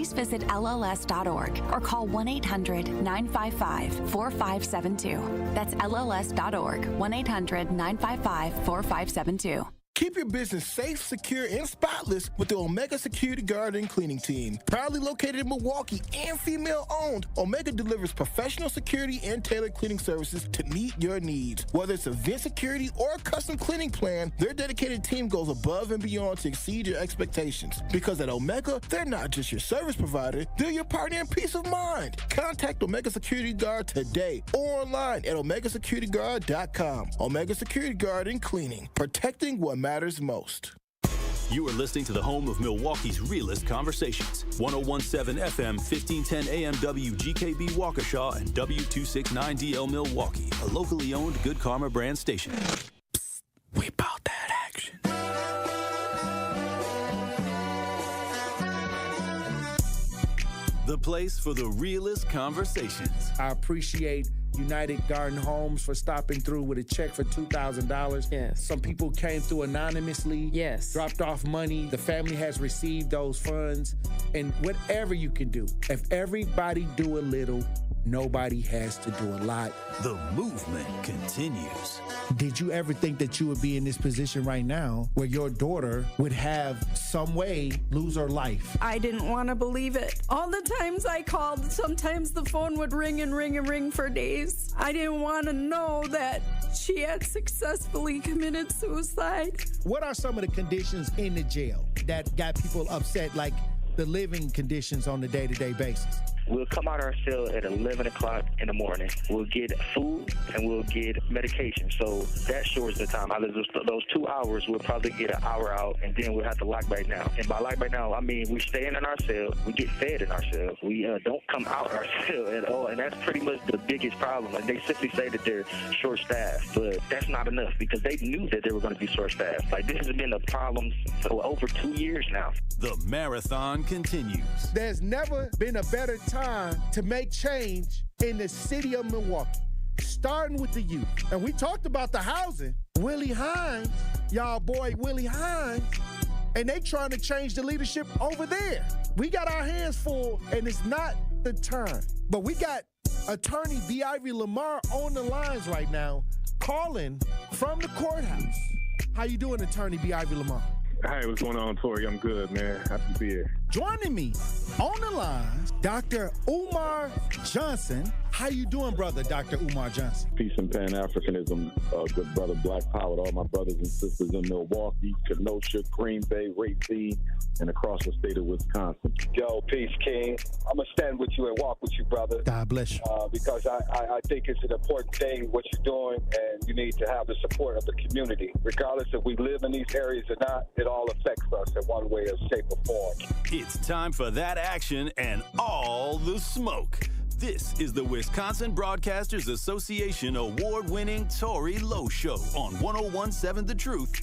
please visit LLS.org or call 1-800-955-4572. That's LLS.org, 1-800-955-4572. Keep your business safe, secure, and spotless with the Omega Security Guard and Cleaning Team. Proudly located in Milwaukee and female-owned, Omega delivers professional security and tailored cleaning services to meet your needs. Whether it's event security or a custom cleaning plan, their dedicated team goes above and beyond to exceed your expectations. Because at Omega, they're not just your service provider, they're your partner in peace of mind. Contact Omega Security Guard today or online at OmegaSecurityGuard.com. Omega Security Guard and Cleaning, protecting what matters most. You are listening to the home of Milwaukee's realest conversations. 101.7 FM, 1510 AM WGKB Waukesha and W269DL Milwaukee, a locally owned Good Karma brand station. Psst, we bought that action. The place for the realest conversations. I appreciate United Garden Homes for stopping through with a check for $2,000. Yes. Some people came through anonymously. Yes. Dropped off money. The family has received those funds. And whatever you can do, if everybody do a little, nobody has to do a lot. The movement continues. Did you ever think that you would be in this position right now where your daughter would have some way lose her life? I didn't want to believe it. All the times I called, sometimes the phone would ring and ring and ring for days. I didn't want to know that she had successfully committed suicide. What are some of the conditions in the jail that got people upset, like the living conditions on a day-to-day basis? We'll come out of our cell at 11 o'clock in the morning. We'll get food and we'll get medication. So that shortens the time. Out of those 2 hours, we'll probably get an hour out, and then we'll have to lock back down. And by lock back down, I mean we staying in our cell. We get fed in our cell. We don't come out of our cell at all, and that's pretty much the biggest problem. Like, they simply say that they're short-staffed, but that's not enough because they knew that they were going to be short-staffed. Like, this has been a problem for over 2 years now. The marathon continues. There's never been a better time to make change in the city of Milwaukee, starting with the youth. And we talked about the housing. Willie Hines, y'all boy Willie Hines, and they trying to change the leadership over there. We got our hands full, and it's not the time. But we got attorney B. Ivy Lamar on the lines right now, calling from the courthouse. How you doing, attorney B. Ivy Lamar? Hey, what's going on, Tory? I'm good, man. Happy to be here. Joining me on the line, Dr. Umar Johnson. How you doing, brother, Dr. Umar Johnson? Peace and Pan-Africanism, good brother Black Power, to all my brothers and sisters in Milwaukee, Kenosha, Green Bay, Racine, and across the state of Wisconsin. Yo, peace, King. I'm going to stand with you and walk with you, brother. God bless you. Because I think it's an important thing, what you're doing, and you need to have the support of the community. Regardless if we live in these areas or not, it all affects us in one way or shape or form. It's time for that action and all the smoke. This is the Wisconsin Broadcasters Association award-winning Tory Lowe Show on 101.7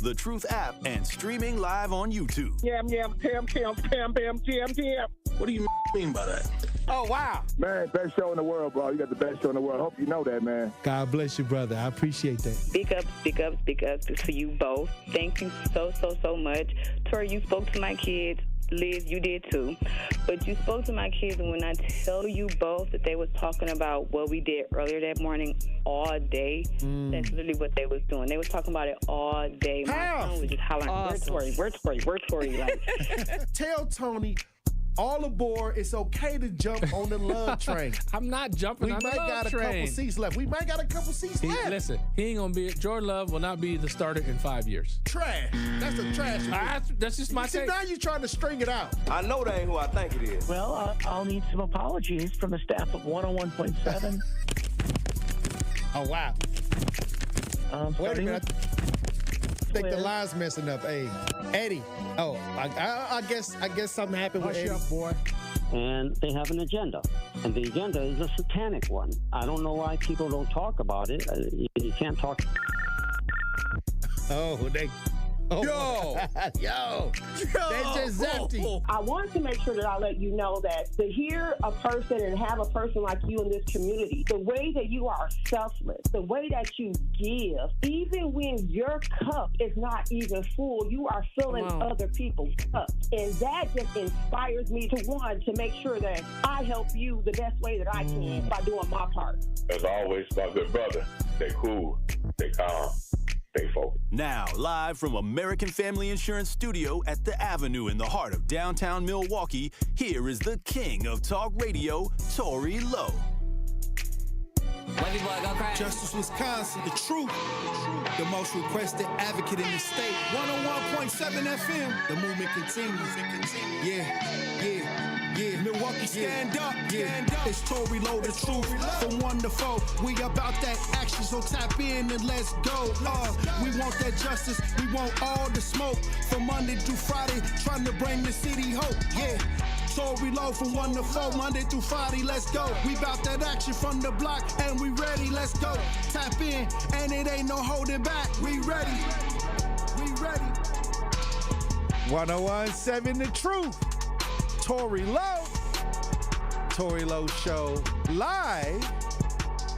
The Truth app, and streaming live on YouTube. Yam, yam, pam, pam, pam, pam, jam, jam. What do you mean by that? Oh, wow. Man, best show in the world, bro. You got the best show in the world. I hope you know that, man. God bless you, brother. I appreciate that. Speak up, speak up, speak up to you both. Thank you so much. Tory, you spoke to my kids. Liz, you did too. But you spoke to my kids, and when I tell you both that they was talking about what we did earlier that morning all day, that's literally what they was doing. They was talking about it all day. My son was just hollering, awesome. Where's Tory? Like, tell Tony, all aboard. It's okay to jump on the love train. I'm not jumping on the love train. We might got a couple seats left. Listen, he ain't going to be, Jordan Love will not be the starter in 5 years. Trash. That's a trash. That's just my take. Now you're trying to string it out. I know that ain't who I think it is. Well, I'll need some apologies from the staff of 101.7. Oh, wow. Wait a minute. I think the line's messing up. Hey, Eddie. Oh, I guess something happened with Eddie. Hush up, boy. And they have an agenda. And the agenda is a satanic one. I don't know why people don't talk about it. You can't talk. Oh, Yo. They just empty. I wanted to make sure that I let you know that to hear a person and have a person like you in this community, the way that you are selfless, the way that you give, even when your cup is not even full, you are filling other people's cups. And that just inspires me to make sure that I help you the best way that I can by doing my part. As always, my good brother, stay cool, stay calm, stay focused. Now, live from American Family Insurance Studio at the Avenue in the heart of downtown Milwaukee, here is the king of talk radio, Tory Lowe. Justice Wisconsin, the truth, the most requested advocate in the state. 101.7 FM, the movement continues. Yeah, Milwaukee, stand up, stand up. It's Tory Lowe, the truth, from 1 to 4. We about that action, so tap in and let's go. We want that justice, we want all the smoke. From Monday through Friday, trying to bring the city hope, yeah. Tory Lowe from 1 to 4, Monday through Friday, let's go. We bout that action from the block, and we ready, let's go. Tap in, and it ain't no holding back. We ready, we ready. 101.7 The Truth. Tory Lowe. Tory Lowe Show live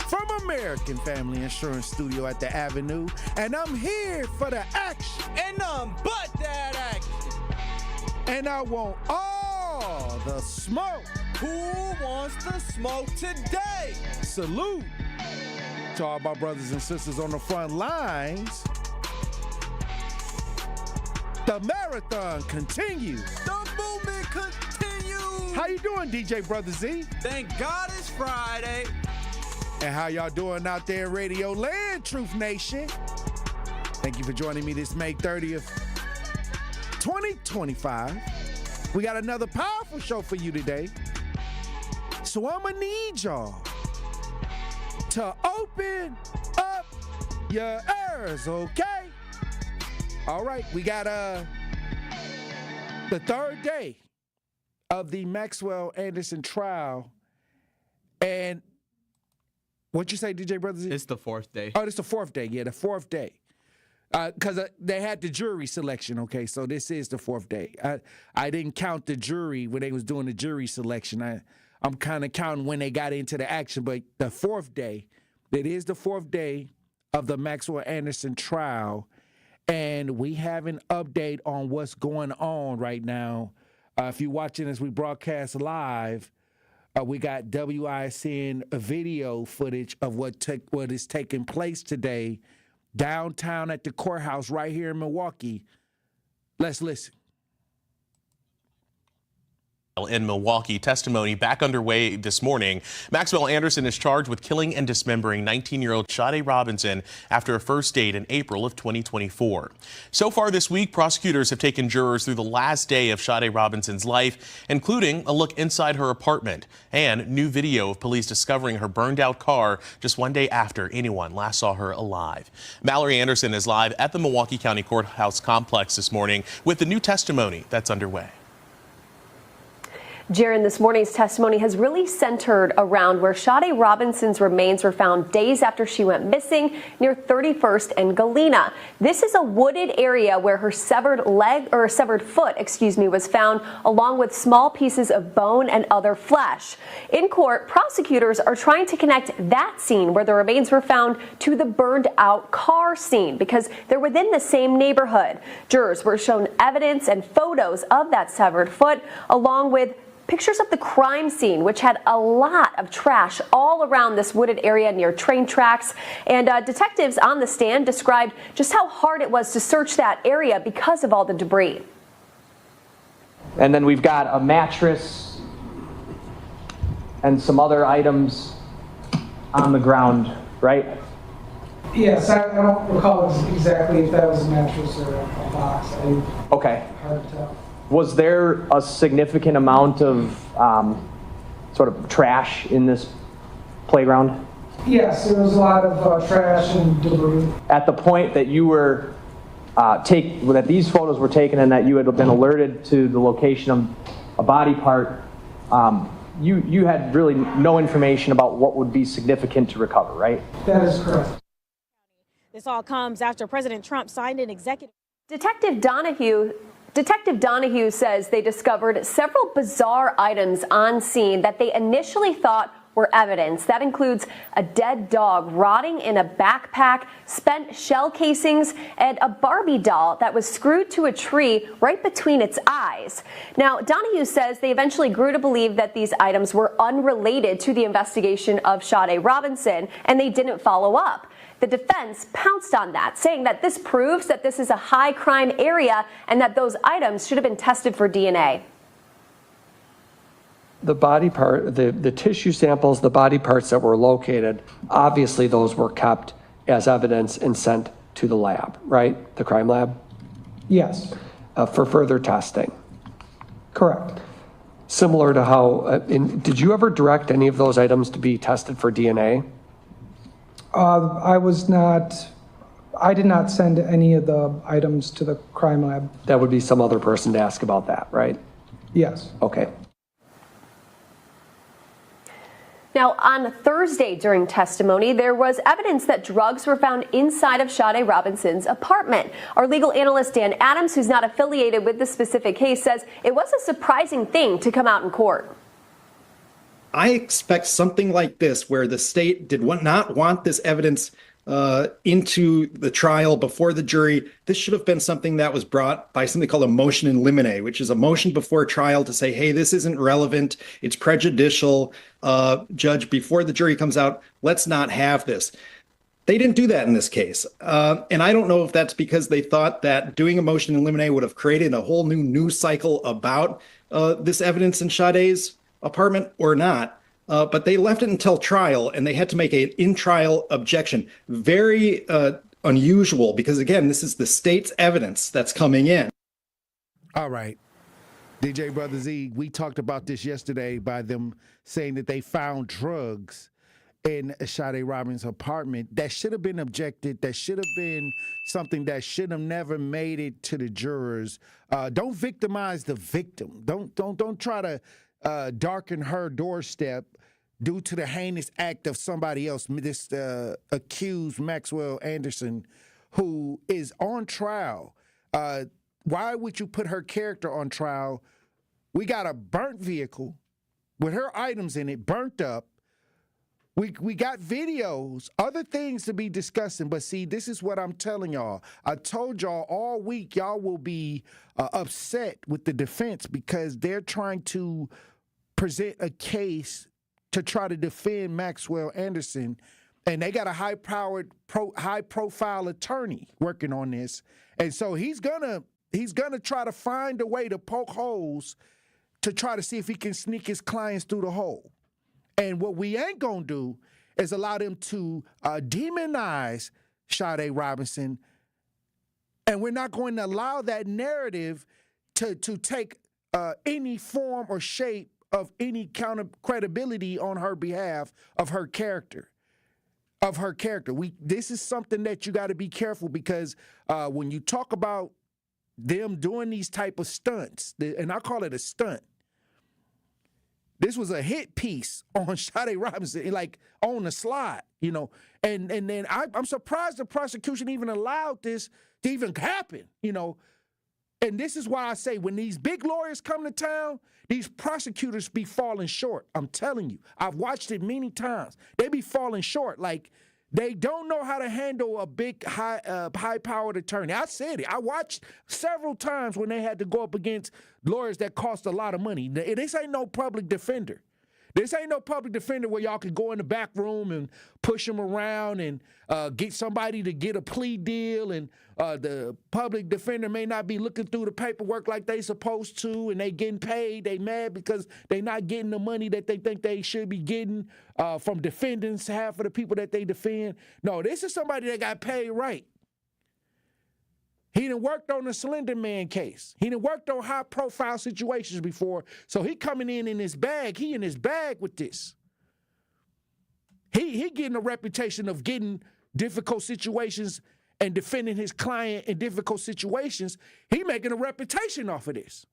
from American Family Insurance Studio at the Avenue. And I'm here for the action. And none but that action. And I want all the smoke. Who wants the smoke today? Salute to all my brothers and sisters on the front lines. The marathon continues. The movement continues. How you doing, DJ Brother Z? Thank God it's Friday. And how y'all doing out there in Radio Land, Truth Nation? Thank you for joining me this May 30th, 2025. We got another powerful show for you today. So I'm gonna need y'all to open up your ears, okay? All right, we got the third day of the Maxwell Anderson trial. And what you say, DJ Brothers? It's the fourth day. Oh, it's the fourth day. Yeah, the fourth day. Because they had the jury selection, okay? So this is the fourth day. I didn't count the jury when they was doing the jury selection. I'm kind of counting when they got into the action. But the fourth day, it is the fourth day of the Maxwell Anderson trial. And we have an update on what's going on right now. If you're watching as we broadcast live, we got WISN video footage of what is taking place today downtown at the courthouse right here in Milwaukee. Let's listen. In Milwaukee, testimony back underway this morning. Maxwell Anderson is charged with killing and dismembering 19-year-old Sade Robinson after a first date in April of 2024. So far this week, prosecutors have taken jurors through the last day of Sade Robinson's life, including a look inside her apartment and new video of police discovering her burned-out car just one day after anyone last saw her alive. Mallory Anderson is live at the Milwaukee County Courthouse complex this morning with the new testimony that's underway. Jaron, this morning's testimony has really centered around where Sade Robinson's remains were found days after she went missing near 31st and Galena. This is a wooded area where her severed foot, was found, along with small pieces of bone and other flesh. In court, prosecutors are trying to connect that scene where the remains were found to the burned out car scene because they're within the same neighborhood. Jurors were shown evidence and photos of that severed foot, along with pictures of the crime scene, which had a lot of trash all around this wooded area near train tracks. And detectives on the stand described just how hard it was to search that area because of all the debris. And then we've got a mattress and some other items on the ground, right? Yes, I don't recall exactly if that was a mattress or a box. Okay. Hard to tell. Was there a significant amount of sort of trash in this playground? Yes, there was a lot of trash and debris. At the point that you were that these photos were taken and that you had been alerted to the location of a body part, you had really no information about what would be significant to recover, right? That is correct. This all comes after President Trump signed an executive Detective Donahue says they discovered several bizarre items on scene that they initially thought were evidence. That includes a dead dog rotting in a backpack, spent shell casings, and a Barbie doll that was screwed to a tree right between its eyes. Now, Donahue says they eventually grew to believe that these items were unrelated to the investigation of Sade Robinson, and they didn't follow up. The defense pounced on that, saying that this proves that this is a high crime area and that those items should have been tested for DNA. The body part, the tissue samples, the body parts that were located, obviously those were kept as evidence and sent to the lab, right? The crime lab? Yes. For further testing. Correct. Similar to how, did you ever direct any of those items to be tested for DNA? I did not send any of the items to the crime lab. That would be some other person to ask about that, right? Yes. Okay. Now, on Thursday during testimony, there was evidence that drugs were found inside of Sade Robinson's apartment. Our legal analyst, Dan Adams, who's not affiliated with the specific case, says it was a surprising thing to come out in court. I expect something like this, where the state did not want this evidence into the trial before the jury. This should have been something that was brought by something called a motion in limine, which is a motion before trial to say, hey, this isn't relevant, it's prejudicial. Judge, before the jury comes out, let's not have this. They didn't do that in this case. And I don't know if that's because they thought that doing a motion in limine would have created a whole new news cycle about this evidence in Sade's apartment or not. But they left it until trial, and they had to make an in-trial objection. Very unusual, because, again, this is the state's evidence that's coming in. All right. DJ Brother Z, we talked about this yesterday by them saying that they found drugs in Sade Robinson's apartment that should have been objected, that should have been something that should have never made it to the jurors. Don't victimize the victim. Don't try to darken her doorstep due to the heinous act of somebody else, this accused Maxwell Anderson, who is on trial. Why would you put her character on trial? We got a burnt vehicle with her items in it, burnt up. We got videos, other things to be discussing, but see, this is what I'm telling y'all. I told y'all all week y'all will be upset with the defense because they're trying to present a case to try to defend Maxwell Anderson, and they got a high-profile attorney working on this, and so he's gonna try to find a way to poke holes to try to see if he can sneak his clients through the hole. And what we ain't gonna do is allow them to demonize Sade Robinson, and we're not going to allow that narrative to take any form or shape of any kind of credibility on her behalf of her character. This is something that you got to be careful, because when you talk about them doing these type of stunts, and I call it a stunt, this was a hit piece on Sade Robinson, like on the slide, and then I'm surprised the prosecution even allowed this to even happen, And this is why I say when these big lawyers come to town, these prosecutors be falling short. I'm telling you. I've watched it many times. They be falling short. Like, they don't know how to handle a big, high-powered attorney. I said it. I watched several times when they had to go up against lawyers that cost a lot of money. This ain't no public defender. This ain't no public defender where y'all can go in the back room and push them around and get somebody to get a plea deal, and the public defender may not be looking through the paperwork like they supposed to, and they getting paid. They mad because they not getting the money that they think they should be getting from defendants, half of the people that they defend. No, this is somebody that got paid right. He done worked on the Slender Man case. He done worked on high-profile situations before, so he coming in his bag. He in his bag with this. He getting a reputation of getting difficult situations and defending his client in difficult situations. He making a reputation off of this.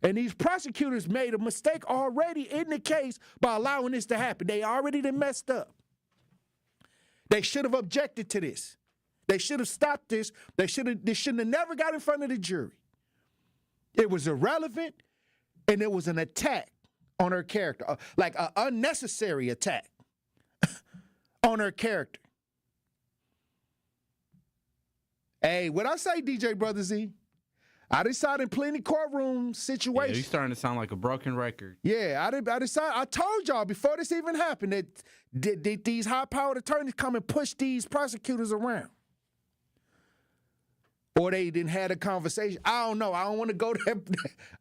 And these prosecutors made a mistake already in the case by allowing this to happen. They already done messed up. They should have objected to this. They should have stopped this. They shouldn't have never got in front of the jury. It was irrelevant, and it was an attack on her character, like an unnecessary attack on her character. Hey, what I say, DJ Brother Z? I decided in plenty courtroom situations. Yeah, you're starting to sound like a broken record. Yeah, I decided. I told y'all before this even happened that these high-powered attorneys come and push these prosecutors around. Or they didn't have a conversation. I don't know. I don't want to go there.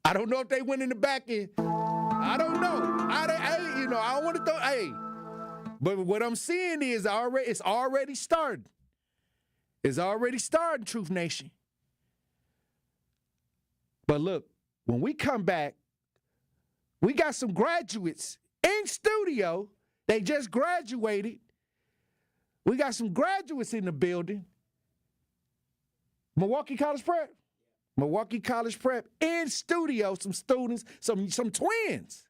I don't know if they went in the back end. I don't know. I don't want to throw. But what I'm seeing is it's already started. It's already starting, Truth Nation. But look, when we come back, we got some graduates in studio. They just graduated. We got some graduates in the building. Milwaukee College Prep in studio, some students, some twins.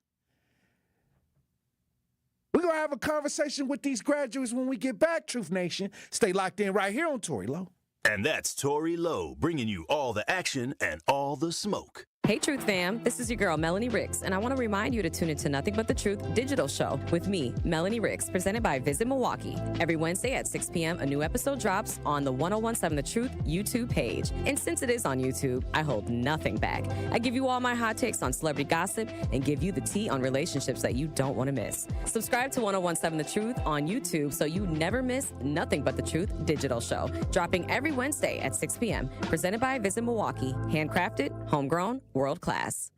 We're going to have a conversation with these graduates when we get back, Truth Nation. Stay locked in right here on Tory Lowe. And that's Tory Lowe, bringing you all the action and all the smoke. Hey, Truth fam. This is your girl, Melanie Ricks, and I want to remind you to tune into Nothing But the Truth digital show with me, Melanie Ricks, presented by Visit Milwaukee. Every Wednesday at 6 p.m., a new episode drops on the 1017 The Truth YouTube page. And since it is on YouTube, I hold nothing back. I give you all my hot takes on celebrity gossip and give you the tea on relationships that you don't want to miss. Subscribe to 1017 The Truth on YouTube so you never miss Nothing But the Truth digital show, dropping every Wednesday at 6 p.m., presented by Visit Milwaukee. Handcrafted, homegrown, world class.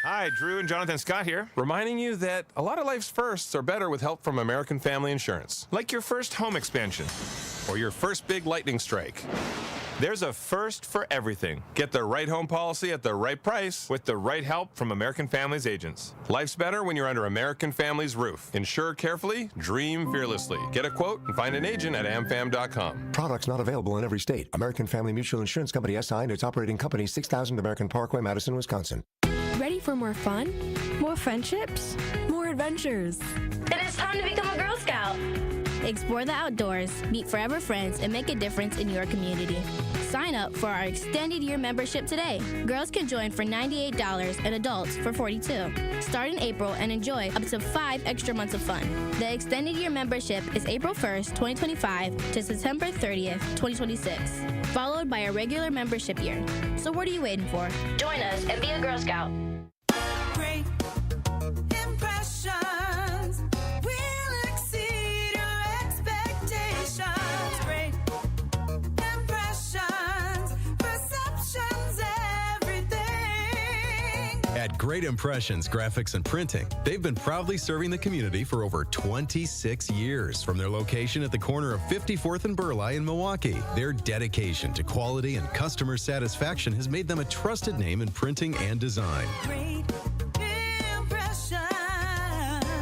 Hi, Drew and Jonathan Scott here, reminding you that a lot of life's firsts are better with help from American Family Insurance, like your first home expansion or your first big lightning strike. There's a first for everything. Get the right home policy at the right price with the right help from American Family's agents. Life's better when you're under American Family's roof. Insure carefully, dream fearlessly. Get a quote and find an agent at amfam.com. Products not available in every state. American Family Mutual Insurance Company SI and its operating company 6000 American Parkway, Madison, Wisconsin. Ready for more fun? More friendships? More adventures? Then it's time to become a Girl Scout. Explore the outdoors, meet forever friends, and make a difference in your community. Sign up for our extended year membership today. Girls can join for $98 and adults for $42. Start in April and enjoy up to 5 extra months of fun. The extended year membership is April 1st, 2025 to September 30th, 2026, followed by a regular membership year. So what are you waiting for? Join us and be a Girl Scout. Great impressions will exceed your expectations. Great impressions, perceptions, everything. At Great Impressions Graphics and Printing, they've been proudly serving the community for over 26 years. From their location at the corner of 54th and Burleigh in Milwaukee, their dedication to quality and customer satisfaction has made them a trusted name in printing and design.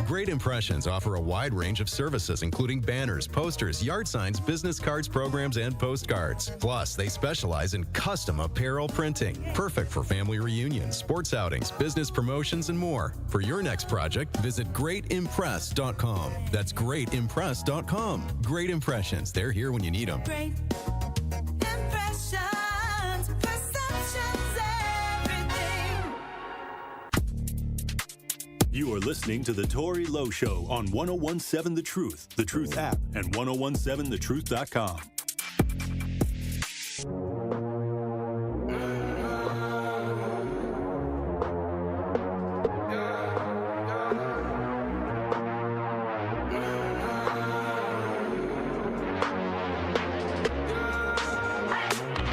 Great Impressions offer a wide range of services, including banners, posters, yard signs, business cards, programs, and postcards. Plus, they specialize in custom apparel printing, perfect for family reunions, sports outings, business promotions, and more. For your next project, visit greatimpress.com. That's greatimpress.com. Great Impressions. They're here when you need them. Great impressions, perceptions, everything. You are listening to The Tory Lowe Show on 1017 The Truth app, and 1017thetruth.com.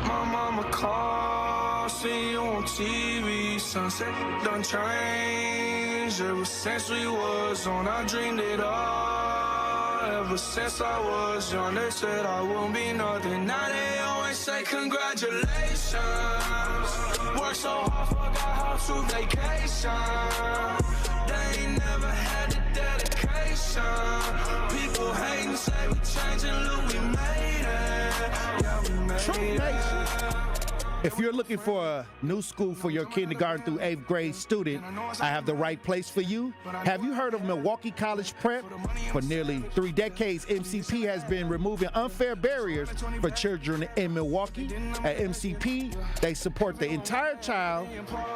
My mama called, see you on TV, sunset done changed. Ever since we was on, I dreamed it all. Ever since I was young, they said I won't be nothing. Now they always say congratulations. Worked so hard, forgot how to vacation. They ain't never had the dedication. People hating, say we changing, look, we made it. Yeah, we made it. If you're looking for a new school for your kindergarten through 8th grade student, I have the right place for you. Have you heard of Milwaukee College Prep? For nearly 3 decades, MCP has been removing unfair barriers for children in Milwaukee. At MCP, they support the entire child.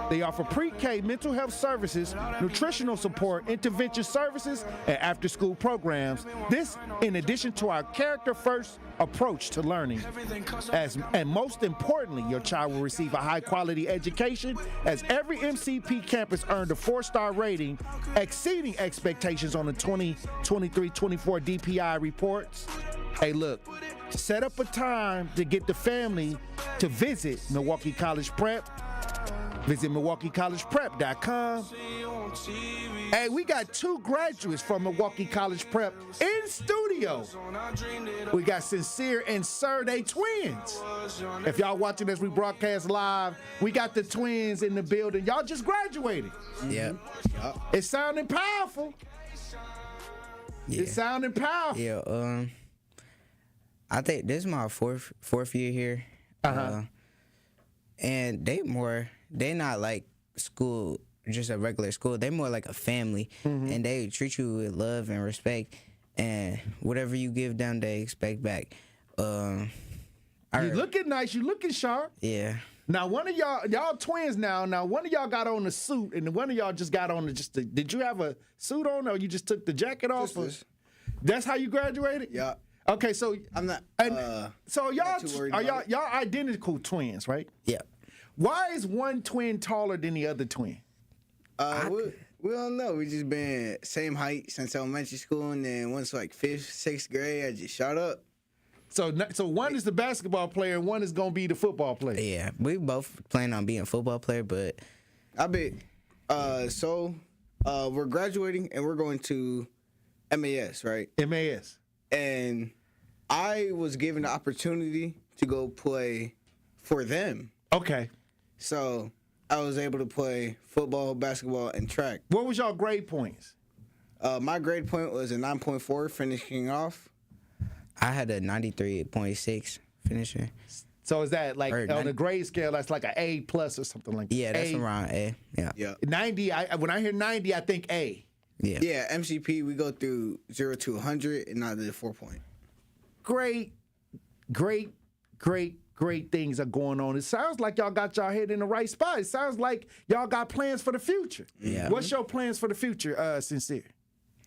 They offer pre-K mental health services, nutritional support, intervention services, and after-school programs. This, in addition to our character-first approach to learning. And most importantly, your child will receive a high-quality education, as every MCP campus earned a 4-star rating, exceeding expectations on the 2023-24 DPI reports. Hey, look, set up a time to get the family to visit Milwaukee College Prep. Visit MilwaukeeCollegePrep.com. Hey, we got 2 graduates from Milwaukee College Prep in studio. We got Sincere and Sir, they twins. If y'all watching as we broadcast live, we got the twins in the building. Y'all just graduated. Yeah. It's sounding powerful. Yeah. It's sounding powerful. Yeah. I think this is my fourth year here. And they not like school, just a regular school. They more like a family, and they treat you with love and respect, and whatever you give them, they expect back. You looking nice, you looking sharp. Yeah. Now, one of y'all twins now. Now, one of y'all got on the suit, and one of y'all just got on did you have a suit on, or you just took the jacket off? That's how you graduated? Yeah. Okay, so I'm not. So y'all too worried are about y'all identical twins, right? Yeah. Why is one twin taller than the other twin? We don't know. We just been same height since elementary school, and then once like 5th, 6th grade, I just shot up. So one is the basketball player, and one is gonna be the football player. Yeah, we both plan on being a football player, but we're graduating and we're going to MAS, right? MAS. And I was given the opportunity to go play for them. Okay. So I was able to play football, basketball, and track. What was y'all grade points? My grade point was a 9.4 finishing off. I had a 93.6 finishing. So is that like on the grade scale? That's like an A+ or something like that. Yeah, that's around A. Yeah. 90. When I hear 90, I think A. Yeah. Yeah. MCP, we go through 0 to 100, and not the 4 point. Great things are going on. It sounds like y'all got y'all head in the right spot. It sounds like y'all got plans for the future. Yeah. What's your plans for the future, Sincere?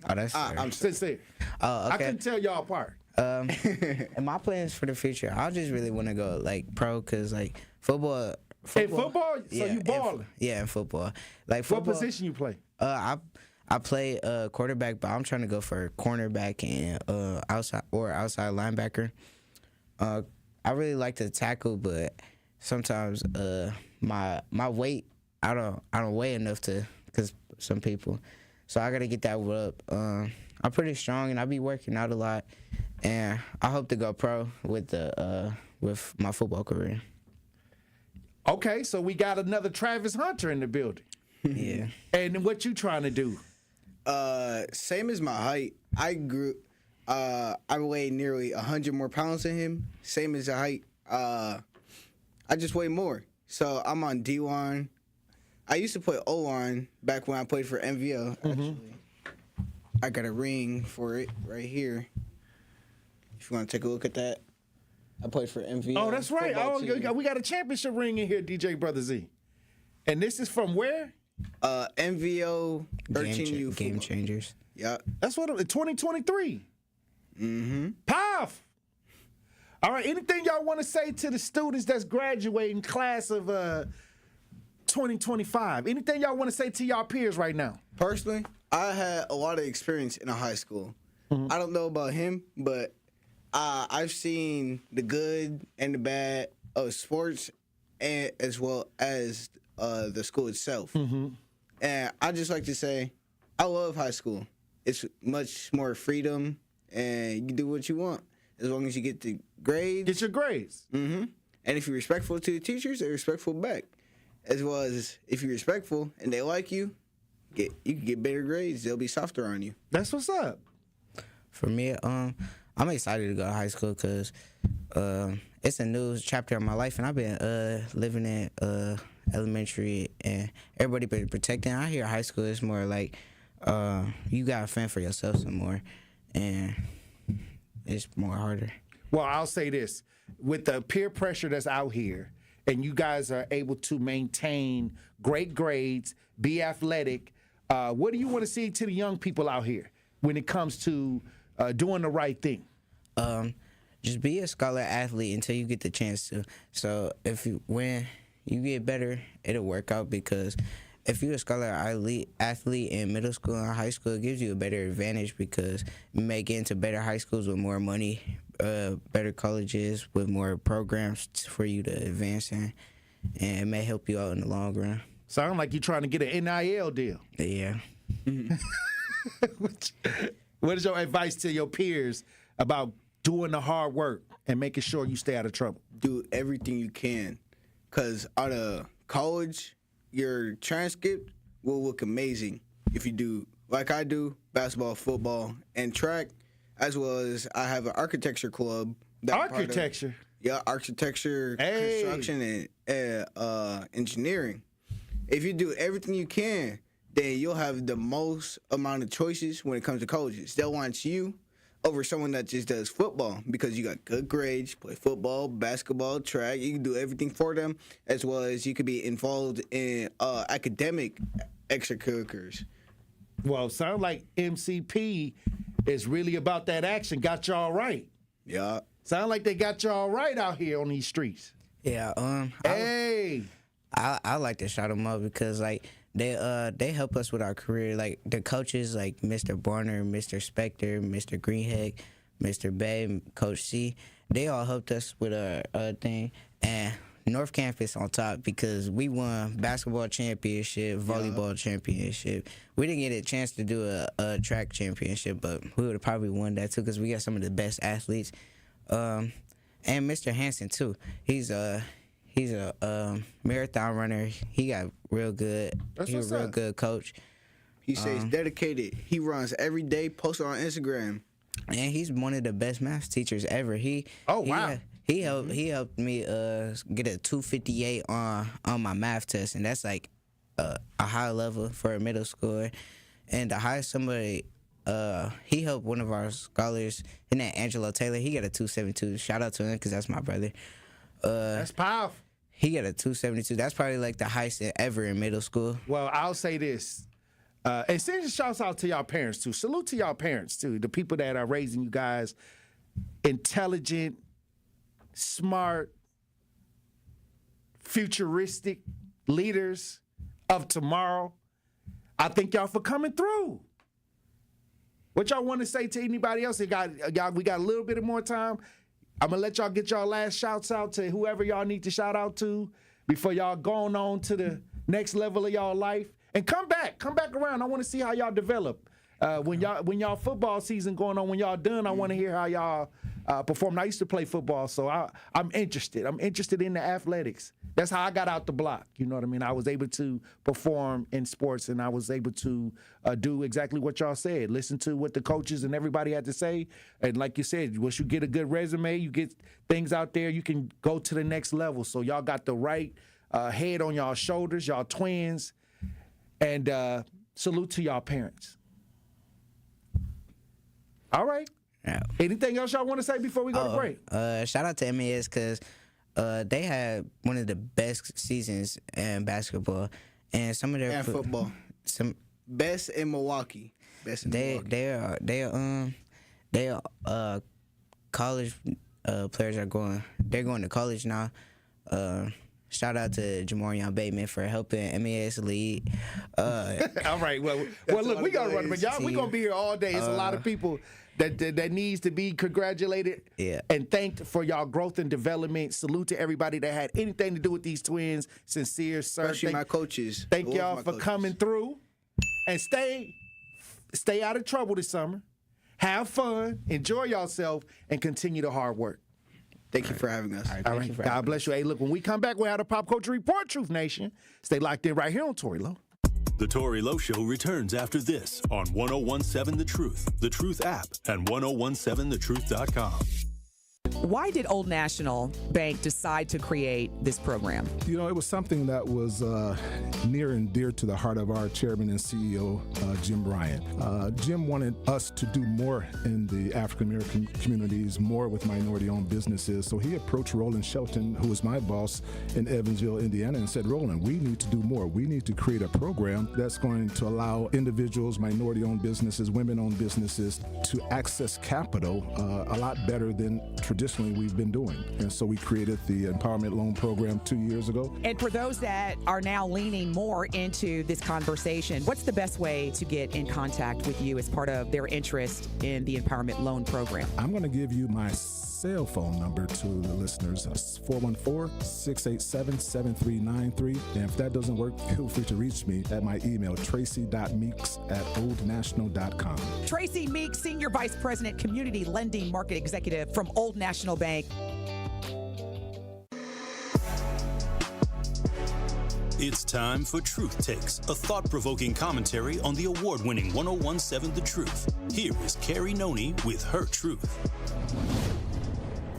Oh, that's I'm Sincere. Oh, okay. I couldn't tell y'all apart. And my plans for the future, I just really want to go like pro, because like football. In football? So you balling? In football. Like football. What position you play? I play quarterback, but I'm trying to go for cornerback and outside linebacker. I really like to tackle, but sometimes my weight, I don't weigh enough because some people, so I gotta get that up. I'm pretty strong, and I be working out a lot, and I hope to go pro with my football career. Okay, so we got another Travis Hunter in the building. Yeah. And what you trying to do? Same as my height. I weigh nearly 100 more pounds than him. Same as the height. I just weigh more. So I'm on D-line. I used to play O-line back when I played for MVO, actually. I got a ring for it right here. If you want to take a look at that. I played for MVO. Oh, that's right. We got a championship ring in here, DJ Brother Z. And this is from where? MVO 13U Game Changers. Yeah. That's what 2023. Powerful. All right. Anything y'all want to say to the students that's graduating class of 2025? Anything y'all want to say to y'all peers right now? Personally, I had a lot of experience in a high school. I don't know about him, but I've seen the good and the bad of sports, and as well as the school itself. And I just like to say, I love high school. It's much more freedom, and you can do what you want as long as you get the grades. Get your grades. And if you're respectful to the teachers, they're respectful back. As well as if you're respectful and they like you, you can get better grades. They'll be softer on you. That's what's up. For me, I'm excited to go to high school because it's a new chapter of my life, and I've been living in elementary, and everybody been protecting. I hear high school is more like you got to fend for yourself some more, and it's more harder. Well, I'll say this. With the peer pressure that's out here, and you guys are able to maintain great grades, be athletic, what do you want to see to the young people out here when it comes to doing the right thing? Just be a scholar athlete until you get the chance to. So when you get better, it'll work out, because if you're a scholar athlete in middle school and high school, it gives you a better advantage because you may get into better high schools with more money, better colleges with more programs for you to advance in, and it may help you out in the long run. Sound like you're trying to get an NIL deal. Yeah. What is your advice to your peers about doing the hard work and making sure you stay out of trouble? Do everything you can, because out of college, your transcript will look amazing if you do, like I do, basketball, football, and track, as well as I have an architecture club. Architecture? Yeah, architecture, construction, and engineering. If you do everything you can, then you'll have the most amount of choices when it comes to colleges. They'll want you over someone that just does football because you got good grades, play football, basketball, track. You can do everything for them, as well as you could be involved in academic extracurriculars. Well, sounds like MCP is really about that action. Got y'all right. Yeah. Sound like they got y'all right out here on these streets. Yeah. I like to shout them up because like they help us with our career. Like the coaches, like Mr. Barner, Mr. Spector, Mr. Greenhead, Mr. Bay, Coach C, they all helped us with our thing. And North Campus on top because we won basketball championship, volleyball championship. We didn't get a chance to do a track championship, but we would have probably won that too because we got some of the best athletes. And Mr. Hansen too. He's a marathon runner. He got real good. He's a real good coach. He stays dedicated. He runs every day, posts on Instagram. And he's one of the best math teachers ever. He helped me get a 258 on my math test, and that's like a high level for a middle schooler. And the highest somebody he helped one of our scholars, and that Angelo Taylor. He got a 272. Shout out to him because that's my brother. That's powerful. He got a 272. That's probably like the highest ever in middle school. Well, I'll say this. And send a shout out to y'all parents, too. Salute to y'all parents, too. The people that are raising you guys intelligent, smart, futuristic leaders of tomorrow. I thank y'all for coming through. What y'all want to say to anybody else? We got a little bit more time. I'm going to let y'all get y'all last shouts out to whoever y'all need to shout out to before y'all going on to the next level of y'all life. And come back around. I want to see how y'all develop. When y'all football season going on, when y'all done, I want to hear how y'all perform. I used to play football, so I'm interested. I'm interested in the athletics. That's how I got out the block. You know what I mean? I was able to perform in sports, and I was able to do exactly what y'all said. Listen to what the coaches and everybody had to say. And like you said, once you get a good resume, you get things out there, you can go to the next level. So y'all got the right head on y'all shoulders, y'all twins. And salute to y'all parents. All right. Yeah. Anything else y'all want to say before we go to break? Shout out to MES because they had one of the best seasons in basketball, and some of their football. Best in Milwaukee. They are college players are going. They're going to college now. Shout out to Jamarion Bateman for helping MES lead. All right. Well, look, we gotta run, but y'all, we gonna be here all day. It's a lot of people that needs to be congratulated and thanked for y'all growth and development. Salute to everybody that had anything to do with these twins. Sincere, sir. Especially my coaches. Thank y'all for coming through, and stay out of trouble this summer. Have fun, enjoy yourself, and continue the hard work. Thank you for having us. All right. God bless you. Hey, look, when we come back, we'll have the Pop Culture Report, Truth Nation. Stay locked in right here on Tory Lowe. The Tory Lowe Show returns after this on 1017 The Truth app, and 1017thetruth.com. Why did Old National Bank decide to create this program? You know, it was something that was near and dear to the heart of our chairman and CEO, Jim Bryant. Jim wanted us to do more in the African American communities, more with minority-owned businesses. So he approached Roland Shelton, who was my boss in Evansville, Indiana, and said, Roland, we need to do more. We need to create a program that's going to allow individuals, minority-owned businesses, women-owned businesses to access capital a lot better than traditionally we've been doing. And so we created the Empowerment Loan Program 2 years ago. And for those that are now leaning more into this conversation, what's the best way to get in contact with you as part of their interest in the Empowerment Loan Program? I'm going to give you my cell phone number to the listeners. It's 414-687-7393. And if that doesn't work, feel free to reach me at my email, tracy.meeks@oldnational.com. Tracy Meeks, Senior Vice President, Community Lending Market Executive from Old National Bank. It's time for Truth Takes, a thought-provoking commentary on the award-winning 1017 The Truth. Here is Carrie Noni with her truth.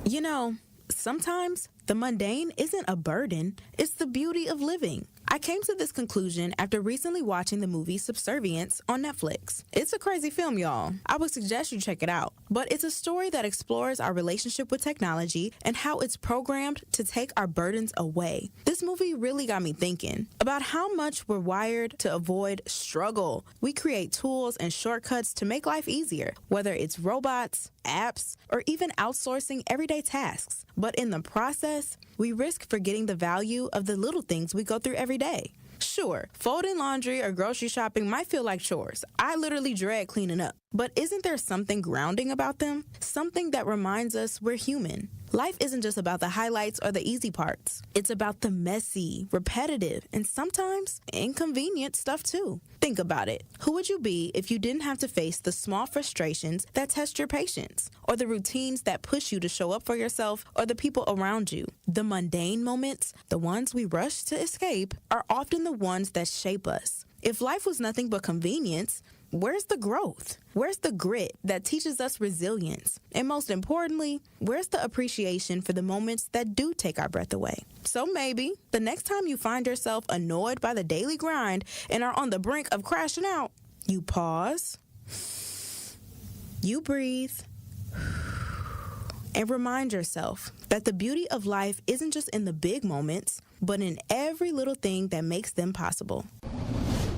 You know, sometimes the mundane isn't a burden, it's the beauty of living. I came to this conclusion after recently watching the movie Subservience on Netflix. It's a crazy film, y'all. I would suggest you check it out. But it's a story that explores our relationship with technology and how it's programmed to take our burdens away. This movie really got me thinking about how much we're wired to avoid struggle. We create tools and shortcuts to make life easier, whether it's robots, apps, or even outsourcing everyday tasks. But in the process, we risk forgetting the value of the little things we go through every day. Sure, folding laundry or grocery shopping might feel like chores. I literally dread cleaning up. But isn't there something grounding about them? Something that reminds us we're human. Life isn't just about the highlights or the easy parts. It's about the messy, repetitive, and sometimes inconvenient stuff too. Think about it. Who would you be if you didn't have to face the small frustrations that test your patience, or the routines that push you to show up for yourself or the people around you? The mundane moments, the ones we rush to escape, are often the ones that shape us. If life was nothing but convenience, where's the growth? Where's the grit that teaches us resilience? And most importantly, where's the appreciation for the moments that do take our breath away? So maybe the next time you find yourself annoyed by the daily grind and are on the brink of crashing out, you pause, you breathe, and remind yourself that the beauty of life isn't just in the big moments, but in every little thing that makes them possible.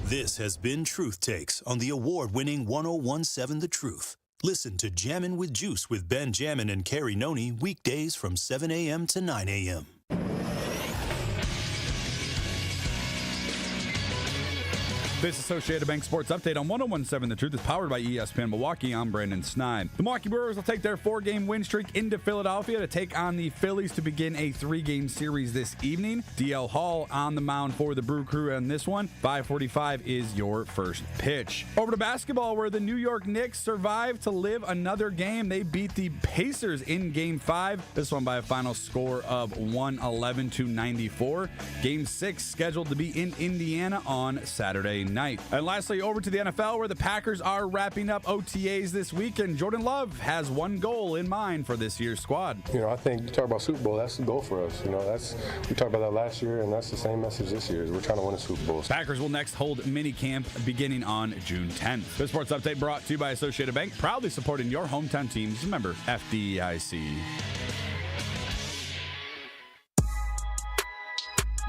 This has been Truth Takes on the award-winning 1017 The Truth. Listen to Jammin' with Juice with Ben Jammin' and Carrie Noni weekdays from 7 a.m. to 9 a.m. This Associated Bank Sports Update on 1017 The Truth is powered by ESPN Milwaukee. I'm Brandon Snide. The Milwaukee Brewers will take their 4-game win streak into Philadelphia to take on the Phillies to begin a 3-game series this evening. DL Hall on the mound for the Brew Crew on this one. 5:45 is your first pitch. Over to basketball, where the New York Knicks survived to live another game. They beat the Pacers in Game 5. This one by a final score of 111-94. Game 6 scheduled to be in Indiana on Saturday night. And lastly, over to the NFL, where the Packers are wrapping up OTAs this week, and Jordan Love has one goal in mind for this year's squad. You know, I think you talk about Super Bowl, that's the goal for us. You know, we talked about that last year, and that's the same message this year. We're trying to win a Super Bowl. Packers will next hold mini camp beginning on June 10th. The sports update brought to you by Associated Bank, proudly supporting your hometown teams. Remember, FDIC.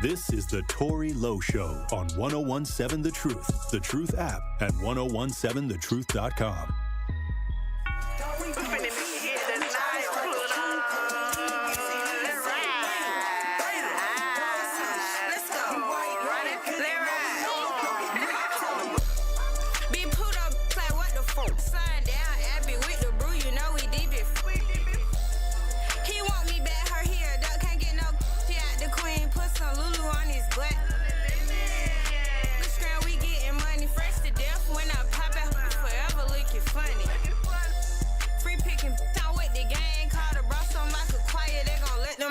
This is the Tory Lowe Show on 1017 The Truth app, and 1017thetruth.com.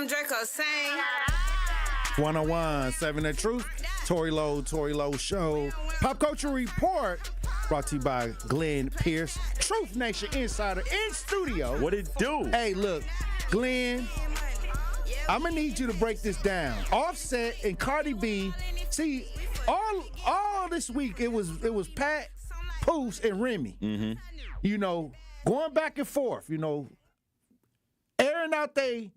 Draco sing. 1017 The Truth. Tory Lowe Show. Pop Culture Report brought to you by Glenn Pearce, Truth Nation Insider in studio. What it do? Hey, look, Glenn, I'm going to need you to break this down. Offset and Cardi B, see, all this week it was Pat, Pearce, and Remy. Mm-hmm. You know, going back and forth, you know, airing out they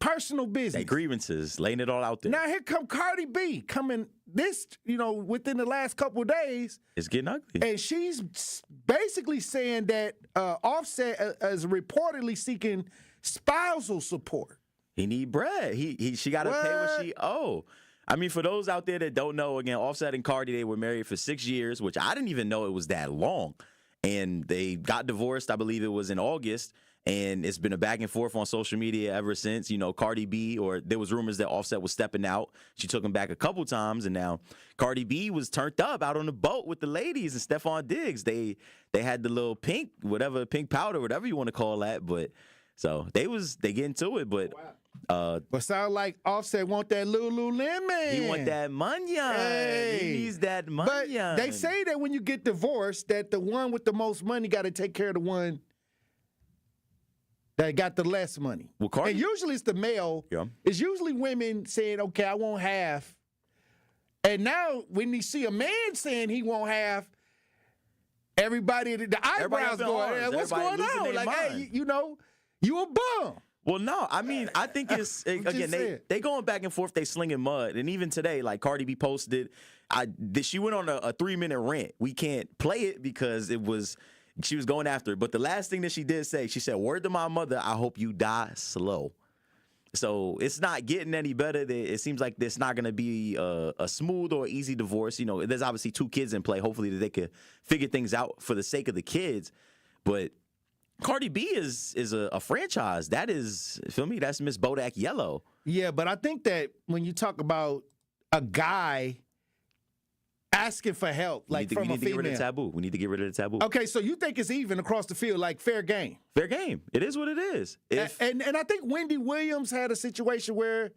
personal business. They grievances, laying it all out there. Now here come Cardi B coming this, you know, within the last couple of days. It's getting ugly. And she's basically saying that Offset is reportedly seeking spousal support. He need bread. She got to pay what she owe. I mean, for those out there that don't know, again, Offset and Cardi, they were married for 6 years, which I didn't even know it was that long. And they got divorced, I believe it was in August. And it's been a back and forth on social media ever since. You know, Cardi B, or there was rumors that Offset was stepping out. She took him back a couple times, and now Cardi B was turned up out on the boat with the ladies and Stephon Diggs. They had the little pink powder, whatever you want to call that. But so they get into it, but but sound like Offset want that Lululemon. He want that money. Hey. He needs that money. But they say that when you get divorced, that the one with the most money got to take care of the one that got the less money. Well, Cardi, and usually it's the male. Yeah. It's usually women saying, okay, I want half. And now when you see a man saying he won't have, everybody, the eyebrows going, hey, what's going on? Like, hey, you know, you a bum. Well, no, I mean, I think it's, again, they going back and forth, they slinging mud. And even today, like Cardi B posted, she went on a 3-minute rant. We can't play it because she was going after it. But the last thing that she did say, she said, word to my mother, I hope you die slow. So it's not getting any better. It seems like there's not going to be a smooth or easy divorce. You know, there's obviously 2 kids in play. Hopefully that they could figure things out for the sake of the kids. But Cardi B is a franchise. That is, feel me, that's Miss Bodak Yellow. Yeah, but I think that when you talk about a guy asking for help, like from a female. We need to get rid of the taboo. We need to get rid of the taboo. Okay, so you think it's even across the field, like fair game? Fair game. It is what it is. And I think Wendy Williams had a situation where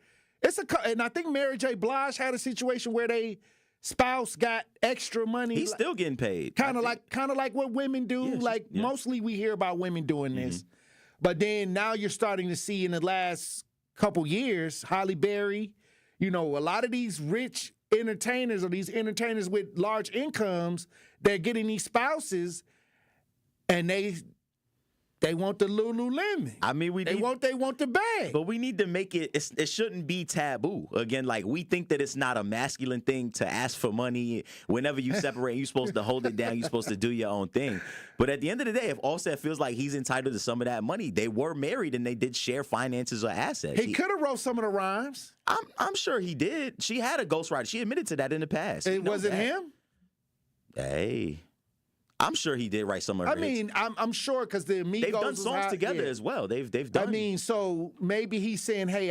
and I think Mary J. Blige had a situation where they spouse got extra money. He's still getting paid. Kind of like what women do. Mostly we hear about women doing this. But then now you're starting to see in the last couple years, Halle Berry, you know, a lot of these rich entertainers or these entertainers with large incomes, they're getting these spouses and they want the Lululemon. I mean, they want the bag. But we need to make it shouldn't be taboo. Again, like we think that it's not a masculine thing to ask for money. Whenever you separate, you're supposed to hold it down. You're supposed to do your own thing. But at the end of the day, if Offset feels like he's entitled to some of that money, they were married and they did share finances or assets. He could have wrote some of the rhymes. I'm sure he did. She had a ghostwriter. She admitted to that in the past. Was it him? Hey. I'm sure he did write some of her hits. mean, I'm sure because the Amigos they've done songs together as well. They've done. I mean, so maybe he's saying, hey,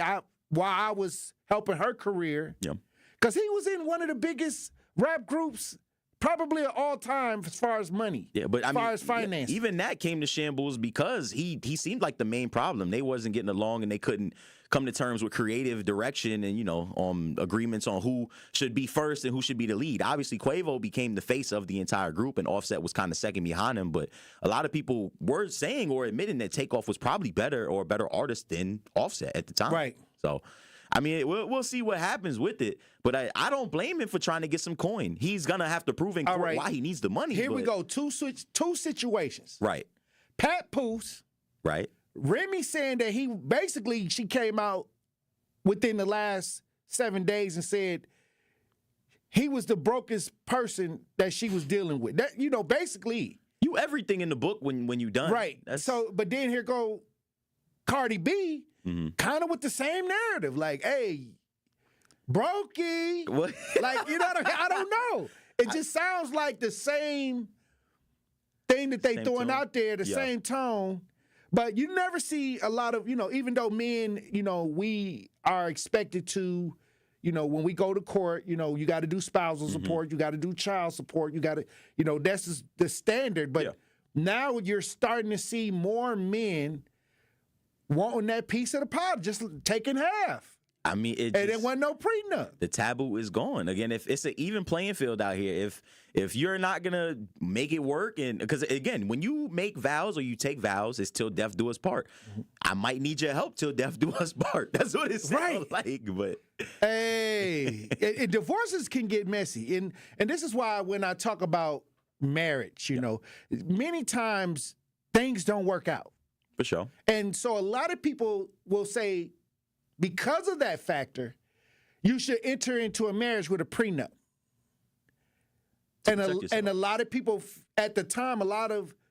while I was helping her career, because he was in one of the biggest rap groups probably of all time as far as money. Yeah, but as far as finance. Even that came to shambles because he seemed like the main problem. They wasn't getting along and they couldn't come to terms with creative direction and, you know, agreements on who should be first and who should be the lead. Obviously, Quavo became the face of the entire group and Offset was kind of second behind him. But a lot of people were saying or admitting that Takeoff was probably better or a better artist than Offset at the time. Right. So, I mean, we'll see what happens with it. But I don't blame him for trying to get some coin. He's going to have to prove in court why he needs the money. Here we go. Two situations. Right. Pat Pearce. Right. Remy saying that she came out within the last 7 days and said he was the brokest person that she was dealing with. That, you know, basically. You everything in the book when you done. Right. So, but then here go Cardi B, kind of with the same narrative. Like, hey, brokey. What? Like, you know what I mean? I don't know. It just sounds like the same thing that they throwing out there, the same tone. But you never see a lot of, you know, even though men, you know, we are expected to, you know, when we go to court, you know, you got to do spousal support, you got to do child support, you got to, you know, that's the standard. But now you're starting to see more men wanting that piece of the pie, just taking half. I mean, and there wasn't no prenup. The taboo is gone. Again, if it's an even playing field out here, if you're not gonna make it work, and because again, when you make vows or you take vows, it's till death do us part. I might need your help till death do us part. That's what it sounds like. But hey, divorces can get messy, and this is why when I talk about marriage, you know, many times things don't work out. For sure. And so a lot of people will say, because of that factor, you should enter into a marriage with a prenup. And a lot of people at the time,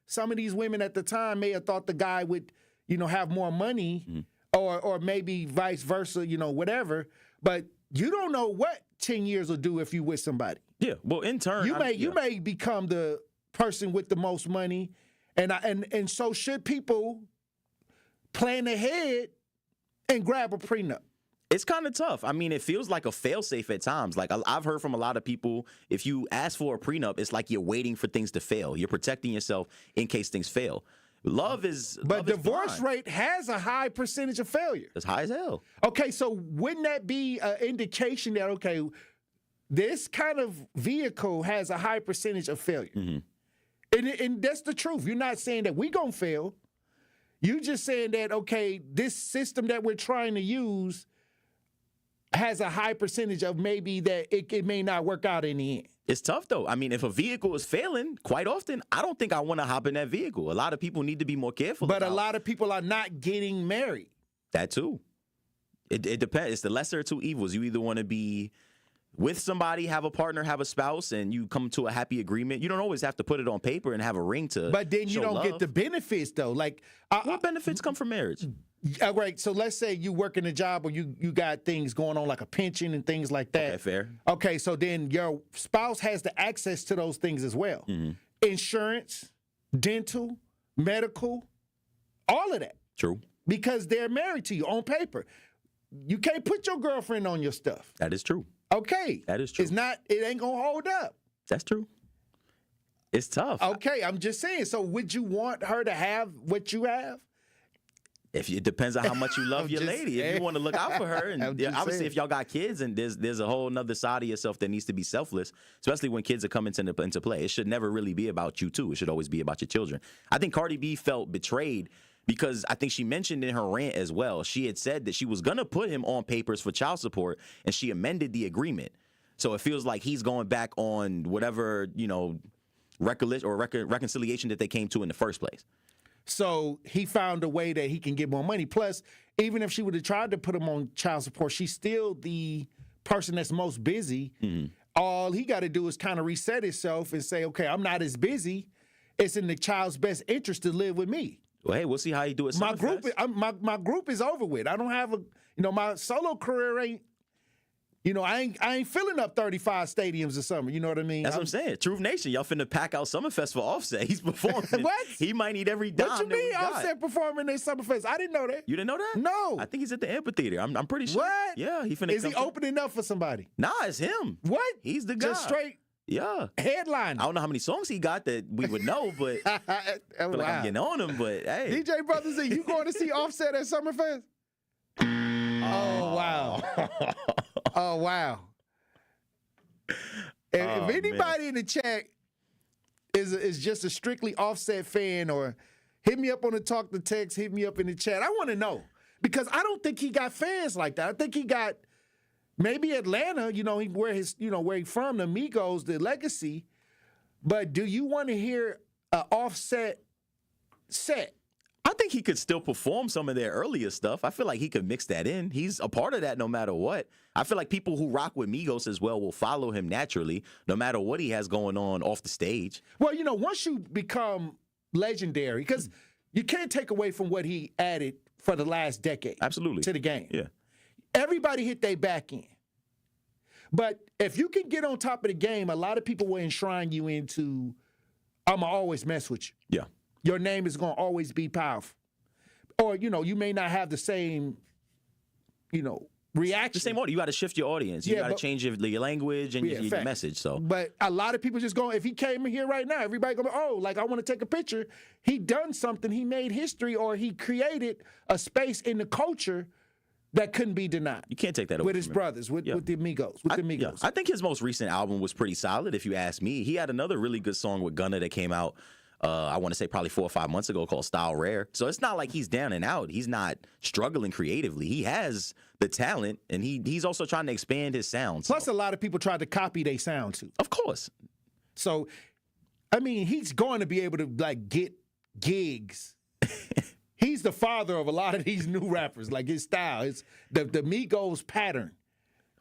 some of these women at the time may have thought the guy would, you know, have more money or maybe vice versa, you know, whatever. But you don't know what 10 years will do if you with somebody. Yeah, well, in turn, you may become the person with the most money. And so should people plan ahead and grab a prenup? It's kind of tough. I mean, it feels like a failsafe at times. Like I've heard from a lot of people, if you ask for a prenup, it's like you're waiting for things to fail. You're protecting yourself in case things fail. But divorce rate has a high percentage of failure. As high as hell. Okay, so wouldn't that be an indication that, okay, this kind of vehicle has a high percentage of failure? And that's the truth. You're not saying that we're going to fail. You're just saying that, okay, this system that we're trying to use has a high percentage of maybe that it may not work out in the end. It's tough, though. I mean, if a vehicle is failing, quite often, I don't think I want to hop in that vehicle. A lot of people need to be more careful. But a lot of people are not getting married. That, too. It depends. It's the lesser of two evils. You either want to be with somebody, have a partner, have a spouse, and you come to a happy agreement. You don't always have to put it on paper and have a ring to But then you don't get the benefits, though. Like, what benefits come from marriage? Right. So let's say you work in a job or you got things going on like a pension and things like that. Okay, fair. Okay, so then your spouse has the access to those things as well. Insurance, dental, medical, all of that. True. Because they're married to you on paper. You can't put your girlfriend on your stuff. That is true. Okay. That is true. It ain't gonna hold up. That's true. It's tough. Okay, I'm just saying. So would you want her to have what you have? It depends on how much you love your lady. If you want to look out for her, and obviously if y'all got kids, and there's a whole nother side of yourself that needs to be selfless, especially when kids are coming into play. It should never really be about you too. It should always be about your children. I think Cardi B felt betrayed because I think she mentioned in her rant as well, she had said that she was going to put him on papers for child support, and she amended the agreement. So it feels like he's going back on whatever, you know, reconciliation that they came to in the first place. So he found a way that he can get more money. Plus, even if she would have tried to put him on child support, she's still the person that's most busy. All he got to do is kind of reset himself and say, okay, I'm not as busy. It's in the child's best interest to live with me. Well, hey, we'll see how you do it. My group is over with. I don't have my solo career ain't. I ain't filling up 35 stadiums this summer. You know what I mean? That's what I'm saying. Truth Nation, y'all finna pack out Summerfest for Offset. He's performing. What? He might need every dime. What you mean Offset performing in Summerfest? I didn't know that. You didn't know that? No. I think he's at the amphitheater. I'm pretty sure. What? Yeah, he finna. Is he opening up for somebody? Nah, it's him. What? He's the guy. Just straight. Yeah. Headline. I don't know how many songs he got that we would know, but I feel like I'm getting on him. But hey, DJ Brothers, you going to see Offset at Summerfest? Oh wow. Oh wow. If anybody in the chat is just a strictly Offset fan, or hit me up on the Talk to Text, hit me up in the chat. I want to know, because I don't think he got fans like that. I think he got maybe Atlanta, where he's from, the Migos, the legacy. But do you want to hear an Offset set? I think he could still perform some of their earlier stuff. I feel like he could mix that in. He's a part of that no matter what. I feel like people who rock with Migos as well will follow him naturally, no matter what he has going on off the stage. Well, once you become legendary, because you can't take away from what he added for the last decade. Absolutely. To the game. Yeah. Everybody hit their back end. But if you can get on top of the game, a lot of people will enshrine you into, I'm going to always mess with you. Yeah. Your name is going to always be powerful. Or, you may not have the same, reaction. The same audience. You got to shift your audience. You got to change your language and your message. So, but a lot of people just go, if he came in here right now, everybody going, I want to take a picture. He done something. He made history, or he created a space in the culture that couldn't be denied. You can't take that away with his from him. brothers, with the Amigos, with the Amigos. I think his most recent album was pretty solid, if you ask me. He had another really good song with Gunna that came out, I want to say probably 4 or 5 months ago, called Style Rare. So it's not like he's down and out. He's not struggling creatively. He has the talent, and he's also trying to expand his sound. Plus, a lot of people tried to copy their sound too. Of course. So, I mean, he's going to be able to like get gigs. He's the father of a lot of these new rappers. Like his style, it's the Migos pattern.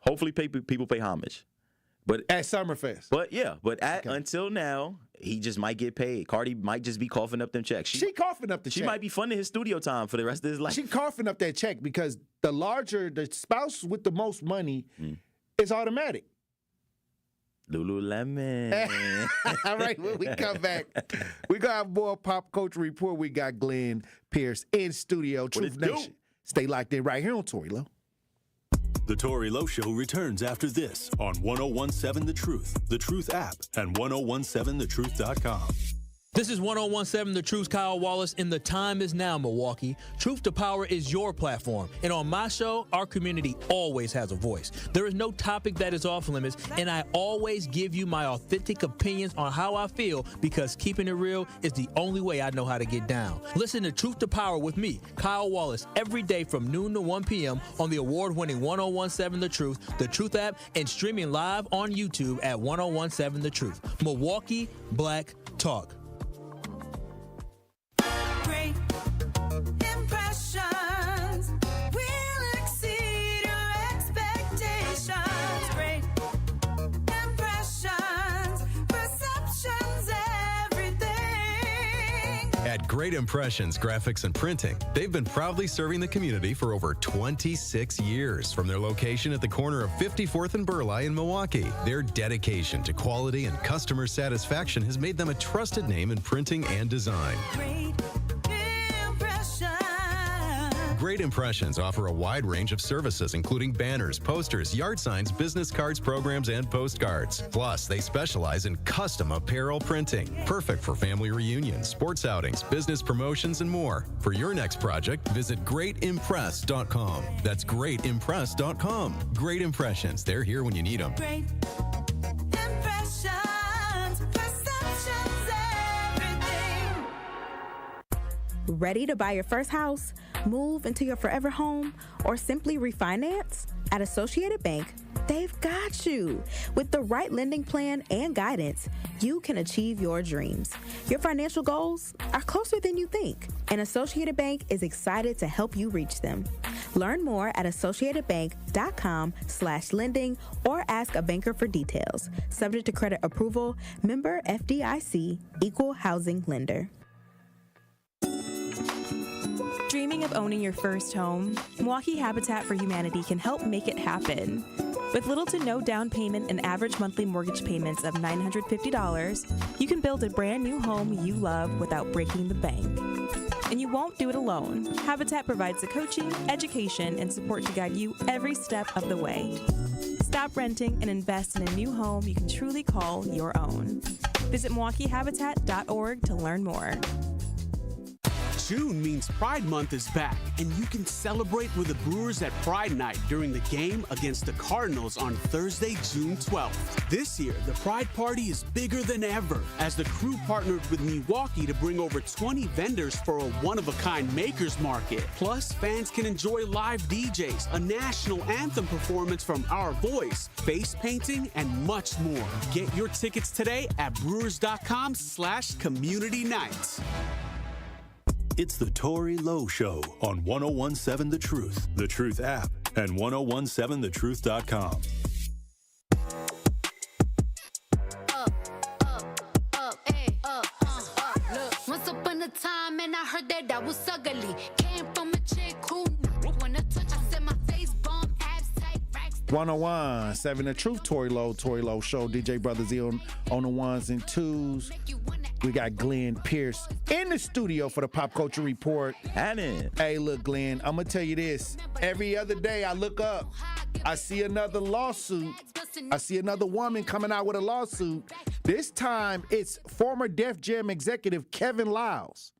Hopefully, people pay homage. But at Summerfest. Until now, he just might get paid. Cardi might just be coughing up them checks. She coughing up the check. She might be funding his studio time for the rest of his life. She coughing up that check because the spouse with the most money is automatic. Lululemon. All right, when we come back, we got have more Pop Culture Report. We got Glenn Pearce in studio. Truth Nation. Stay locked in right here on Tory Lowe. The Tory Lowe Show returns after this on 1017 The Truth app, and 1017thetruth.com. This is 1017 The Truth, Kyle Wallace, and the time is now, Milwaukee. Truth to Power is your platform, and on my show, our community always has a voice. There is no topic that is off limits, and I always give you my authentic opinions on how I feel, because keeping it real is the only way I know how to get down. Listen to Truth to Power with me, Kyle Wallace, every day from noon to 1 p.m. on the award-winning 1017 The Truth app, and streaming live on YouTube at 1017 The Truth. Milwaukee Black Talk. Great impressions will exceed your expectations. Great impressions, perceptions, everything. At Great Impressions Graphics and Printing, they've been proudly serving the community for over 26 years. From their location at the corner of 54th and Burleigh in Milwaukee, their dedication to quality and customer satisfaction has made them a trusted name in printing and design. Great Impressions offer a wide range of services, including banners, posters, yard signs, business cards, programs, and postcards. Plus, they specialize in custom apparel printing, perfect for family reunions, sports outings, business promotions, and more. For your next project, visit greatimpress.com. That's greatimpress.com. Great Impressions. They're here when you need them. Great impressions, perceptions, everything. Ready to buy your first house, move into your forever home, or simply refinance? At Associated Bank, they've got you. With the right lending plan and guidance, you can achieve your dreams. Your financial goals are closer than you think, and Associated Bank is excited to help you reach them. Learn more at associatedbank.com/lending or ask a banker for details. Subject to credit approval, member FDIC, equal housing lender. Dreaming of owning your first home? Milwaukee Habitat for Humanity can help make it happen. With little to no down payment and average monthly mortgage payments of $950, you can build a brand new home you love without breaking the bank. And you won't do it alone. Habitat provides the coaching, education, and support to guide you every step of the way. Stop renting and invest in a new home you can truly call your own. Visit MilwaukeeHabitat.org to learn more. June means Pride Month is back, and you can celebrate with the Brewers at Pride Night during the game against the Cardinals on Thursday, June 12th. This year, the Pride Party is bigger than ever, as the crew partnered with Milwaukee to bring over 20 vendors for a one-of-a-kind makers market. Plus, fans can enjoy live DJs, a national anthem performance from Our Voice, face painting, and much more. Get your tickets today at brewers.com/community nights. It's the Tory Lowe Show on 1017 The Truth app, and 1017thetruth.com. Once upon a time, and I heard that I was ugly. Came from a chick who wanna touch. I said my face bomb, abs tight, racks. 1017 The Truth, Tory Lowe Show. DJ Brother Z on the ones and twos. We got Glenn Pearce in the studio for the Pop Culture Report. Hey, look, Glenn, I'm going to tell you this. Every other day I look up, I see another lawsuit. I see another woman coming out with a lawsuit. This time it's former Def Jam executive Kevin Liles.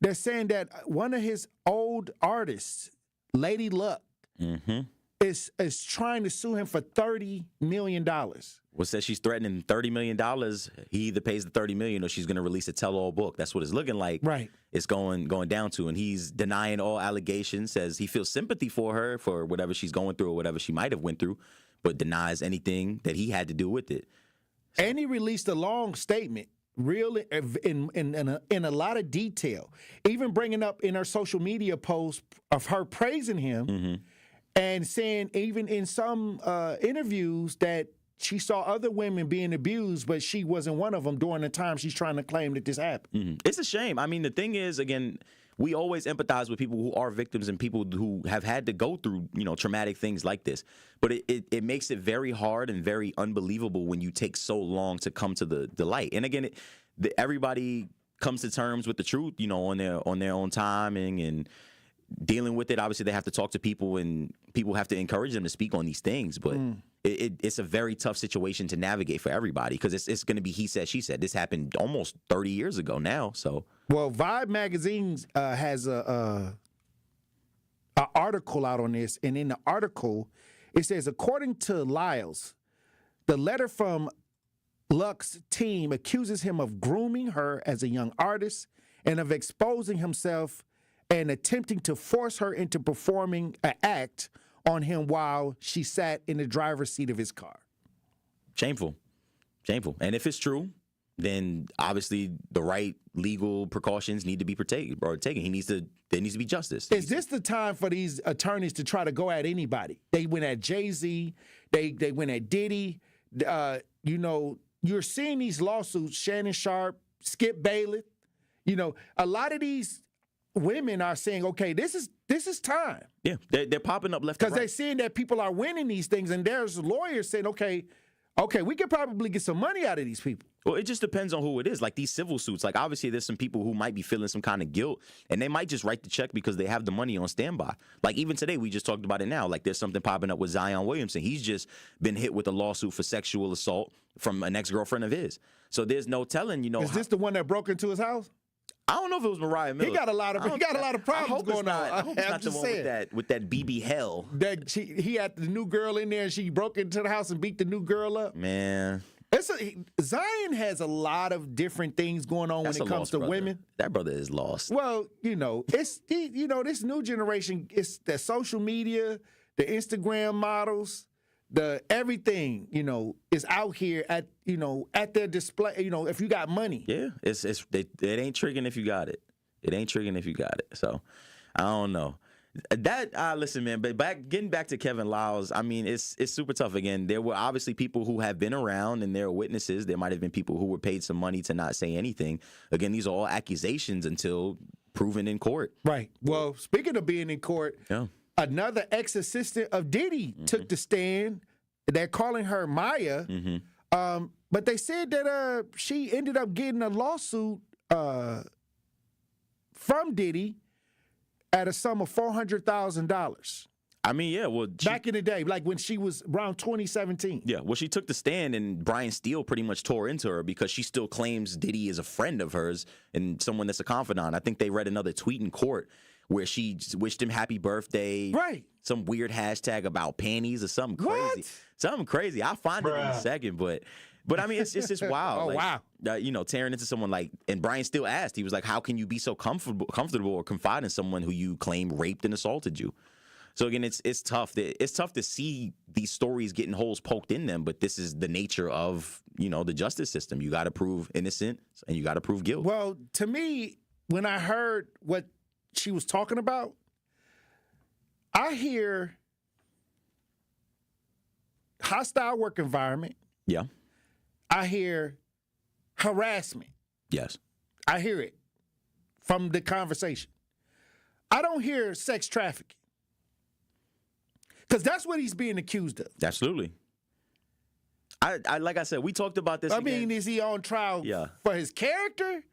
They're saying that one of his old artists, Lady Luck, is trying to sue him for $30 million. Well, says she's threatening $30 million. He either pays the $30 million or she's going to release a tell-all book. That's what it's looking like. Right. It's going down to, and he's denying all allegations. Says he feels sympathy for her for whatever she's going through or whatever she might have went through, but denies anything that he had to do with it. And he released a long statement, really in a lot of detail, even bringing up in her social media post of her praising him and saying, even in some interviews, that she saw other women being abused, but she wasn't one of them during the time she's trying to claim that this happened. It's a shame. I mean, the thing is, again, we always empathize with people who are victims and people who have had to go through, traumatic things like this. But it makes it very hard and very unbelievable when you take so long to come to the light. And again, everybody comes to terms with the truth, on their own timing and dealing with it. Obviously, they have to talk to people, and people have to encourage them to speak on these things. But it's a very tough situation to navigate for everybody, because it's going to be he said, she said. This happened almost 30 years ago now. So, well, Vibe magazine has a article out on this, and in the article it says, according to Lyles, the letter from Luck's team accuses him of grooming her as a young artist and of exposing himself and attempting to force her into performing an act on him while she sat in the driver's seat of his car. Shameful. And if it's true, then obviously the right legal precautions need to be taken. There needs to be justice. Is this the time for these attorneys to try to go at anybody? They went at Jay-Z. They went at Diddy. You're seeing these lawsuits, Shannon Sharp, Skip Bayless. A lot of these women are saying, okay, this is time. Yeah, they're popping up left and right. Because they're seeing that people are winning these things, and there's lawyers saying, okay, we could probably get some money out of these people. Well, it just depends on who it is. Like these civil suits, like obviously there's some people who might be feeling some kind of guilt, and they might just write the check because they have the money on standby. Like even today, we just talked about it now. Like there's something popping up with Zion Williamson. He's just been hit with a lawsuit for sexual assault from an ex-girlfriend of his. So there's no telling, Is this the one that broke into his house? I don't know if it was Mariah Miller. He got a lot of problems going on. I hope it's not the one with that BB Hell. He had the new girl in there, and she broke into the house and beat the new girl up. Man. Zion has a lot of different things going on when it comes to women. That brother is lost. Well, it's this new generation. It's the social media, the Instagram models, the everything. Is out here at their display. If you got money. Yeah, it ain't tricking if you got it. It ain't tricking if you got it. So I don't know. Listen, man, but getting back to Kevin Lyles, I mean, it's super tough. Again, there were obviously people who have been around and they're witnesses. There might have been people who were paid some money to not say anything. Again, these are all accusations until proven in court. Right. Well, speaking of being in court, another ex-assistant of Diddy took the stand. They're calling her Maya, but they said that she ended up getting a lawsuit from Diddy at a sum of $400,000. I mean, yeah, well, back in the day, like when she was around 2017. Yeah, well, she took the stand, and Brian Steele pretty much tore into her because she still claims Diddy is a friend of hers and someone that's a confidant. I think they read another tweet in court where she wished him happy birthday. Right. Some weird hashtag about panties or something crazy. What? Something crazy. I'll find it in a second, but I mean, it's just wild. Wow. Tearing into someone like, and Brian Steele asked, he was like, how can you be so comfortable or confide in someone who you claim raped and assaulted you? So again, it's tough. It's tough to see these stories getting holes poked in them, but this is the nature of, the justice system. You got to prove innocent and you got to prove guilt. Well, to me, when I heard what she was talking about, I hear hostile work environment. Yeah. I hear harassment. Yes. I hear it from the conversation. I don't hear sex trafficking. Because that's what he's being accused of. Absolutely. I like I said, we talked about this mean, is he on trial for his character?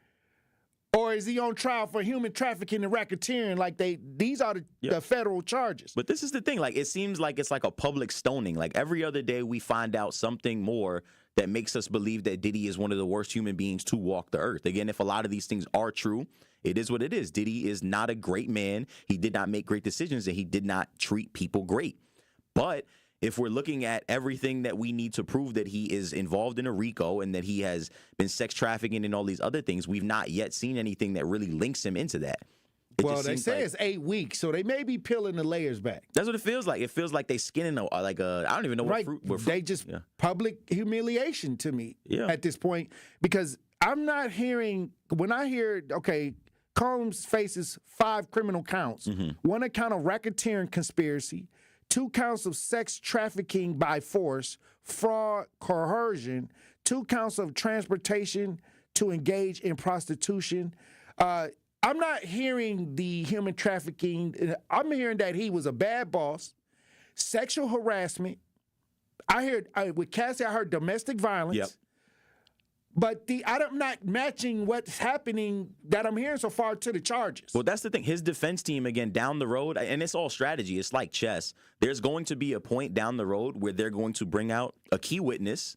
Or is he on trial for human trafficking and racketeering? Like these are the federal charges. But this is the thing. Like, it seems like it's like a public stoning. Like every other day we find out something more that makes us believe that Diddy is one of the worst human beings to walk the earth. Again, if a lot of these things are true, it is what it is. Diddy is not a great man. He did not make great decisions, and he did not treat people great. But if we're looking at everything that we need to prove that he is involved in a RICO and that he has been sex trafficking and all these other things, we've not yet seen anything that really links him into that. Well, they say it's 8 weeks, so they may be peeling the layers back. That's what it feels like. It feels like they skinning I don't even know what fruit. They just public humiliation to me at this point, because I'm not hearing, when I hear, okay, Combs faces 5 criminal counts, 1 account of racketeering conspiracy, 2 counts of sex trafficking by force, fraud, coercion, 2 counts of transportation to engage in prostitution. I'm not hearing the human trafficking. I'm hearing that he was a bad boss, sexual harassment. With Cassie, I heard domestic violence. Yep. But I'm not matching what's happening that I'm hearing so far to the charges. Well, that's the thing. His defense team, again, down the road, and it's all strategy. It's like chess. There's going to be a point down the road where they're going to bring out a key witness,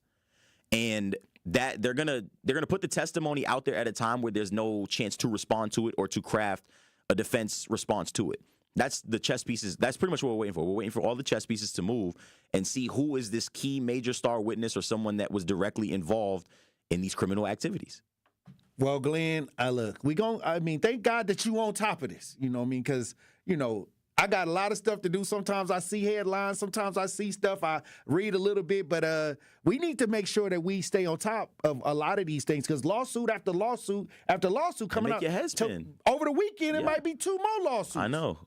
and that they're gonna put the testimony out there at a time where there's no chance to respond to it or to craft a defense response to it. That's the chess pieces. That's pretty much what we're waiting for. We're waiting for all the chess pieces to move and see who is this key major star witness or someone that was directly involved in these criminal activities. Well, Glenn, thank God that you on top of this. You know what I mean? Because, I got a lot of stuff to do. Sometimes I see headlines. Sometimes I see stuff. I read a little bit. But we need to make sure that we stay on top of a lot of these things, because lawsuit after lawsuit after lawsuit coming out. Your head spin. Over the weekend, it might be 2 more lawsuits. I know.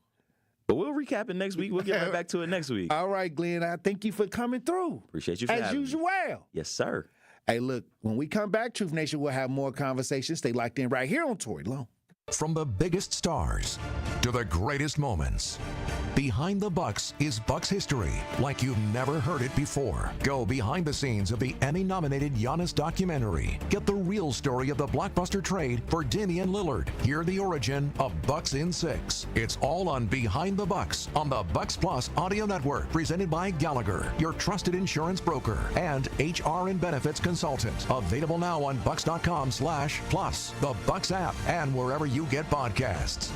But we'll recap it next week. We'll get right back to it next week. All right, Glenn. I thank you for coming through. Appreciate you for having me. As usual. Yes, sir. Hey, look, when we come back, Truth Nation, we'll have more conversations. Stay locked in right here on Tory Lowe. From the biggest stars to the greatest moments, Behind the Bucks is Bucks history like you've never heard it before. Go behind the scenes of the Emmy-nominated Giannis documentary. Get the real story of the blockbuster trade for Damian Lillard. Hear the origin of Bucks in 6. It's all on Behind the Bucks on the Bucks Plus audio network, presented by Gallagher, your trusted insurance broker and HR and benefits consultant. Available now on bucks.com/plus, the Bucks app, and wherever you get podcasts.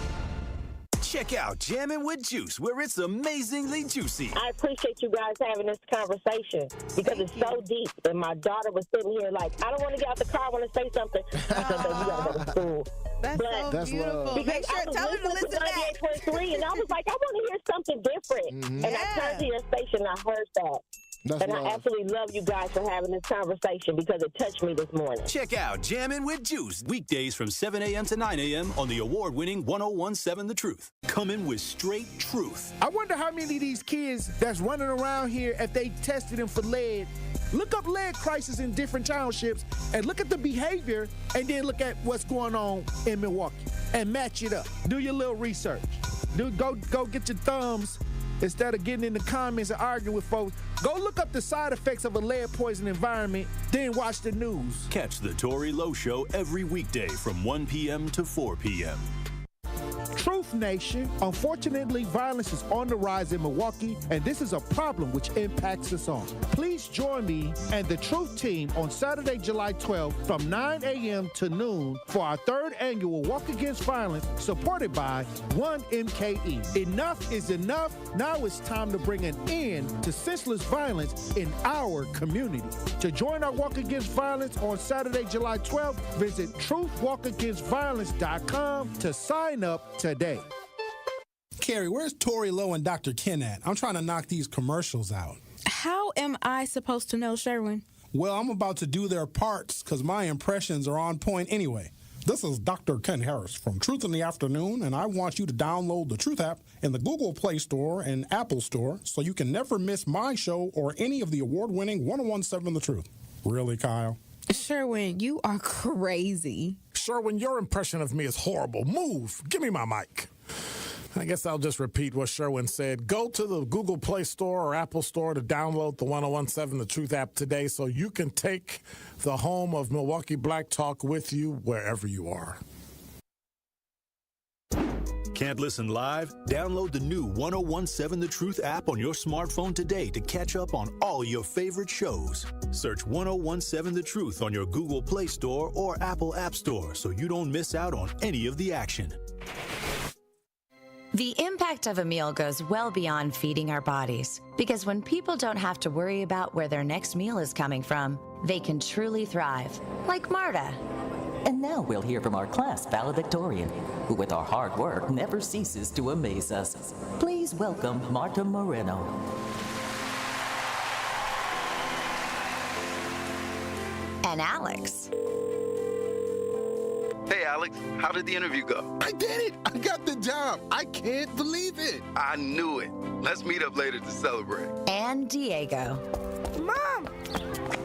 Check out Jammin' with Juice, where it's amazingly juicy. I appreciate you guys having this conversation because it's so deep. And my daughter was sitting here like, I don't want to get out the car. I want to say something. I said, baby, you got to go to school. That's beautiful. Because Make sure, tell her to listen to 98.3, and I was like, I want to hear something different. And I turned to your station and I heard that. I absolutely love you guys for having this conversation because it touched me this morning. Check out Jammin' with Juice. Weekdays from 7 a.m. to 9 a.m. on the award-winning 101.7 The Truth. Coming with straight truth. I wonder how many of these kids that's running around here, if they tested them for lead, look up lead crisis in different townships and look at the behavior and then look at what's going on in Milwaukee and match it up. Do your little research. Go get your thumbs. Instead of getting in the comments and arguing with folks, go look up the side effects of a lead poison environment, then watch the news. Catch the Tory Lowe Show every weekday from 1 p.m. to 4 p.m. Truth Nation, unfortunately, violence is on the rise in Milwaukee, and this is a problem which impacts us all. Please join me and the Truth Team on Saturday, July 12th from 9 a.m. to noon for our 3rd annual Walk Against Violence, supported by 1MKE. Enough is enough. Now it's time to bring an end to senseless violence in our community. To join our Walk Against Violence on Saturday, July 12th, visit truthwalkagainstviolence.com to sign up today. Carrie, where's Tory Lowe and Dr. Ken at? I'm trying to knock these commercials out. How am I supposed to know, Sherwin? Well, I'm about to do their parts because my impressions are on point anyway. This is Dr. Ken Harris from Truth in the Afternoon, and I want you to download the Truth app in the Google Play Store and Apple Store so you can never miss my show or any of the award-winning 101.7 The Truth. Really, Kyle? Sherwin, you are crazy. Sherwin, your impression of me is horrible. Move. Give me my mic. I guess I'll just repeat what Sherwin said. Go to the Google Play Store or Apple Store to download the 101.7 The Truth app today so you can take the home of Milwaukee Black Talk with you wherever you are. Can't listen live? Download the new 1017 The Truth app on your smartphone today to catch up on all your favorite shows. Search 1017 The Truth on your Google Play Store or Apple App Store so you don't miss out on any of the action. The impact of a meal goes well beyond feeding our bodies, because when people don't have to worry about where their next meal is coming from, they can truly thrive, like Marta. And now we'll hear from our class valedictorian, who with our hard work never ceases to amaze us. Please welcome Marta Moreno. And Alex. Hey, Alex, how did the interview go? I did it! I got the job! I can't believe it! I knew it. Let's meet up later to celebrate. And Diego. Mom!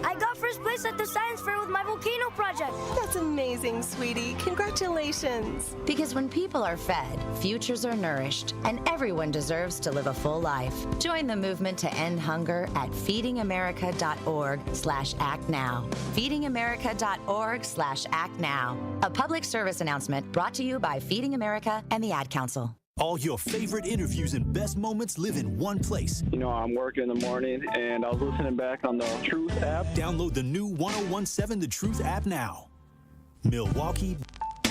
I got first place at the science fair with my volcano project. That's amazing, sweetie. Congratulations. Because when people are fed, futures are nourished, and everyone deserves to live a full life. Join the movement to end hunger at feedingamerica.org/actnow. feedingamerica.org/actnow. A public service announcement brought to you by Feeding America and the Ad Council. All your favorite interviews and best moments live in one place. You know, I'm working in the morning, and I was listening back on the Truth app. Download the new 1017 The Truth app now. Milwaukee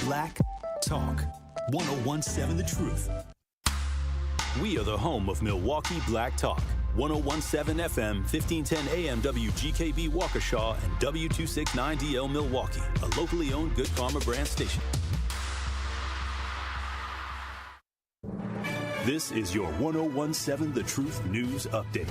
Black Talk. 1017 The Truth. We are the home of Milwaukee Black Talk. 1017 FM, 1510 AM WGKB Waukesha, and W269DL Milwaukee, a locally owned Good Karma brand station. This is your 1017 The Truth News Update.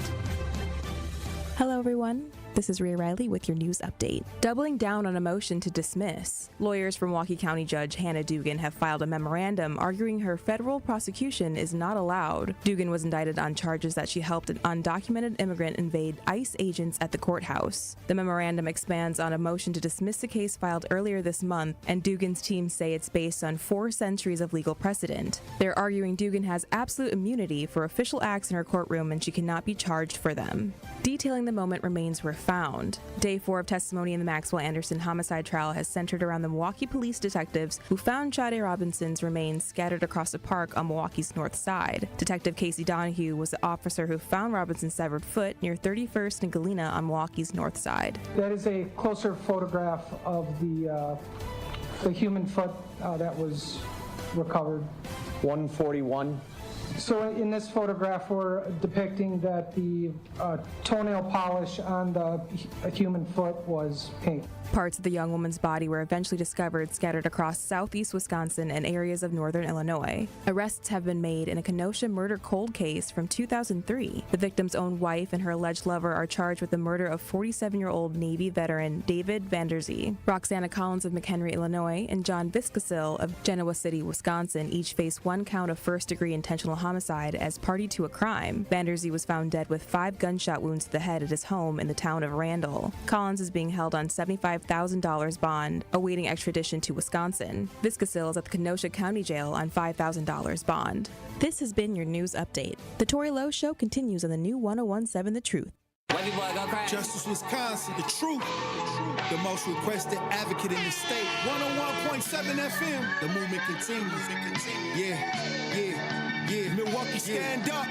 Hello, everyone. This is Rhea Riley with your news update. Doubling down on a motion to dismiss. Lawyers for Milwaukee County Judge Hannah Dugan have filed a memorandum arguing her federal prosecution is not allowed. Dugan was indicted on charges that she helped an undocumented immigrant invade ICE agents at the courthouse. The memorandum expands on a motion to dismiss the case filed earlier this month, and Dugan's team say it's based on 4 centuries of legal precedent. They're arguing Dugan has absolute immunity for official acts in her courtroom and she cannot be charged for them. Detailing the moment remains were found. Day 4 of testimony in the Maxwell Anderson homicide trial has centered around the Milwaukee police detectives who found Shade Robinson's remains scattered across a park on Milwaukee's north side. Detective Casey Donahue was the officer who found Robinson's severed foot near 31st and Galena on Milwaukee's north side. That is a closer photograph of the human foot that was recovered. 141. So in this photograph, we're depicting that the toenail polish on the human foot was pink. Parts of the young woman's body were eventually discovered scattered across southeast Wisconsin and areas of northern Illinois. Arrests have been made in a Kenosha murder cold case from 2003. The victim's own wife and her alleged lover are charged with the murder of 47-year-old Navy veteran David Vanderzee. Roxana Collins of McHenry, Illinois, and John Viscasil of Genoa City, Wisconsin, each face 1 count of first-degree intentional homicide as party to a crime. Vanderzee was found dead with 5 gunshot wounds to the head at his home in the town of Randall. Collins is being held on $75,000 bond, awaiting extradition to Wisconsin. Viscasil is at the Kenosha County Jail on $5,000 bond. This has been your news update. The Tory Lowe Show continues on the new 1017 The Truth. Justice Wisconsin, the truth, the most requested advocate in the state. 101.7 FM, the movement continues. Yeah. Milwaukee, stand up.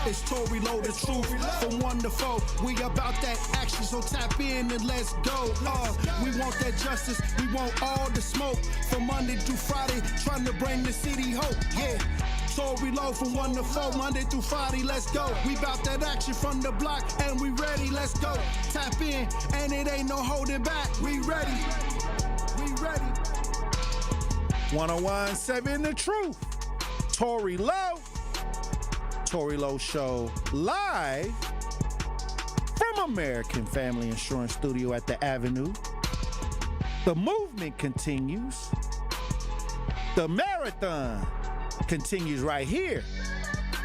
It's Tory Lowe, the truth. From 1 to 4, we about that action, so tap in and let's go. We want that justice, we want all the smoke. From Monday through Friday, trying to bring the city hope. Yeah. Tory Lowe from 1 to 4, Monday through Friday, let's go. We bout that action from the block, and we ready, let's go. Tap in, and it ain't no holding back. We ready. 1017 The Truth. Tory Lowe. Tory Lowe Show live from American Family Insurance Studio at the Avenue. The movement continues. The marathon continues right here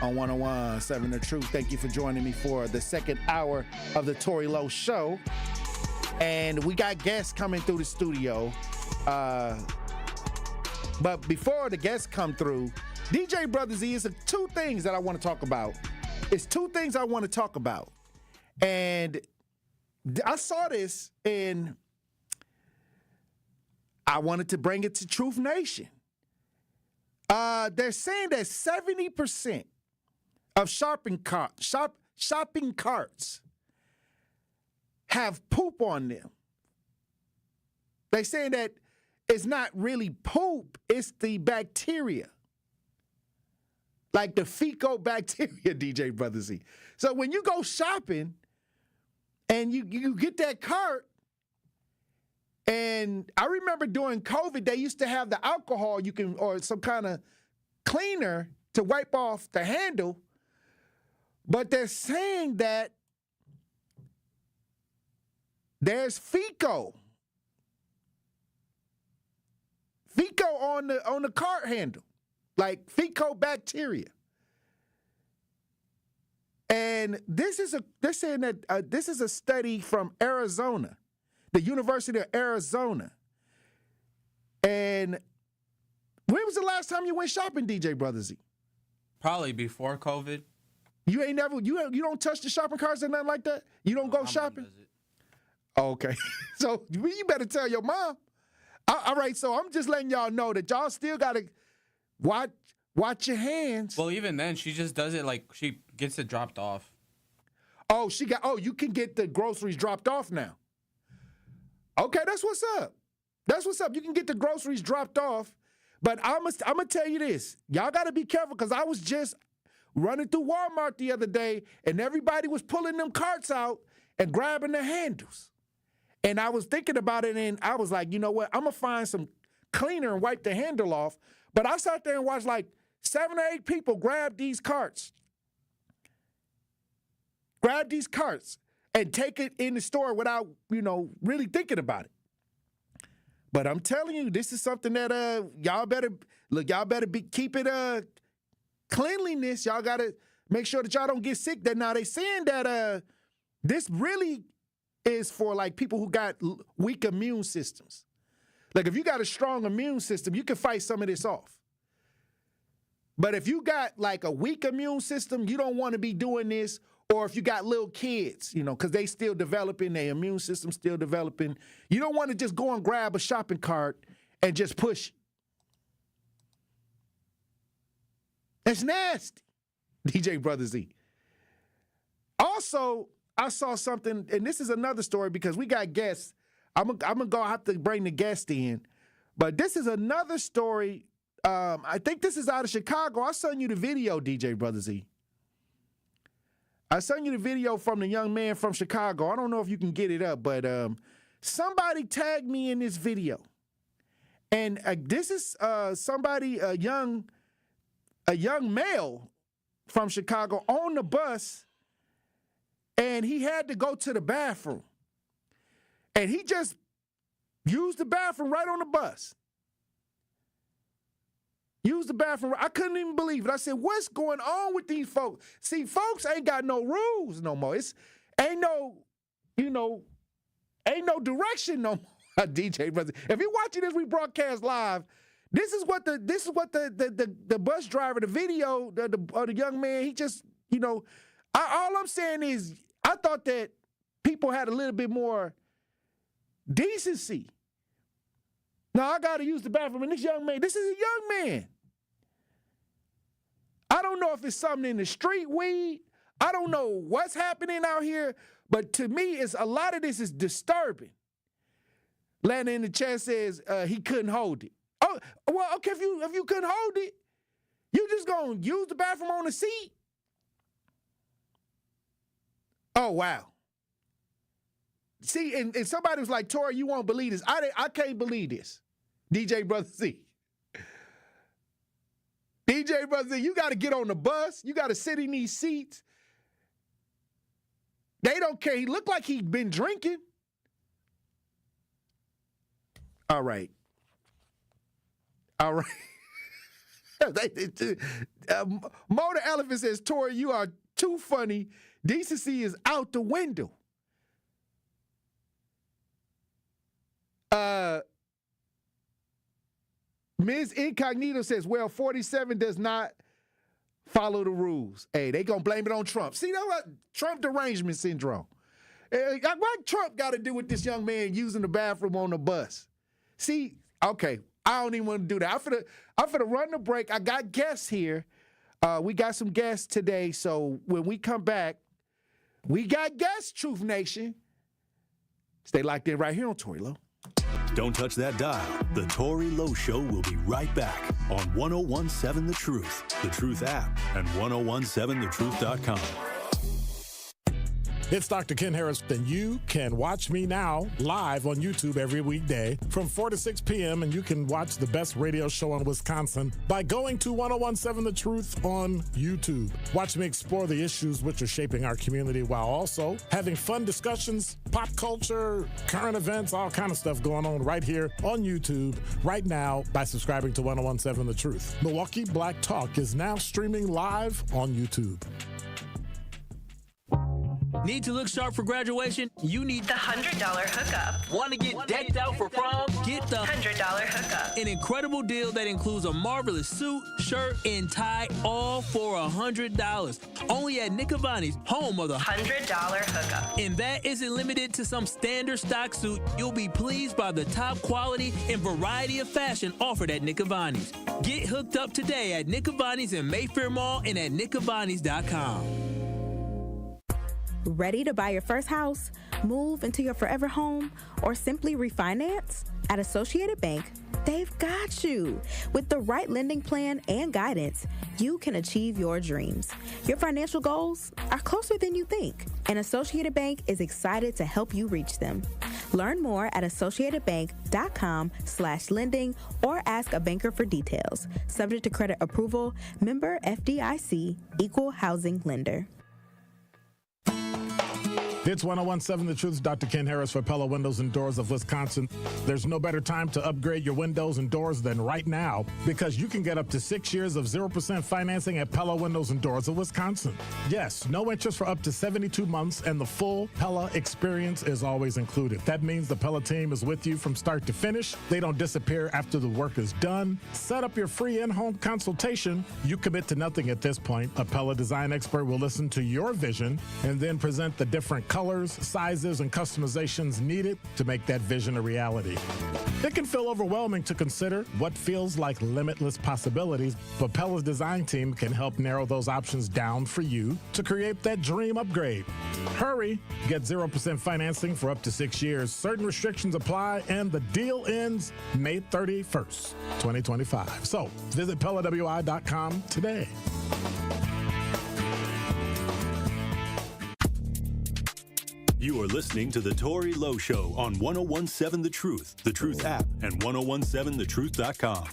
on 1017 The Truth. Thank you for joining me for the second hour of the Tory Lowe Show. And we got guests coming through the studio. But before the guests come through, DJ Brother Z, is 2 things that I want to talk about. It's 2 things I want to talk about. And I saw this and I wanted to bring it to Truth Nation. They're saying that 70% of shopping carts have poop on them. They're saying that it's not really poop, it's the bacteria. Like the fecal bacteria, DJ Brother Z. So when you go shopping and you get that cart, and I remember during COVID, they used to have the alcohol or some kind of cleaner to wipe off the handle. But they're saying that there's fecal on the cart handle, like fecal bacteria. And they're saying that this is a study from Arizona, the University of Arizona. And when was the last time you went shopping, DJ Brother Z? Probably before COVID. You ain't never, you don't touch the shopping carts or nothing like that? You don't go shopping? Oh, okay. So you better tell your mom. All right, so I'm just letting y'all know that y'all still got to watch your hands. Well, even then, she just does it like she gets it dropped off. Oh, you can get the groceries dropped off now. Okay, that's what's up. That's what's up. You can get the groceries dropped off. But I'm going to tell you this. Y'all got to be careful because I was just running through Walmart the other day and everybody was pulling them carts out and grabbing the handles. And I was thinking about it and I was like, you know what? I'm going to find some cleaner and wipe the handle off. But I sat there and watched like 7 or 8 people grab these carts. Grab these carts and take it in the store without, really thinking about it. But I'm telling you, this is something that y'all better keep it cleanliness. Y'all got to make sure that y'all don't get sick. Now they saying that this really is for like people who got weak immune systems. Like if you got a strong immune system, you can fight some of this off. But if you got like a weak immune system, you don't want to be doing this. Or if you got little kids, because they still developing, their immune system still developing, you don't want to just go and grab a shopping cart and just push it. That's nasty, DJ Brother Z. Also, I saw something, and this is another story because we got guests. I'm gonna have to bring the guest in, but this is another story. I think this is out of Chicago. I'll send you the video, DJ Brother Z. I sent you the video from the young man from Chicago. I don't know if you can get it up, but somebody tagged me in this video. And this is somebody, a young male from Chicago on the bus, and he had to go to the bathroom. And he just used the bathroom right on the bus. Use the bathroom. I couldn't even believe it. I said, what's going on with these folks? See, folks ain't got no rules no more. Ain't no direction no more, DJ Brother. If you're watching this, we broadcast live. This is what the bus driver, the video, the young man, he just, all I'm saying is I thought that people had a little bit more decency. Now I got to use the bathroom, and this is a young man. I don't know if it's something in the street weed. I don't know what's happening out here, but to me, a lot of this is disturbing. Lana in the chat says he couldn't hold it. Oh, well, okay, if you couldn't hold it, you just gonna use the bathroom on the seat? Oh, wow. See, and somebody was like, Tory, you won't believe this. I can't believe this. DJ Brother Z. DJ Brother Z, you got to get on the bus. You got to sit in these seats. They don't care. He looked like he'd been drinking. All right. Motor Elephant says, Tory, you are too funny. Decency is out the window. Ms. Incognito says, well, 47 does not follow the rules. Hey, they going to blame it on Trump. See, that's what Trump derangement syndrome. What Trump got to do with this young man using the bathroom on the bus? See, okay, I don't even want to do that. I'm finna run the break. I got guests here. We got some guests today, so when we come back, we got guests, Truth Nation. Stay locked in right here on Tory Lowe. Don't touch that dial. The Tory Lowe Show will be right back on 1017 The Truth app, and 1017thetruth.com. It's Dr. Ken Harris, and you can watch me now live on YouTube every weekday from 4 to 6 p.m., and you can watch the best radio show in Wisconsin by going to 1017 The Truth on YouTube. Watch me explore the issues which are shaping our community while also having fun discussions, pop culture, current events, all kind of stuff going on right here on YouTube right now by subscribing to 1017 The Truth. Milwaukee Black Talk is now streaming live on YouTube. Need to look sharp for graduation? You need the $100 hookup. Want to get decked out for prom? Get the $100 hookup. An incredible deal that includes a marvelous suit, shirt, and tie, all for $100. Only at Nick Avani's, home of the $100 hookup. And that isn't limited to some standard stock suit. You'll be pleased by the top quality and variety of fashion offered at Nick Avani's. Get hooked up today at Nick Avani's in Mayfair Mall and at nickavani's.com. Ready to buy your first house, move into your forever home, or simply refinance? At Associated Bank, they've got you. With the right lending plan and guidance, you can achieve your dreams. Your financial goals are closer than you think, and Associated Bank is excited to help you reach them. Learn more at associatedbank.com/lending or ask a banker for details. Subject to credit approval, member FDIC, equal housing lender. It's 1017 The Truth's Dr. Ken Harris for Pella Windows and Doors of Wisconsin. There's no better time to upgrade your windows and doors than right now, because you can get up to 6 years of 0% financing at Pella Windows and Doors of Wisconsin. Yes, no interest for up to 72 months, and the full Pella experience is always included. That means the Pella team is with you from start to finish. They don't disappear after the work is done. Set up your free in-home consultation. You commit to nothing at this point. A Pella design expert will listen to your vision and then present the different colors, sizes, and customizations needed to make that vision a reality. It can feel overwhelming to consider what feels like limitless possibilities, but Pella's design team can help narrow those options down for you to create that dream upgrade. Hurry! Get 0% financing for up to 6 years. Certain restrictions apply, and the deal ends May 31st, 2025. So visit PellaWI.com today. You are listening to The Tory Lowe Show on 1017 The Truth app, and 1017thetruth.com.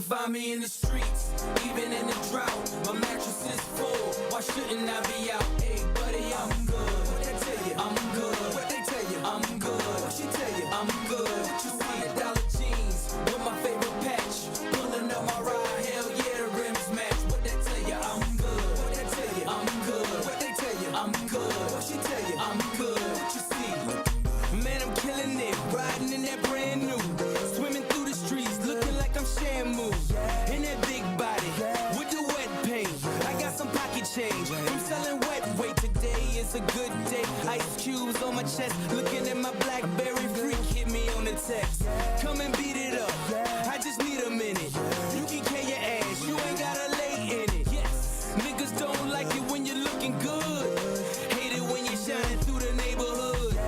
Find me in the streets, even in the drought. My mattress is full. Why shouldn't I be out? Hey, buddy, I'm good. What they tell you? I'm good. What they tell you? I'm good. What she tell you? I'm good. What you see? Dollar jeans with my favorite patch. Pulling up my ride. Hell yeah, the rims match. What they tell you? I'm good. What they tell you? I'm good. What they tell you? I'm good. What she tell you? I'm good. What you see? Man, I'm killing it. Riding in that brand new. Swimming through the streets, looking like I'm Shamu. In that big body, with the wet paint. I got some pocket change. I'm selling wet weight. Today is a good day. Ice cubes on my chest. Looking at my BlackBerry freak. Hit me on the text. Come and beat it up. I just need a minute. You can carry your ass. You ain't gotta lay in it. Yes. Niggas don't like it when you're looking good. Hate it when you're shining through the neighborhood.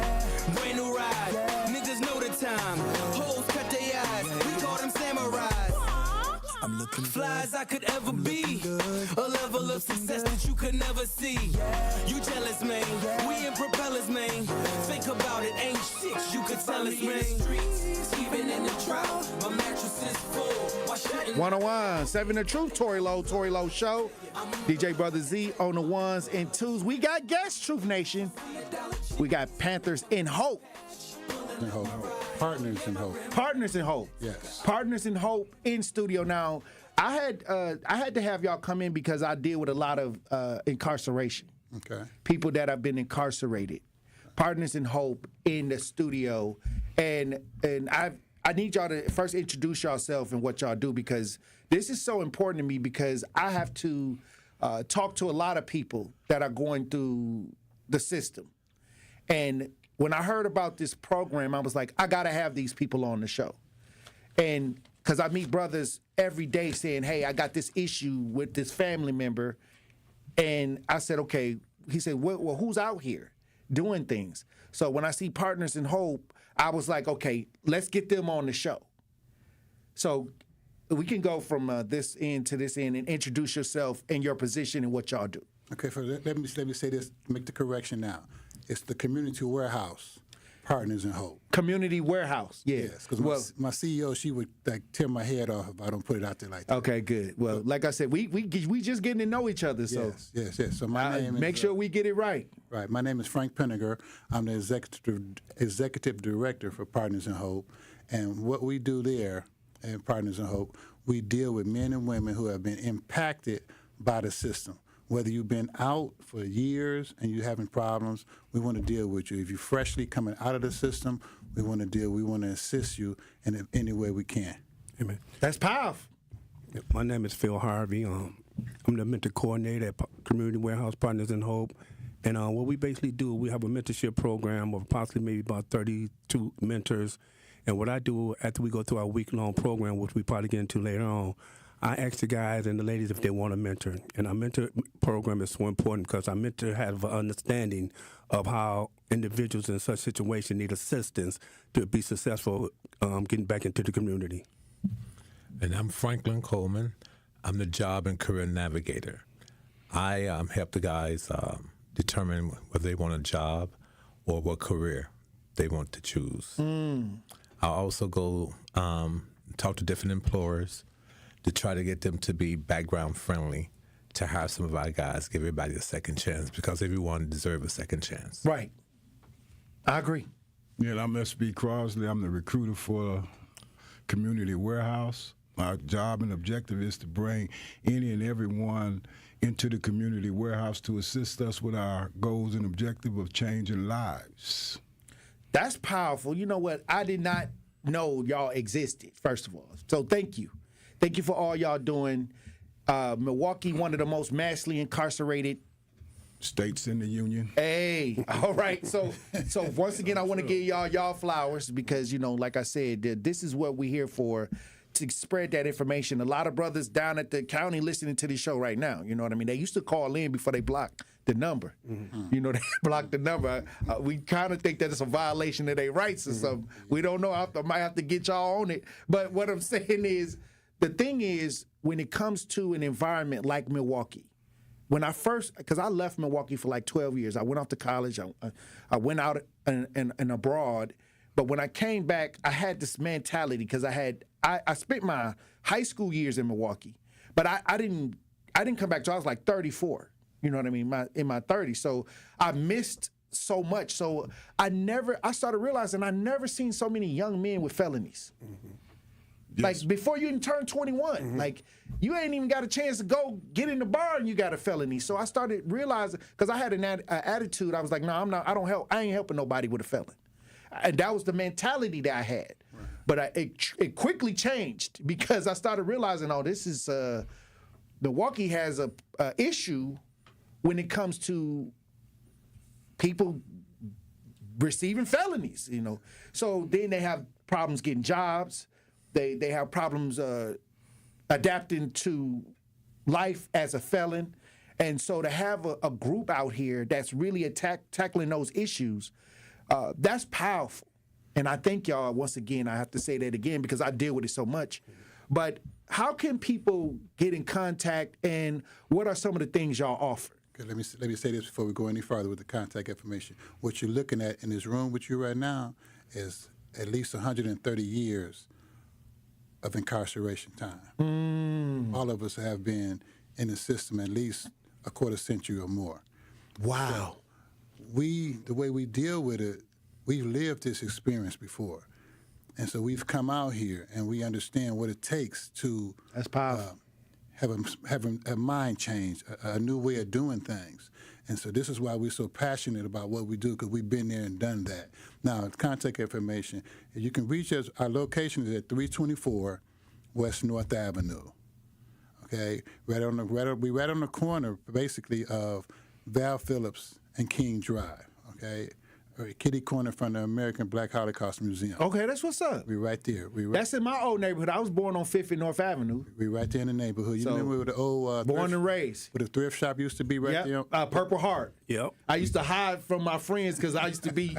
Brand new ride. Niggas know the time. Hoes cut their eyes. We call them samurais. I'm looking fly as I could ever be. A level of success that you could never see. You jealous, man. We in propellers, man. Think about it, ain't shit you could tell us, man. Even in the drought, my mattress is full. 1017 The Truth, Tory Lowe Show. DJ Brother Z on the ones and twos. We got guests, Truth Nation. We got Panthers in Hope. In hope. Partners in hope. Partners in hope. Yes. Partners in hope in studio. Now, I had to have y'all come in because I deal with a lot of incarceration. Okay. People that have been incarcerated. Partners in Hope in the studio, and I need y'all to first introduce yourself and what y'all do, because this is so important to me, because I have to talk to a lot of people that are going through the system. And when I heard about this program, I was like, I got to have these people on the show. And because I meet brothers every day saying, hey, I got this issue with this family member. And I said, okay. He said, well, who's out here doing things? So when I see Partners in Hope, I was like, okay, let's get them on the show. So we can go from this end to this end and introduce yourself and your position and what y'all do. Okay, let me say this, make the correction now. It's the Community Warehouse, Partners in Hope. Community Warehouse, yeah. Yes, because my CEO, she would like tear my head off if I don't put it out there like that. Okay, good. Well, like I said, we just getting to know each other. So Yes. So my name is... Make sure we get it right. Right. My name is Frank Penninger. I'm the executive director for Partners in Hope. And what we do there at Partners in Hope, we deal with men and women who have been impacted by the system. Whether you've been out for years and you're having problems, we want to deal with you. If you're freshly coming out of the system, we want to assist you in any way we can. Amen. That's powerful. My name is Phil Harvey. I'm the mentor coordinator at Community Warehouse Partners in Hope. And what we basically do, we have a mentorship program of possibly maybe about 32 mentors. And what I do after we go through our week-long program, which we probably get into later on, I ask the guys and the ladies if they want a mentor. And our mentor program is so important because our mentor have an understanding of how individuals in such situations need assistance to be successful getting back into the community. And I'm Franklin Coleman. I'm the job and career navigator. I help the guys determine whether they want a job or what career they want to choose. I'll also go talk to different employers to try to get them to be background friendly, to have some of our guys give everybody a second chance, because everyone deserves a second chance. Right. I agree. Yeah, I'm SB Crosley. I'm the recruiter for Community Warehouse. My job and objective is to bring any and everyone into the Community Warehouse to assist us with our goals and objective of changing lives. That's powerful. You know what? I did not know y'all existed, first of all. So thank you. Thank you for all y'all doing. Milwaukee, one of the most massively incarcerated states in the union. Hey, all right. So once again, I want to give y'all flowers because, you know, like I said, this is what we're here for, to spread that information. A lot of brothers down at the county listening to this show right now, you know what I mean? They used to call in before they blocked the number. Mm-hmm. You know, they blocked the number. We kind of think that it's a violation of their rights or something. We don't know. I might have to get y'all on it. But what I'm saying is, the thing is, when it comes to an environment like Milwaukee, when I first, because I left Milwaukee for like 12 years. I went off to college. I went out and abroad. But when I came back, I had this mentality because I spent my high school years in Milwaukee, but I didn't come back till I was like 34. You know what I mean? In my 30s. So I missed so much. So I started realizing I never seen so many young men with felonies. Mm-hmm. Yes. Like before you even turn 21, mm-hmm. Like you ain't even got a chance to go get in the bar and you got a felony. So I started realizing, because I had an attitude, I was like, no, I ain't helping nobody with a felon. And that was the mentality that I had. Right. But it quickly changed because I started realizing, this is Milwaukee has a issue when it comes to people receiving felonies, you know. So then they have problems getting jobs. They have problems adapting to life as a felon. And so to have a group out here that's really tackling those issues, that's powerful. And I thank y'all, once again, I have to say that again because I deal with it so much. But how can people get in contact, and what are some of the things y'all offer? Okay, let me say this before we go any further with the contact information. What you're looking at in this room with you right now is at least 130 years of incarceration time. All of us have been in the system at least a quarter century or more. Wow. So the way we deal with it, we've lived this experience before. And so we've come out here and we understand what it takes to That's powerful. having a mind change, a new way of doing things. And so this is why we're so passionate about what we do, because we've been there and done that. Now, contact information, you can reach us. Our location is at 324 West North Avenue. Okay, we're right on the corner, basically, of Val Phillips and King Drive. Okay, kitty corner from the American Black Holocaust Museum. Okay, that's what's up. We're right there. That's in my old neighborhood. I was born on 5th and North Avenue. We're right there in the neighborhood. You remember where the old born and raised, where the thrift shop used to be right there? Purple Heart. Yep. I used to hide from my friends because I used to be.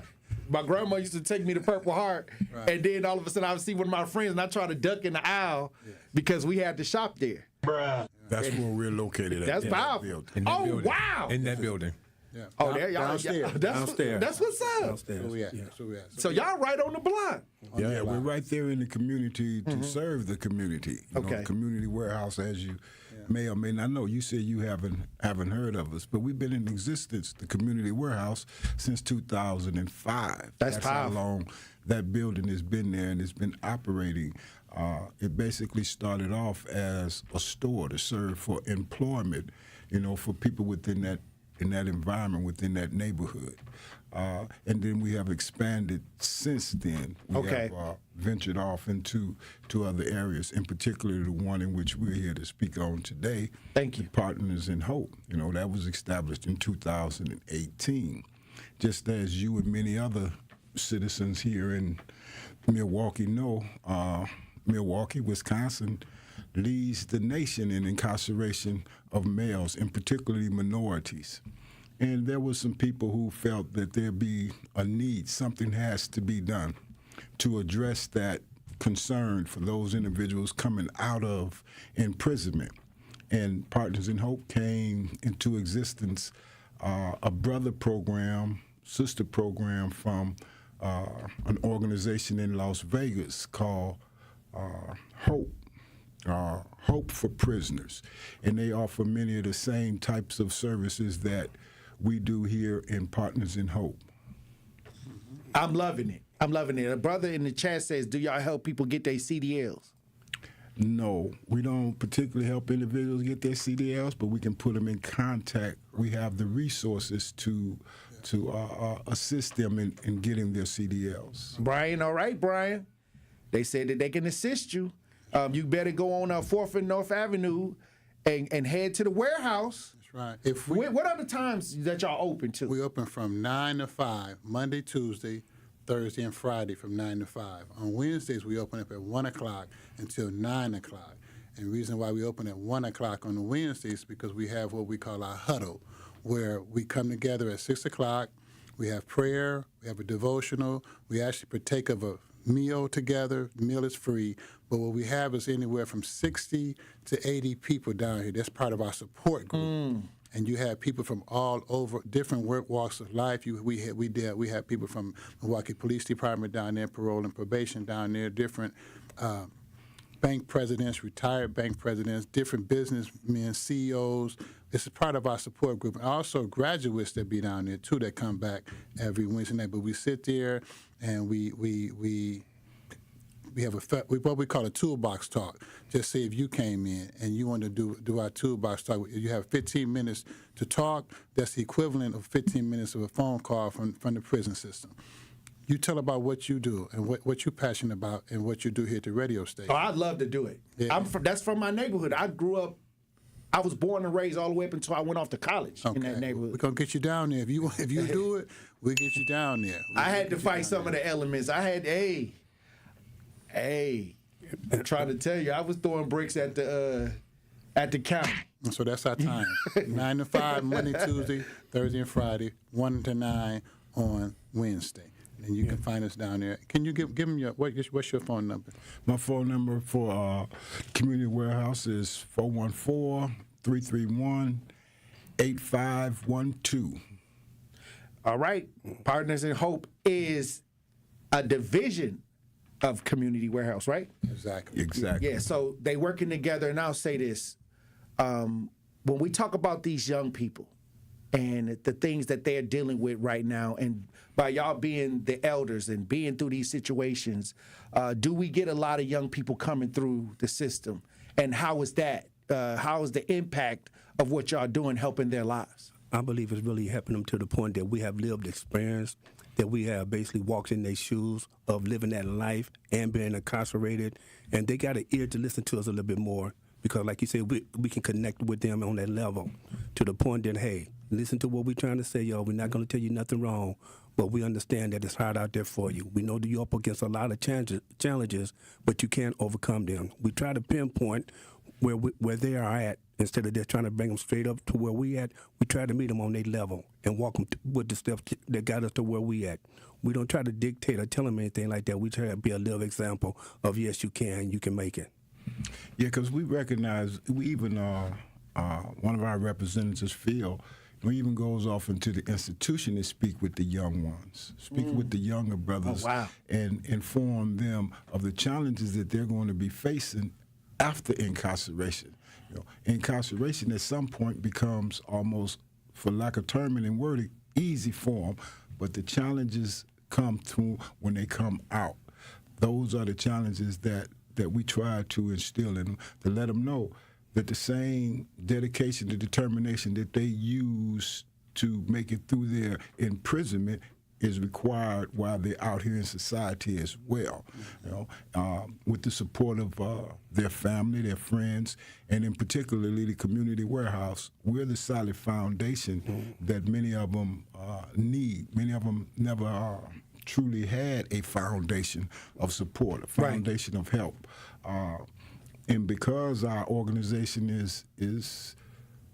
My grandma used to take me to Purple Heart, and then all of a sudden I would see one of my friends, and I try to duck in the aisle because we had to shop there. Bruh. That's where we're located at. That's powerful. Oh, wow. In that building. Yeah. Oh, there y'all. Downstairs. That's what's up. Downstairs. That's where we at. So y'all right on the block. Yeah, we're right there in the community to serve the community. You know, community warehouse, as you may or may not know. You said you haven't heard of us, but we've been in existence, the community warehouse, since 2005. That's how long that building has been there and it's been operating. It basically started off as a store to serve for employment, you know, for people within that environment, within that neighborhood. And then we have expanded since then. We have ventured off into other areas, in particular the one in which we're here to speak on today. Thank you. Partners in Hope. You know, that was established in 2018. Just as you and many other citizens here in Milwaukee know, Milwaukee, Wisconsin, leads the nation in incarceration of males, and particularly minorities. And there were some people who felt that there be a need, something has to be done to address that concern for those individuals coming out of imprisonment. And Partners in Hope came into existence, a brother program, sister program from an organization in Las Vegas called Hope. Hope for Prisoners, and they offer many of the same types of services that we do here in Partners in Hope. I'm loving it. A brother in the chat says, do y'all help people get their CDLs? No, we don't particularly help individuals get their CDLs, but we can put them in contact. We have the resources to assist them in getting their CDLs. Brian, all right, Brian. They said that they can assist you. You better go on 4th and North Avenue and head to the warehouse. That's right. What are the times that y'all open to? We open from 9 to 5, Monday, Tuesday, Thursday, and Friday from 9 to 5. On Wednesdays, we open up at 1 o'clock until 9 o'clock. And the reason why we open at 1 o'clock on the Wednesdays is because we have what we call our huddle, where we come together at 6 o'clock. We have prayer. We have a devotional. We actually partake of a meal together. The meal is free. But what we have is anywhere from 60 to 80 people down here. That's part of our support group. And you have people from all over, different work walks of life. We have people from Milwaukee Police Department down there, parole and probation down there, different bank presidents, retired bank presidents, different businessmen, CEOs. This is part of our support group. And also graduates that be down there, too, that come back every Wednesday night. But we sit there and we have what we call a toolbox talk. Just say if you came in and you want to do our toolbox talk, you have 15 minutes to talk. That's the equivalent of 15 minutes of a phone call from the prison system. You tell about what you do and what you're passionate about and what you do here at the radio station. Oh, I'd love to do it. Yeah. That's from my neighborhood. I was born and raised all the way up until I went off to college in that neighborhood. We're going to get you down there. If you do it, we'll get you down there. I had to fight some of the elements. I had, I'm trying to tell you, I was throwing bricks at the county. So that's our time. 9 to 5, Monday, Tuesday, Thursday, and Friday, 1 to 9 on Wednesday. And you can find us down there. Can you give them what's your phone number? My phone number for Community Warehouse is 414-331-8512. All right. Partners in Hope is a division of Community Warehouse, right? Exactly. Yeah, so they working together, and I'll say this. When we talk about these young people and the things that they're dealing with right now, and by y'all being the elders and being through these situations, do we get a lot of young people coming through the system? And how is that how is the impact of what y'all doing helping their lives? I believe it's really helping them to the point that we have lived experience, that we have basically walked in their shoes of living that life and being incarcerated, and they got an ear to listen to us a little bit more because, like you said, we can connect with them on that level to the point that, hey, listen to what we're trying to say, y'all. We're not going to tell you nothing wrong, but we understand that it's hard out there for you. We know that you're up against a lot of challenges, but you can't overcome them. We try to pinpoint where they are at. Instead of just trying to bring them straight up to where we at, we try to meet them on their level and walk them with the steps that got us to where we at. We don't try to dictate or tell them anything like that. We try to be a little example of, yes, you can make it. Yeah, because we recognize, we even, one of our representatives, Phil, he even goes off into the institution to speak with the young ones, speak with the younger brothers, and inform them of the challenges that they're going to be facing after incarceration. You know, incarceration at some point becomes almost, for lack of term and wording, easy for them, but the challenges come to when they come out. Those are the challenges that we try to instill in them, to let them know that the same dedication and determination that they use to make it through their imprisonment is required while they're out here in society as well. You know, with the support of their family, their friends, and in particularly the community warehouse, we're the solid foundation that many of them need. Many of them never truly had a foundation of support, a foundation of help. And because our organization is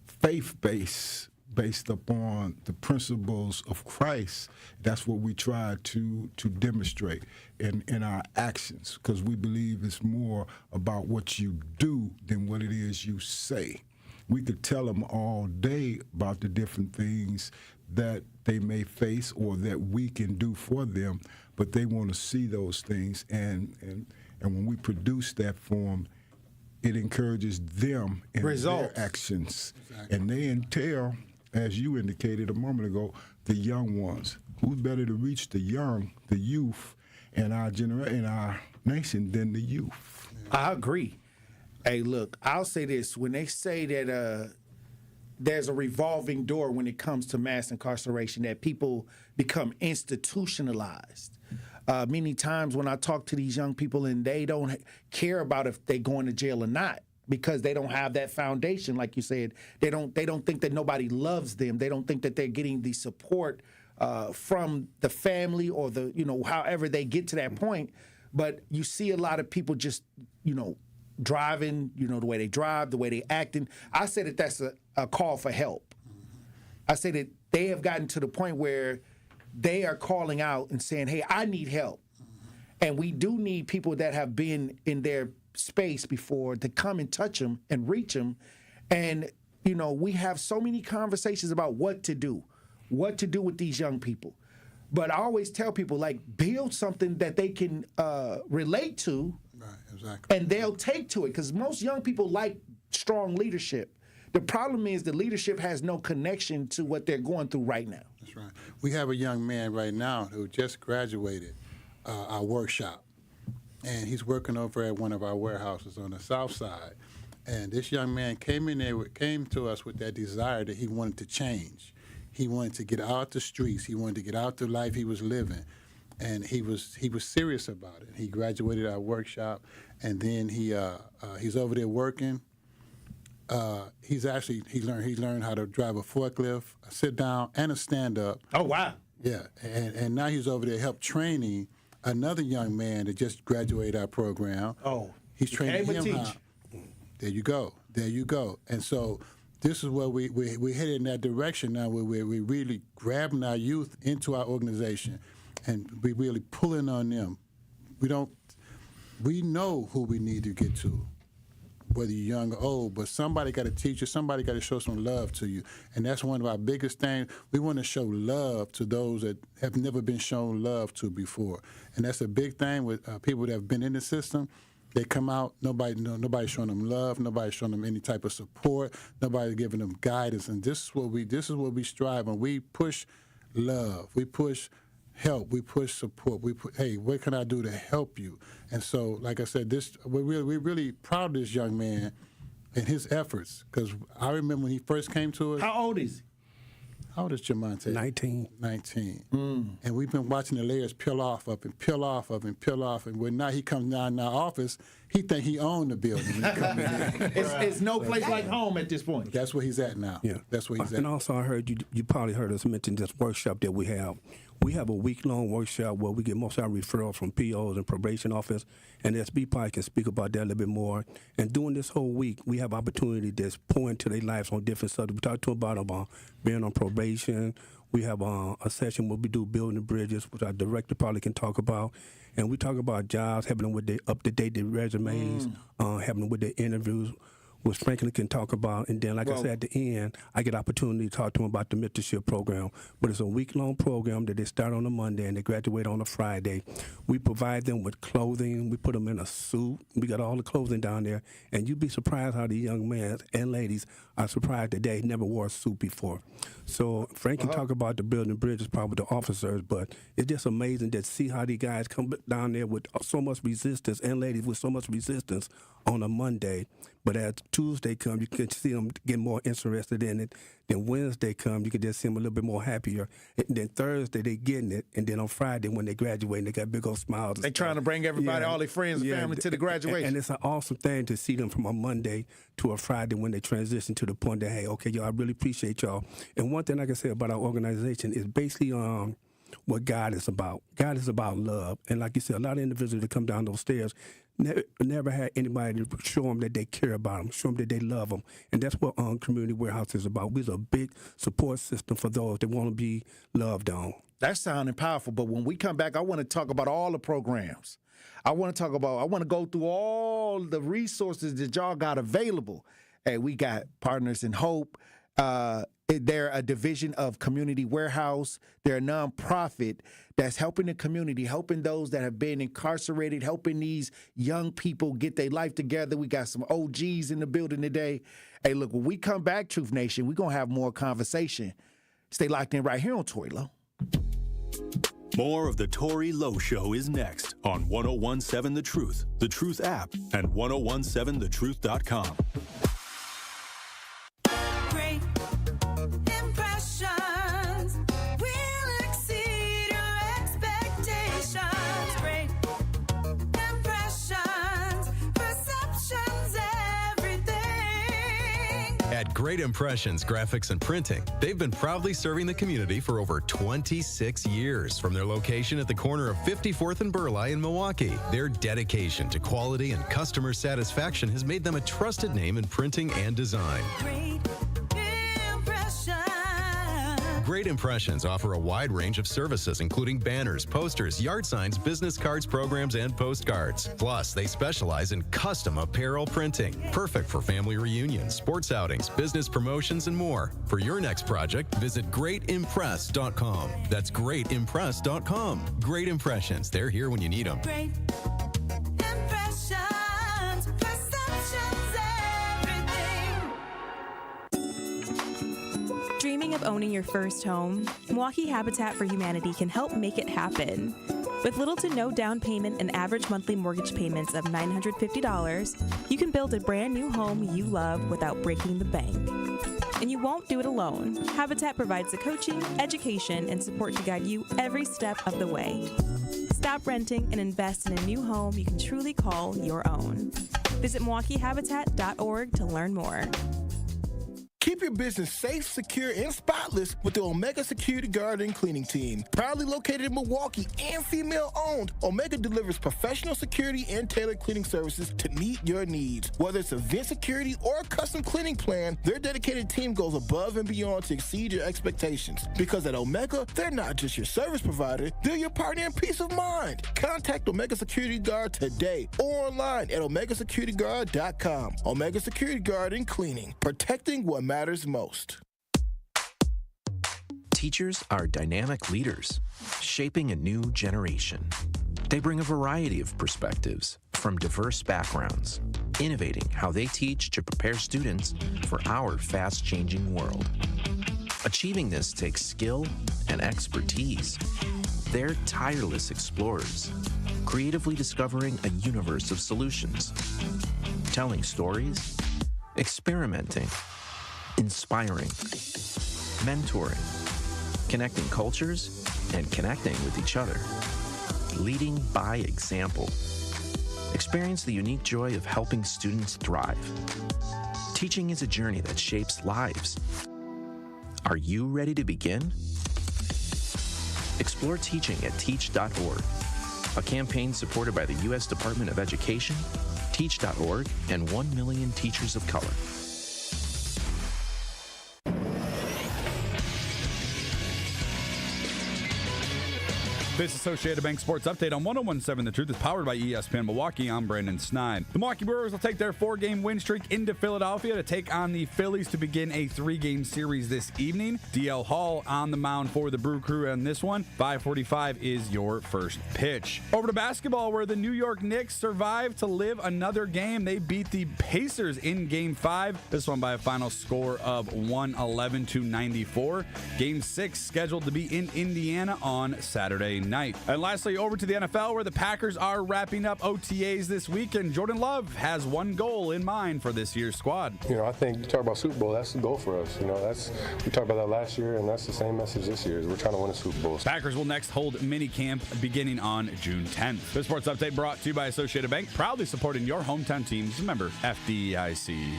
faith-based, based upon the principles of Christ, that's what we try to demonstrate in our actions, because we believe it's more about what you do than what it is you say. We could tell them all day about the different things that they may face or that we can do for them, but they want to see those things, and when we produce that for them, it encourages them in their actions. Exactly. And they entail, as you indicated a moment ago, the young ones. Who's better to reach the young, the youth, in our nation than the youth? I agree. Hey, look, I'll say this. When they say that there's a revolving door when it comes to mass incarceration, that people become institutionalized. Many times when I talk to these young people and they don't care about if they're going to jail or not, because they don't have that foundation, like you said. They don't think that nobody loves them. They don't think that they're getting the support from the family or however they get to that point. But you see a lot of people just, driving, the way they drive, the way they acting. I say that that's a call for help. I say that they have gotten to the point where they are calling out and saying, hey, I need help. And we do need people that have been in their space before to come and touch them and reach them. And, we have so many conversations about what to do with these young people. But I always tell people, build something that they can relate to. Right, exactly. And they'll take to it, because most young people like strong leadership. The problem is the leadership has no connection to what they're going through right now. That's right. We have a young man right now who just graduated our workshop, and he's working over at one of our warehouses on the south side. And this young man came to us with that desire that he wanted to change. He wanted to get out the streets. He wanted to get out the life he was living, and he was serious about it. He graduated our workshop, and then he's over there working. He learned how to drive a forklift, a sit down, and a stand up. Oh wow! Yeah, and now he's over there help training another young man that just graduated our program. Oh, he's training him. There you go. And so this is where we're headed in that direction now, where we're really grabbing our youth into our organization, and we really pulling on them. We know who we need to get to, whether you're young or old, but somebody got to teach you, somebody got to show some love to you. And that's one of our biggest things. We want to show love to those that have never been shown love to before. And that's a big thing with people that have been in the system. They come out, nobody's showing them love, nobody's showing them any type of support, nobody's giving them guidance. And this is what we strive on. We push love, we push help, we push support. Hey, what can I do to help you? And so, like I said, we're really proud of this young man and his efforts. Because I remember when he first came to us. How old is he? How old is Jamonte? 19. 19. And we've been watching the layers peel off of him, peel off of him, peel off. And when now he comes down in our office, he think he owned the building when he comes in. It's no place like home at this point. That's where he's at now. Yeah. That's where he's at. And also I heard you probably heard us mention this workshop that we have. We have a week-long workshop where we get most of our referrals from POs and probation office, and SB probably can speak about that a little bit more. And during this whole week, we have opportunity that's pour into their lives on different subjects. We talk to them about being on probation. We have a session where we do building bridges, which our director probably can talk about. And we talk about jobs, helping them with their up-to-date resumes, helping them with their interviews, which Franklin can talk about. And then, like I said, at the end, I get opportunity to talk to them about the mentorship program. But it's a week-long program that they start on a Monday and they graduate on a Friday. We provide them with clothing. We put them in a suit. We got all the clothing down there. And you'd be surprised how the young men and ladies are surprised that they never wore a suit before. So Frank can talk about the building bridges, probably the officers, but it's just amazing to see how these guys come down there with so much resistance and ladies with so much resistance on a Monday. But as Tuesday comes, you can see them get more interested in it. Then Wednesday comes, you can just see them a little bit more happier. And then Thursday, they getting it. And then on Friday, when they graduate, they got big old smiles. They trying to bring everybody, all their friends and family to the graduation. And it's an awesome thing to see them from a Monday to a Friday when they transition to the point that, hey, okay, y'all, I really appreciate y'all. And one thing I can say about our organization is basically what God is about. God is about love. And like you said, a lot of individuals that come down those stairs never had anybody to show them that they care about them, show them that they love them. And that's what Community Warehouse is about. We're a big support system for those that want to be loved on. That's sounding powerful. But when we come back, I want to talk about all the programs. I want to go through all the resources that y'all got available. Hey, we got Partners in Hope. They're a division of Community Warehouse. They're a nonprofit that's helping the community, helping those that have been incarcerated, helping these young people get their life together. We got some OGs in the building today. Hey, look, when we come back, Truth Nation, we're going to have more conversation. Stay locked in right here on Tory Lowe. More of the Tory Lowe Show is next on 1017 The Truth app, and 1017thetruth.com. Great impressions will exceed your expectations. Great impressions, perceptions, everything. At Great Impressions Graphics and Printing, they've been proudly serving the community for over 26 years. From their location at the corner of 54th and Burleigh in Milwaukee, their dedication to quality and customer satisfaction has made them a trusted name in printing and design. Great Impressions offer a wide range of services, including banners, posters, yard signs, business cards, programs, and postcards. Plus, they specialize in custom apparel printing, perfect for family reunions, sports outings, business promotions, and more. For your next project, visit greatimpress.com. That's greatimpress.com. Great Impressions. They're here when you need them. Great impressions, perceptions, everything. Dreaming of owning your first home? Milwaukee Habitat for Humanity can help make it happen. With little to no down payment and average monthly mortgage payments of $950, you can build a brand new home you love without breaking the bank. And you won't do it alone. Habitat provides the coaching, education, and support to guide you every step of the way. Stop renting and invest in a new home you can truly call your own. Visit MilwaukeeHabitat.org to learn more. Keep your business safe, secure, and spotless with the Omega Security Guard and Cleaning Team. Proudly located in Milwaukee and female-owned, Omega delivers professional security and tailored cleaning services to meet your needs. Whether it's event security or a custom cleaning plan, their dedicated team goes above and beyond to exceed your expectations. Because at Omega, they're not just your service provider, they're your partner in peace of mind. Contact Omega Security Guard today or online at OmegaSecurityGuard.com. Omega Security Guard and Cleaning, protecting what matters most. Teachers are dynamic leaders, shaping a new generation. They bring a variety of perspectives from diverse backgrounds, innovating how they teach to prepare students for our fast-changing world. Achieving this takes skill and expertise. They're tireless explorers, creatively discovering a universe of solutions, telling stories, experimenting, inspiring, mentoring, connecting cultures, and connecting with each other. Leading by example. Experience the unique joy of helping students thrive. Teaching is a journey that shapes lives. Are you ready to begin? Explore teaching at teach.org, a campaign supported by the U.S. Department of Education, Teach.org, and 1 million teachers of color. This Associated Bank Sports Update on 101.7 The Truth is powered by ESPN Milwaukee. I'm Brandon Snide. The Milwaukee Brewers will take their 4-game win streak into Philadelphia to take on the Phillies to begin a 3-game series this evening. DL Hall on the mound for the Brew Crew on this one. 5:45 is your first pitch. Over to basketball, where the New York Knicks survived to live another game. They beat the Pacers in Game 5. This one by a final score of 111-94. Game 6 scheduled to be in Indiana on Saturday night. And lastly, over to the NFL, where the Packers are wrapping up OTAs this week, and Jordan Love has one goal in mind for this year's squad. I think you talk about Super Bowl, that's the goal for us. We talked about that last year, and that's the same message this year. Is we're trying to win a Super Bowl. Packers will next hold minicamp beginning on June 10th. The sports update brought to you by Associated Bank, proudly supporting your hometown teams. Remember, FDIC.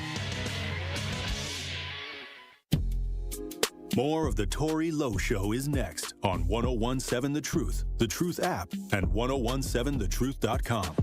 More of the Tory Lowe Show is next on 101.7 The Truth app, and 1017thetruth.com.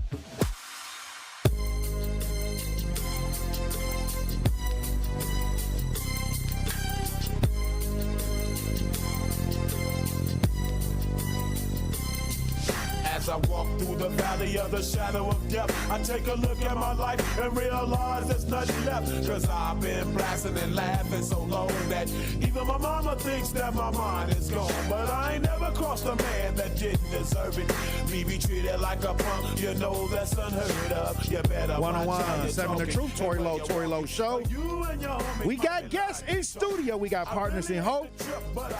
As I walk through the valley of the shadow of death, I take a look at my life and realize there's nothing left. Cause I've been blasting and laughing so long that even my mama thinks that my mind is gone. But I ain't never crossed a man that didn't deserve it. Me be treated like a punk, that's unheard of. You better 101.7 The Truth, Tory Lowe Show. We got guests in studio. We got Partners in Hope,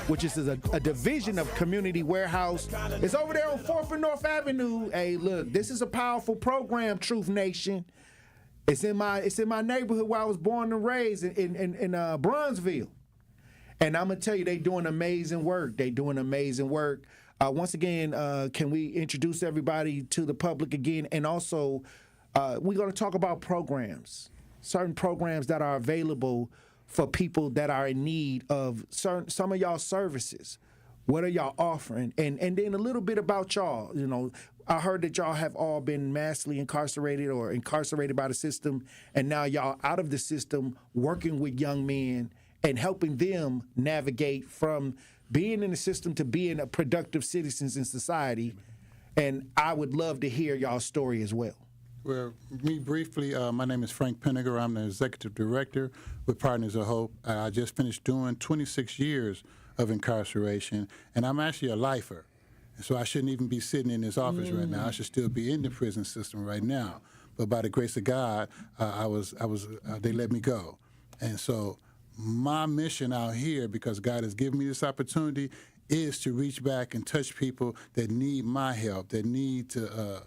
which is a division of Community Warehouse. It's over there on 4th and North Avenue. Hey, look, this is a powerful program, Truth Nation. It's in my neighborhood where I was born and raised in Brunsville. And I'm gonna tell you, they doing amazing work. Once again, can we introduce everybody to the public again? And also, we're gonna talk about programs, certain programs that are available for people that are in need of some of y'all services. What are y'all offering? And then a little bit about y'all. I heard that y'all have all been massively incarcerated or incarcerated by the system, and now y'all out of the system working with young men and helping them navigate from being in the system to being a productive citizens in society. And I would love to hear y'all's story as well. Well, me briefly, my name is Frank Penniger. I'm the executive director with Partners of Hope. I just finished doing 26 years of incarceration, and I'm actually a lifer. So I shouldn't even be sitting in this office right now. I should still be in the prison system right now. But by the grace of God, they let me go. And so my mission out here, because God has given me this opportunity, is to reach back and touch people that need my help, that need to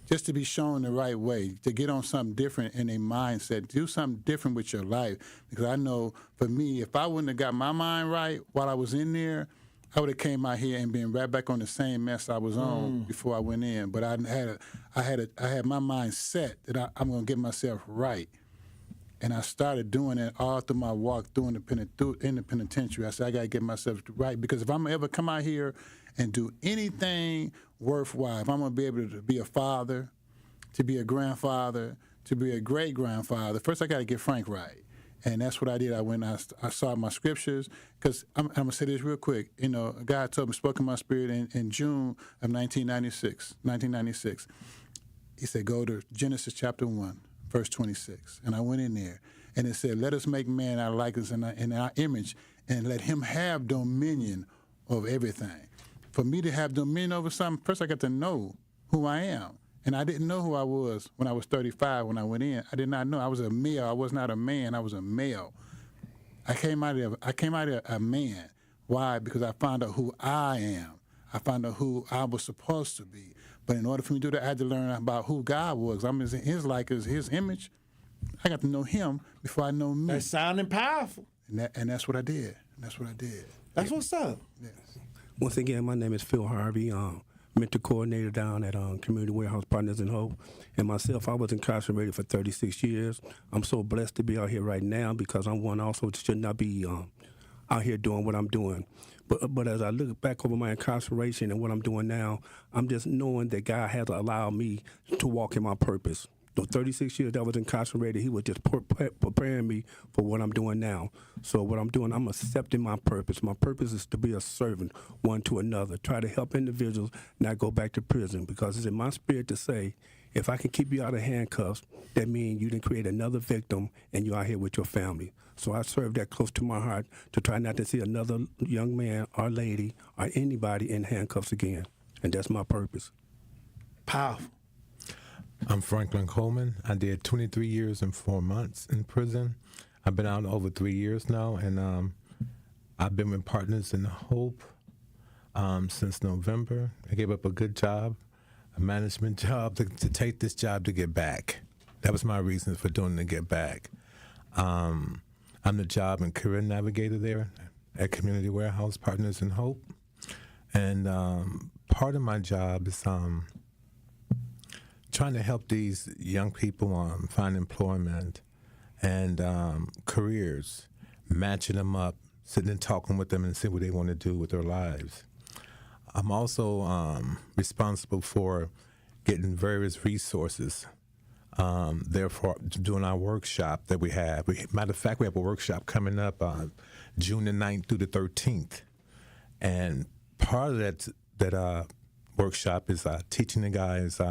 just to be shown the right way, to get on something different in their mindset, do something different with your life. Because I know, for me, if I wouldn't have got my mind right while I was in there, I would have came out here and been right back on the same mess I was on before I went in. But I had my mind set that I'm going to get myself right. And I started doing it all through my walk in the penitentiary. I said, I got to get myself right, because if I'm going to ever come out here and do anything worthwhile, if I'm going to be able to be a father, to be a grandfather, to be a great-grandfather, first I got to get Frank right. And that's what I did. I went and I saw my scriptures, because I'm going to say this real quick. God told me, spoke in my spirit in June of 1996. He said, go to Genesis chapter 1. Verse 26. And I went in there, and it said, let us make man our likeness and in our image, and let him have dominion over everything. For me to have dominion over something, first I got to know who I am. And I didn't know who I was when I was 35 when I went in. I did not know. I was a male. I was not a man. I was a male. I came out of a man. Why? Because I found out who I am. I found out who I was supposed to be. But in order for me to do that, I had to learn about who God was. I'm his likeness, his image. I got to know him before I know me. That's sounding powerful. And that's what I did. That's what's up. Yes. Once again, my name is Phil Harvey, mentor coordinator down at Community Warehouse Partners in Hope. And myself, I was incarcerated for 36 years. I'm so blessed to be out here right now because I'm one also that should not be out here doing what I'm doing. But as I look back over my incarceration and what I'm doing now, I'm just knowing that God has allowed me to walk in my purpose. The 36 years that I was incarcerated, he was just preparing me for what I'm doing now. So what I'm doing, I'm accepting my purpose. My purpose is to be a servant one to another, try to help individuals not go back to prison, because it's in my spirit to say, if I can keep you out of handcuffs, that means you didn't create another victim and you're out here with your family. So I serve that close to my heart to try not to see another young man or lady or anybody in handcuffs again. And that's my purpose. Powerful. I'm Franklin Coleman. I did 23 years and 4 months in prison. I've been out over 3 years now, and I've been with Partners in Hope since November. I gave up a good job, a management job, to take this job to get back. That was my reason for doing it, to get back. I'm the job and career navigator there at Community Warehouse Partners in Hope. And part of my job is trying to help these young people find employment and careers, matching them up, sitting and talking with them and see what they want to do with their lives. I'm also responsible for getting various resources. Therefore, doing our workshop that we have. Matter of fact, we have a workshop coming up on June the 9th through the 13th. And part of that workshop is teaching the guys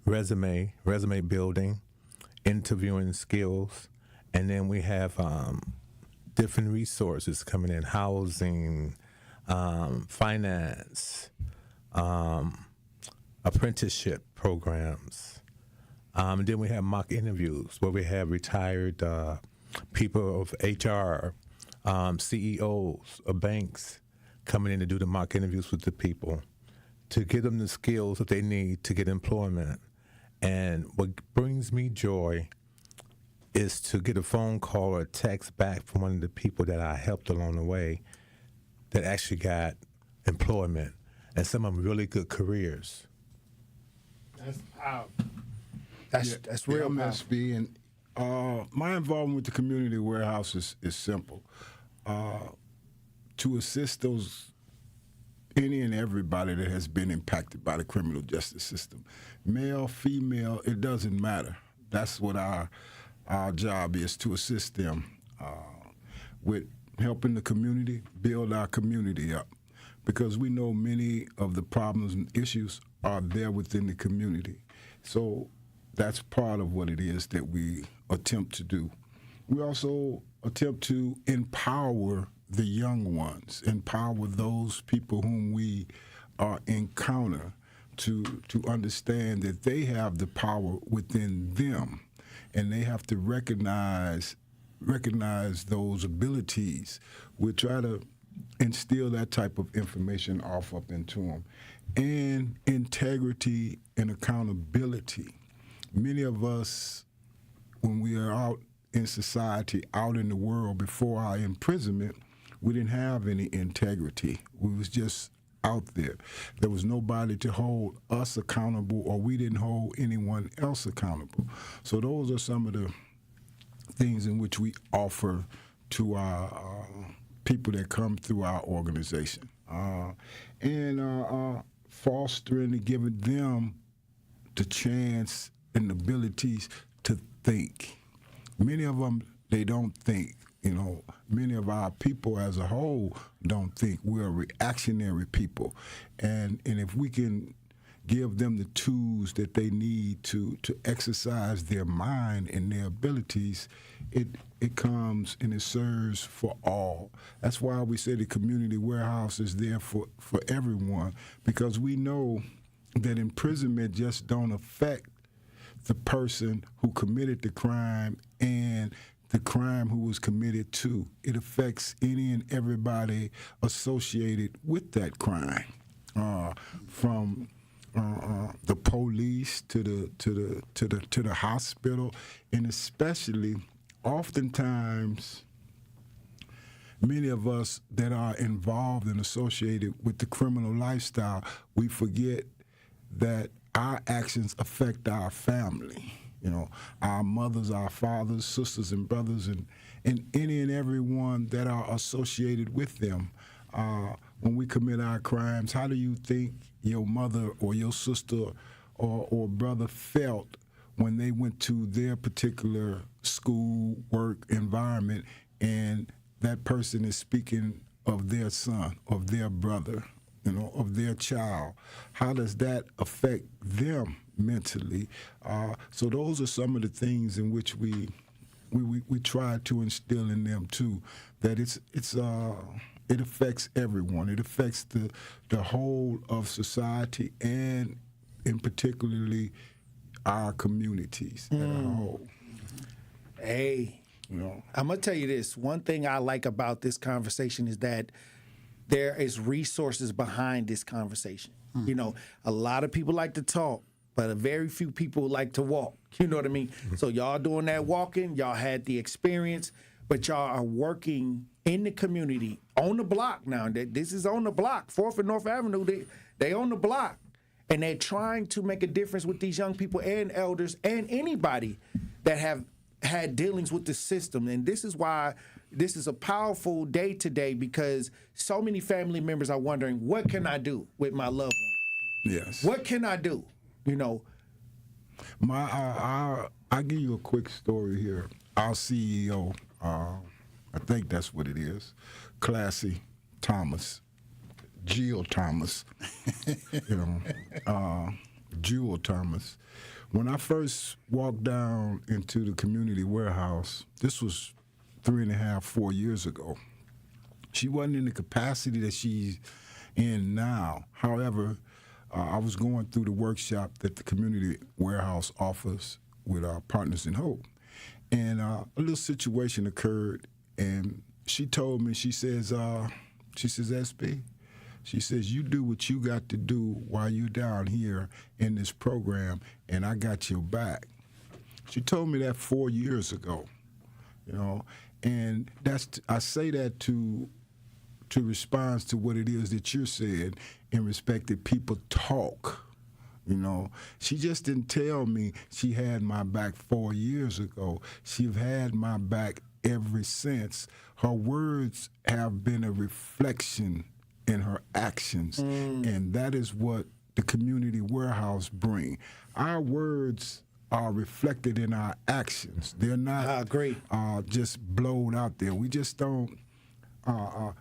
resume building, interviewing skills, and then we have different resources coming in: housing, finance, apprenticeship programs. Then we have mock interviews where we have retired people of HR, CEOs of banks coming in to do the mock interviews with the people to give them the skills that they need to get employment. And what brings me joy is to get a phone call or a text back from one of the people that I helped along the way that actually got employment and some of them really good careers. That's powerful. That's real MSB, and my involvement with the Community Warehouse is simple. To assist those any and everybody that has been impacted by the criminal justice system, male, female, it doesn't matter. That's what our job is, to assist them with helping the community build our community up, because we know many of the problems and issues are there within the community. So that's part of what it is that we attempt to do. We also attempt to empower the young ones, empower those people whom we encounter to understand that they have the power within them, and they have to recognize those abilities. We try to instill that type of information off up into them. And integrity and accountability. Many of us, when we are out in society, out in the world, before our imprisonment, we didn't have any integrity. We was just out there. There was nobody to hold us accountable, or we didn't hold anyone else accountable. So those are some of the things in which we offer to our people that come through our organization. And fostering and giving them the chance and abilities to think. Many of them, they don't think. Many of our people as a whole don't think. We're reactionary people. And if we can give them the tools that they need to exercise their mind and their abilities, it comes and it serves for all. That's why we say the Community Warehouse is there for everyone, because we know that imprisonment just don't affect the person who committed the crime and the crime who was committed to. It affects any and everybody associated with that crime, from the police to the hospital, and especially oftentimes many of us that are involved and associated with the criminal lifestyle, we forget that our actions affect our family. You know, our mothers, our fathers, sisters and brothers, and any and everyone that are associated with them. When we commit our crimes, how do you think your mother or your sister or brother felt when they went to their particular school, work environment, and that person is speaking of their son, of their brother, you know, of their child? How does that affect them mentally? So those are some of the things in which we try to instill in them too, that it affects everyone. It affects the whole of society, and in particularly our communities as a whole. Hey, you know, I'm gonna tell you this. One thing I like about this conversation is that there is resources behind this conversation. You know, a lot of people like to talk, but a very few people like to walk. You know what I mean? So y'all doing that walking, y'all had the experience, but y'all are working in the community, on the block now. This is on the block, 4th and North Avenue. They on the block, and they're trying to make a difference with these young people and elders and anybody that have had dealings with the system. And this is why this is a powerful day today, because so many family members are wondering, what can I do with my loved one? Yes. What can I do? You know, I'll give you a quick story here. Our CEO, I think that's what it is, Classy Thomas, Jill Thomas, Jewel Thomas. When I first walked down into the community warehouse, this was 3.5, 4 years ago. She wasn't in the capacity that she's in now. However, I was going through the workshop that the community warehouse offers with our Partners in Hope. And a little situation occurred, and she told me, she says, SB, she says, you do what you got to do while you're down here in this program, and I got your back. She told me that 4 years ago, you know, and I say that to respond to what it is that you're saying in respect that people talk. You know, she just didn't tell me she had my back 4 years ago. She's had my back ever since. Her words have been a reflection in her actions, and that is what the community warehouse bring. Our words are reflected in our actions. They're not just blown out there. We just don't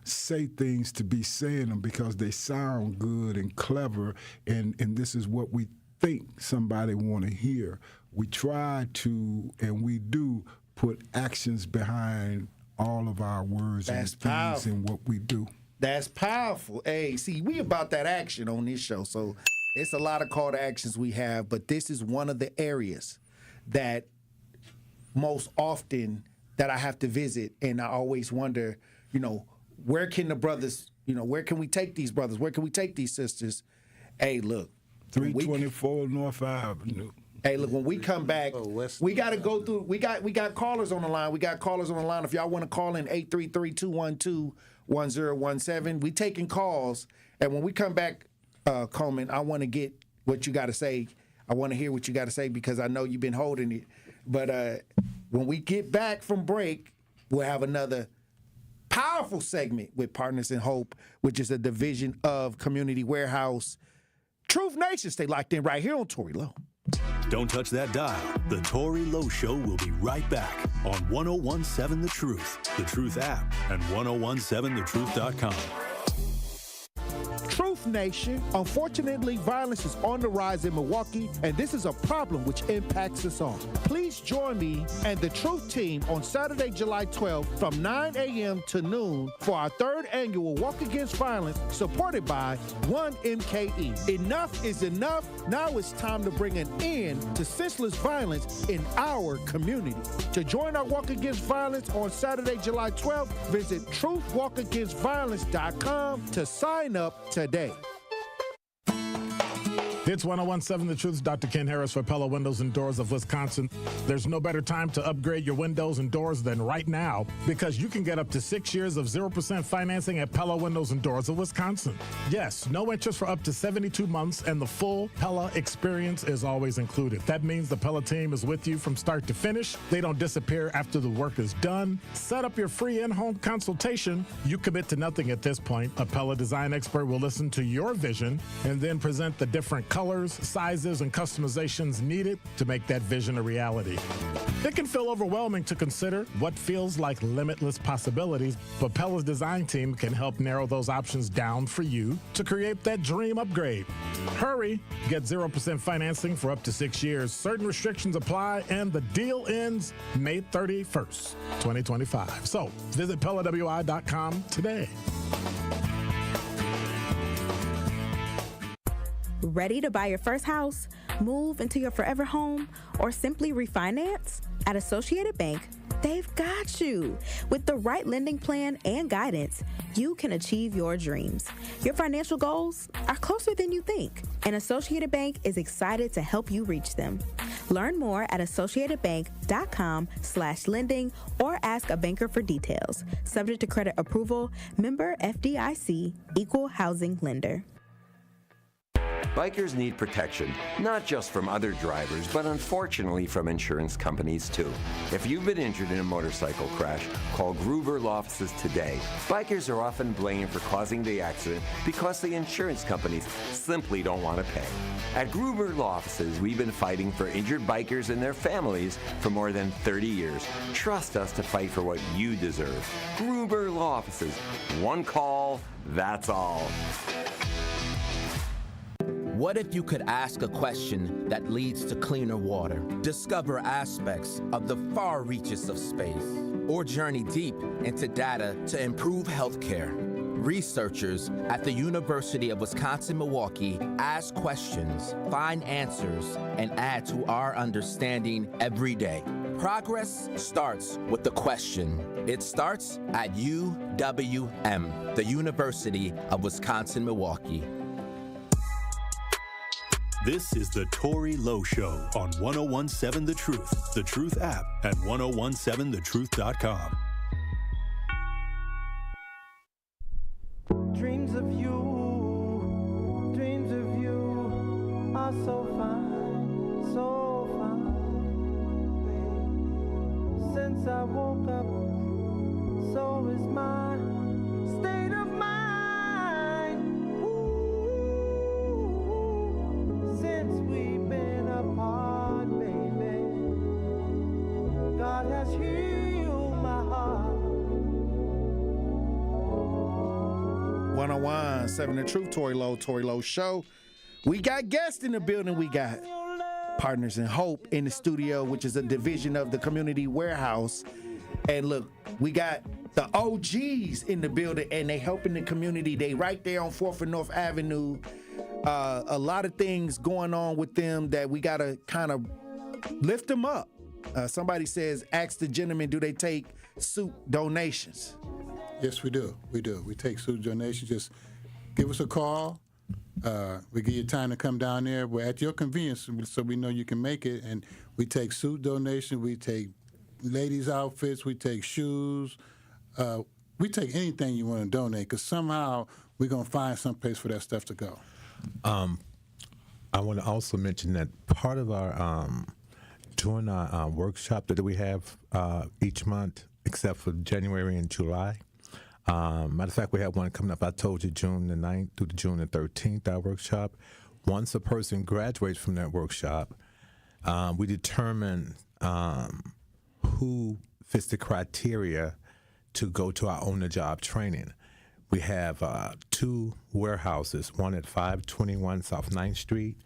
say things to be saying them because they sound good and clever, and this is what we think somebody want to hear. We try to, and we do, put actions behind all of our words and things and what we do. That's powerful. Hey, see, we about that action on this show, so it's a lot of call to actions we have, but this is one of the areas that most often that I have to visit, and I always wonder, you know, where can the brothers, you know, where can we take these brothers? Where can we take these sisters? Hey, look. 324 North Avenue. Hey, look, when we come back, we got to go through, we got callers on the line. We got callers on the line. If y'all want to call in, 833-212-1017. We taking calls. And when we come back, Coleman, I want to get what you got to say. I want to hear what you got to say because I know you've been holding it. But when we get back from break, we'll have another powerful segment with Partners in Hope, which is a division of Community Warehouse. Truth Nation, stay locked in right here on Tory Lowe. Don't touch that dial. The Tory Lowe Show will be right back on 1017 The Truth, The Truth app, and 1017thetruth.com. Truth Nation. Unfortunately, violence is on the rise in Milwaukee, and this is a problem which impacts us all. Please join me and the Truth team on Saturday, July 12th from 9 a.m. to noon for our 3rd annual Walk Against Violence, supported by 1MKE. Enough is enough. Now it's time to bring an end to senseless violence in our community. To join our Walk Against Violence on Saturday, July 12th, visit truthwalkagainstviolence.com to sign up today. It's 1017 The Truth. Dr. Ken Harris for Pella Windows and Doors of Wisconsin. There's no better time to upgrade your windows and doors than right now, because you can get up to 6 years of 0% financing at Pella Windows and Doors of Wisconsin. Yes, no interest for up to 72 months, and the full Pella experience is always included. That means the Pella team is with you from start to finish. They don't disappear after the work is done. Set up your free in-home consultation. You commit to nothing at this point. A Pella design expert will listen to your vision and then present the different colors, sizes, and customizations needed to make that vision a reality. It can feel overwhelming to consider what feels like limitless possibilities, but Pella's design team can help narrow those options down for you to create that dream upgrade. Hurry! Get 0% financing for up to 6 years. Certain restrictions apply, and the deal ends May 31st, 2025. So visit PellaWI.com today. Ready to buy your first house, move into your forever home, or simply refinance? At Associated Bank, they've got you. With the right lending plan and guidance, you can achieve your dreams. Your financial goals are closer than you think, and Associated Bank is excited to help you reach them. Learn more at associatedbank.com/lending or ask a banker for details. Subject to credit approval, member FDIC, equal housing lender. Bikers need protection, not just from other drivers, but unfortunately from insurance companies too. If you've been injured in a motorcycle crash, call Gruber Law Offices today. Bikers are often blamed for causing the accident because the insurance companies simply don't want to pay. At Gruber Law Offices, we've been fighting for injured bikers and their families for more than 30 years. Trust us to fight for what you deserve. Gruber Law Offices. One call, that's all. What if you could ask a question that leads to cleaner water, discover aspects of the far reaches of space, or journey deep into data to improve healthcare? Researchers at the University of Wisconsin-Milwaukee ask questions, find answers, and add to our understanding every day. Progress starts with the question. It starts at UWM, the University of Wisconsin-Milwaukee. This is the Tory Lowe Show on 1017 The Truth app at 1017thetruth.com. Dreams of you are so fine, babe. Since I woke up, so is my state of mind. Ooh, since we've been apart, baby, God has healed my heart. 1017 The Truth, Tory Lowe Show. We got guests in the building. We got Partners in Hope in the studio, which is a division of the Community Warehouse. And look, we got the OGs in the building, and they helping the community. They right there on 4th and North Avenue. A lot of things going on with them that we got to kind of lift them up. Somebody says, ask the gentleman, do they take soup donations? Yes, we do. We take soup donations. Just give us a call. We give you time to come down there. We're at your convenience, so we know you can make it. And we take suit donations. We take ladies' outfits. We take shoes. We take anything you want to donate, because somehow we're going to find some place for that stuff to go. I want to also mention that part of our during our workshop that we have each month, except for January and July. Matter of fact, we have one coming up, I told you, June the 9th through to June the 13th, our workshop. Once a person graduates from that workshop, we determine who fits the criteria to go to our on-the-job training. We have 2 warehouses, one at 521 South 9th Street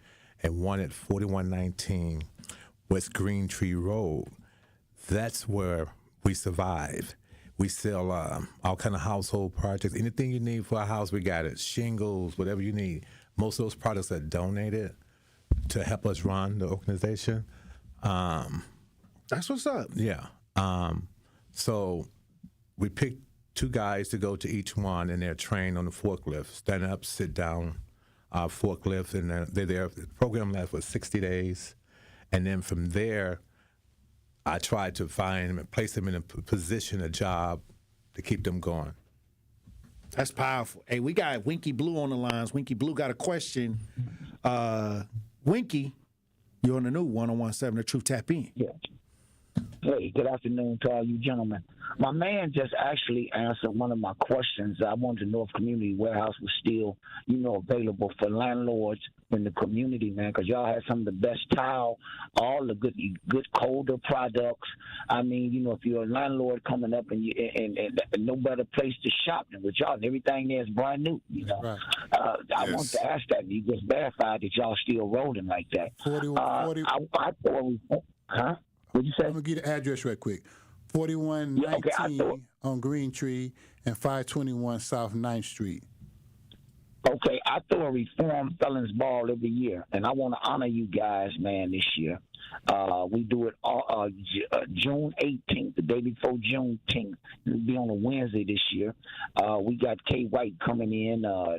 and one at 4119 West Green Tree Road. That's where we survive. We sell all kind of household projects. Anything you need for a house, we got it. Shingles, whatever you need. Most of those products are donated to help us run the organization. That's what's up. Yeah. So we picked 2 guys to go to each one, and they're trained on the forklift, stand up, sit down, forklift, and they're there. The program lasts for 60 days, and then from there, I try to place them in a position, a job, to keep them going. That's powerful. Hey, we got Winky Blue on the lines. Winky Blue got a question. Winky, you're on the new 101.7 The Truth. Tap in. Yeah. Hey, good afternoon to all you gentlemen. My man just actually answered one of my questions. I wanted to know if Community Warehouse was still, available for landlords in the community, man, because y'all had some of the best tile, all the good colder products. I mean, if you're a landlord coming up and no better place to shop than with y'all, and everything there is brand new, Right. I want to ask that. You just verified that y'all still rolling like that. 4140. Huh? What'd you say? I'm going to give you the address right quick. 4119 on Green Tree and 521 South 9th Street. Okay, I throw a reform felons ball every year, and I want to honor you guys, man, this year. We do it June 18th, the day before Juneteenth. It'll be on a Wednesday this year. We got K. White coming in, a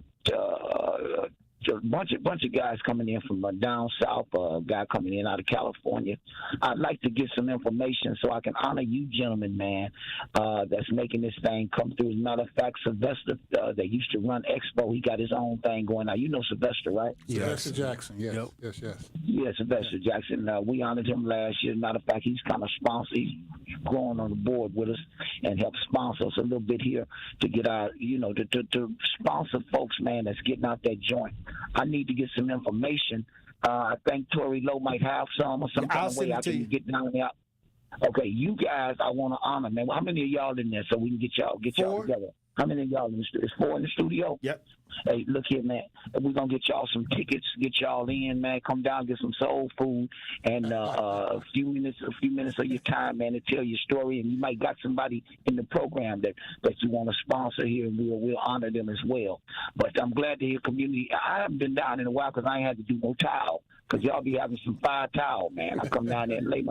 bunch of guys coming in from down south, a guy coming in out of California. I'd like to get some information so I can honor you gentlemen, man, that's making this thing come through. As a matter of fact, Sylvester, that used to run Expo, he got his own thing going now. You know Sylvester, right? Yes. Sylvester Jackson, yes. Yep. Yes. Yeah, Sylvester Jackson. We honored him last year. As a matter of fact, he's kind of he's growing on the board with us and help sponsor us a little bit here to get our, to sponsor folks, man, that's getting out that joint. I need to get some information. I think Tory Lowe might have some or some kind of way I can get down there. Okay, you guys, I want to honor, man. How many of y'all in there so we can get y'all together? How many of y'all in the studio? 4 in the studio? Yep. Hey, look here, man. We're going to get y'all some tickets, get y'all in, man. Come down, get some soul food, and a few minutes of your time, man, to tell your story. And you might got somebody in the program that you want to sponsor here, and we'll honor them as well. But I'm glad to hear community. I haven't been down in a while because I ain't had to do no tile. Because y'all be having some fire tile, man. I come down there and lay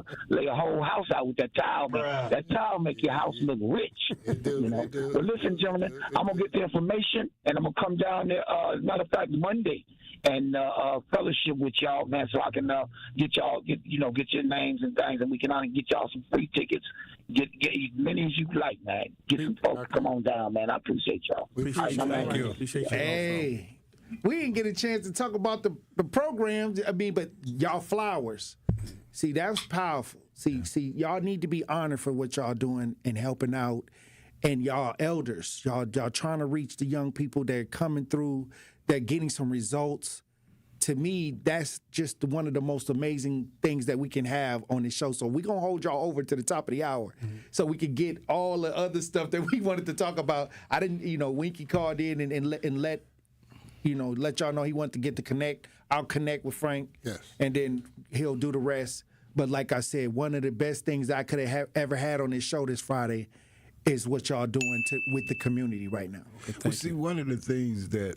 a whole house out with that tile, man. That tile make your house look rich. It do. But listen, gentlemen, I'm going to get the information, and I'm going to come down there, as a matter of fact, Monday, and fellowship with y'all, man, so I can get your names and things, and we can get y'all some free tickets. Get as many as you like, man. Get some folks. Come on down, man. I appreciate y'all. Thank you. Appreciate you. Hey. We didn't get a chance to talk about the programs. But y'all flowers. See, that's powerful. See, y'all need to be honored for what y'all doing and helping out. And y'all elders, y'all trying to reach the young people that are coming through, that are getting some results. To me, that's just one of the most amazing things that we can have on this show. So we're going to hold y'all over to the top of the hour so we can get all the other stuff that we wanted to talk about. I didn't, Winky called in and let y'all know he wanted to get to connect. I'll connect with Frank, and then he'll do the rest. But like I said, one of the best things I could have ever had on this show this Friday is what y'all doing with the community right now. Okay, one of the things that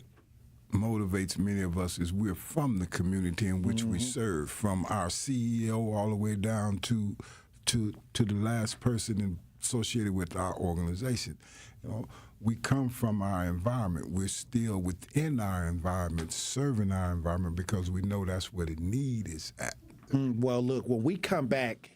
motivates many of us is we're from the community in which we serve, from our CEO all the way down to the last person associated with our organization. We come from our environment. We're still within our environment, serving our environment because we know that's where the need is at. Well, look, when we come back,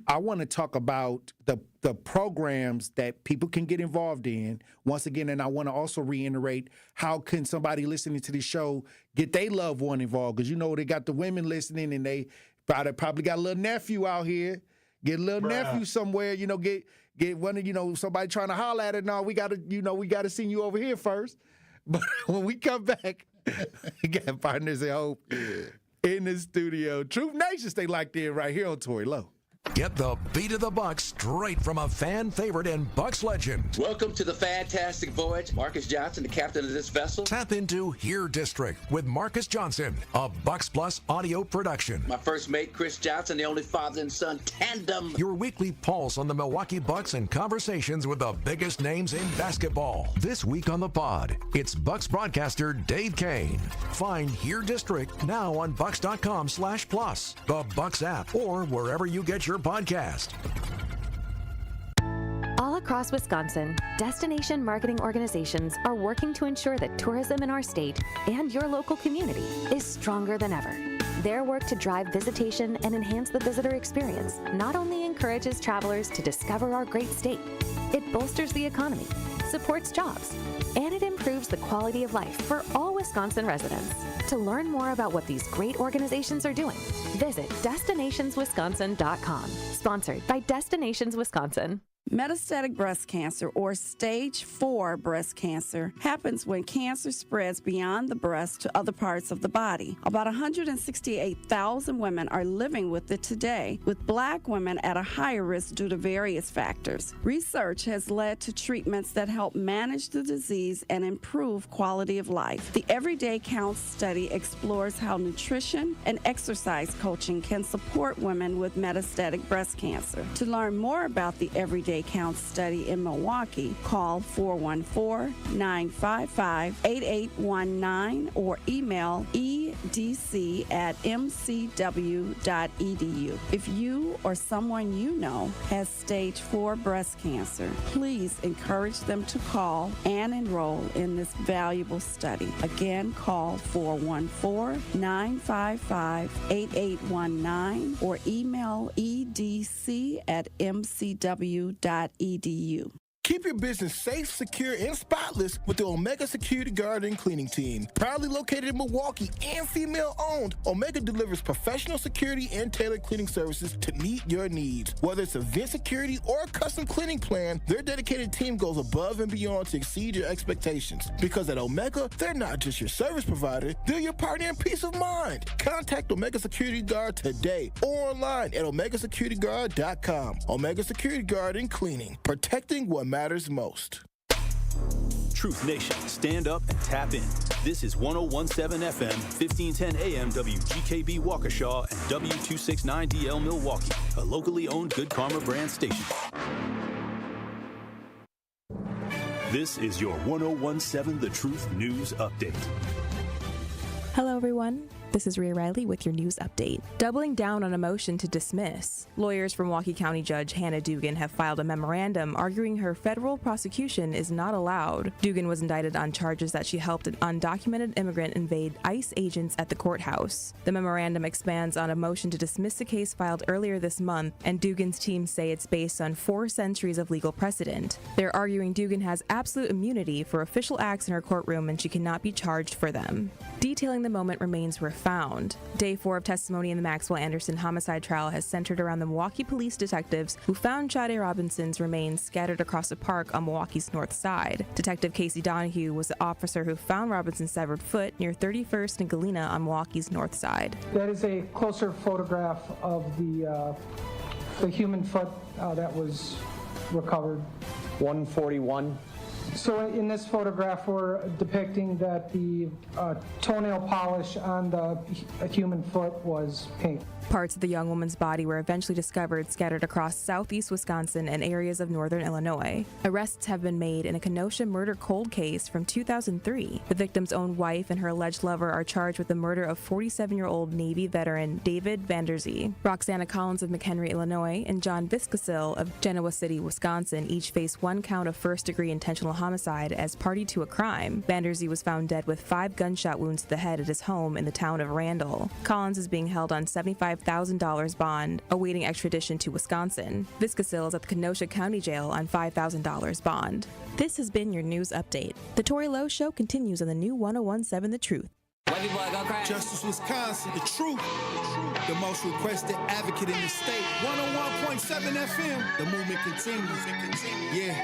I want to talk about the programs that people can get involved in. Once again, and I want to also reiterate, how can somebody listening to this show get their loved one involved? Because they got the women listening, and they probably got a little nephew out here. Get a little nephew somewhere, get one of, somebody trying to holler at it. No, we gotta send you over here first. But when we come back, we got Partners in Hope in the studio. Truth Nation, stay locked in right here on Tory Lowe. Get the beat of the Bucks straight from a fan favorite and Bucks legend. Welcome to the fantastic voyage. Marcus Johnson, the captain of this vessel. Tap into Here District with Marcus Johnson, a Bucks Plus audio production. My first mate, Chris Johnson, the only father and son tandem. Your weekly pulse on the Milwaukee Bucks and conversations with the biggest names in basketball. This week on the pod, it's Bucks broadcaster Dave Kane. Find Here District now on Bucks.com/plus, the Bucks app, or wherever you get your podcast. All Across Wisconsin, destination marketing organizations are working to ensure that tourism in our state and your local community is stronger than ever. Their work to drive visitation and enhance the visitor experience not only encourages travelers to discover our great state, it bolsters the economy, supports jobs, and it improves the quality of life for all Wisconsin residents. To learn more about what these great organizations are doing, visit destinationswisconsin.com. Sponsored by Destinations Wisconsin. Metastatic breast cancer, or stage 4 breast cancer, happens when cancer spreads beyond the breast to other parts of the body. About 168,000 women are living with it today, with Black women at a higher risk due to various factors. Research has led to treatments that help manage the disease and improve quality of life. The Everyday Counts study explores how nutrition and exercise coaching can support women with metastatic breast cancer. To learn more about the Everyday Counts study in Milwaukee, call 414-955-8819 or email edc@mcw.edu. If you or someone you know has stage 4 breast cancer, please encourage them to call and enroll in this valuable study. Again, call 414-955-8819 or email edc@mcw.edu. Keep your business safe, secure, and spotless with the Omega Security Guard and Cleaning Team. Proudly located in Milwaukee and female-owned, Omega delivers professional security and tailored cleaning services to meet your needs. Whether it's event security or a custom cleaning plan, their dedicated team goes above and beyond to exceed your expectations. Because at Omega, they're not just your service provider, they're your partner in peace of mind. Contact Omega Security Guard today or online at omegasecurityguard.com. Omega Security Guard and Cleaning, protecting what matters most. Truth Nation, stand up and tap in. This is 101.7 FM, 1510 AM WGKB Waukesha and W269DL Milwaukee, a locally owned Good Karma brand station. This is your 101.7 The Truth News Update. Hello, everyone. This is Rhea Riley with your news update. Doubling down on a motion to dismiss. Lawyers from Milwaukee County Judge Hannah Dugan have filed a memorandum arguing her federal prosecution is not allowed. Dugan was indicted on charges that she helped an undocumented immigrant invade ICE agents at the courthouse. The memorandum expands on a motion to dismiss the case filed earlier this month, and Dugan's team say it's based on 4 centuries of legal precedent. They're arguing Dugan has absolute immunity for official acts in her courtroom and she cannot be charged for them. Detailing the moment remains were found. Day 4 of testimony in the Maxwell Anderson homicide trial has centered around the Milwaukee police detectives who found Shade Robinson's remains scattered across a park on Milwaukee's north side. Detective Casey Donahue was the officer who found Robinson's severed foot near 31st and Galena on Milwaukee's north side. That is a closer photograph of the human foot that was recovered. 141. So in this photograph, we're depicting that the toenail polish on the human foot was pink. Parts of the young woman's body were eventually discovered scattered across southeast Wisconsin and areas of northern Illinois. Arrests have been made in a Kenosha murder cold case from 2003. The victim's own wife and her alleged lover are charged with the murder of 47-year-old Navy veteran David Vanderzee. Roxana Collins of McHenry, Illinois, and John Viscasil of Genoa City, Wisconsin, each face 1 count of first-degree intentional homicide as party to a crime. Vanderzee was found dead with 5 gunshot wounds to the head at his home in the town of Randall. Collins is being held on $75,000 bond, awaiting extradition to Wisconsin. Viscasil is at the Kenosha County Jail on $5,000 bond. This has been your news update. The Tory Lowe Show continues on the new 101.7 The Truth. Justice Wisconsin, the truth. The most requested advocate in the state. 101.7 FM. The movement continues. Yeah.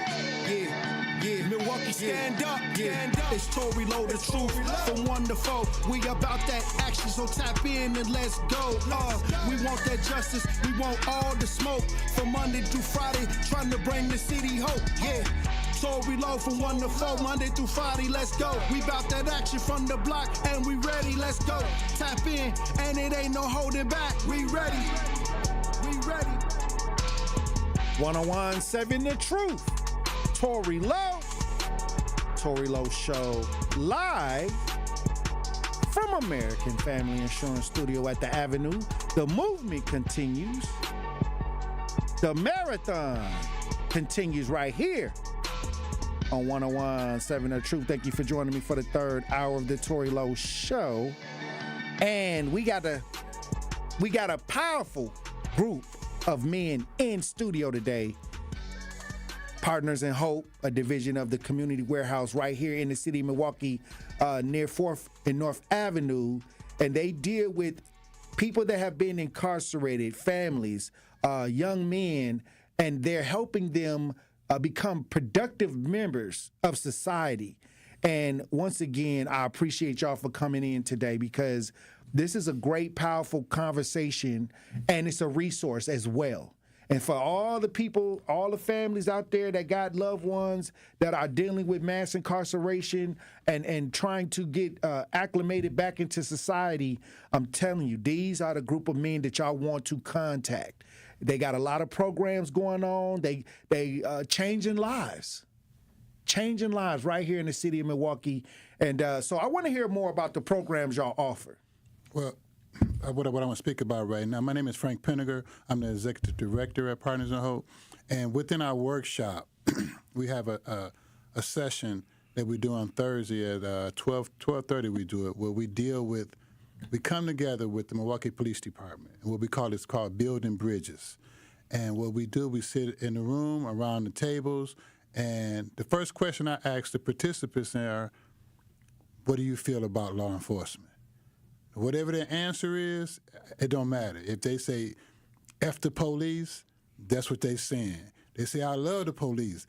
Milwaukee, stand up. It's Tory, Lowe, the truth. From 1 to 4, we about that action, so tap in and let's go. We want that justice. We want all the smoke. From Monday through Friday, trying to bring the city hope. Yeah. Tory, Lowe from 1 to 4, Monday through Friday, let's go. We bout that action from the block, and we ready, let's go. Tap in, and it ain't no holding back. We ready. 101.7 The Truth. Tory Lowe. Tory Lowe Show live from American Family Insurance Studio at the Avenue. The movement continues. The marathon continues right here on 101.7 The Truth. Thank you for joining me for the third hour of the Tory Lowe Show. And we got a powerful group of men in studio today. Partners in Hope, a division of the community warehouse right here in the city of Milwaukee, near 4th and North Avenue. And they deal with people that have been incarcerated, families, young men, and they're helping them become productive members of society. And once again, I appreciate y'all for coming in today because this is a great, powerful conversation, and it's a resource as well. And for all the people, all the families out there that got loved ones that are dealing with mass incarceration and trying to get acclimated back into society, I'm telling you, these are the group of men that y'all want to contact. They got a lot of programs going on. They changing lives right here in the city of Milwaukee. And so I want to hear more about the programs y'all offer. Well, what I want to speak about right now, my name is Frank Penninger. I'm the executive director at Partners in Hope. And within our workshop, we have a session that we do on Thursday at 12:30 we do it, where we come together with the Milwaukee Police Department. And what we call it's called Building Bridges. And what we do, we sit in the room around the tables, and the first question I ask the participants are, what do you feel about law enforcement? Whatever their answer is, it don't matter. If they say, F the police, that's what they're saying. They say, I love the police.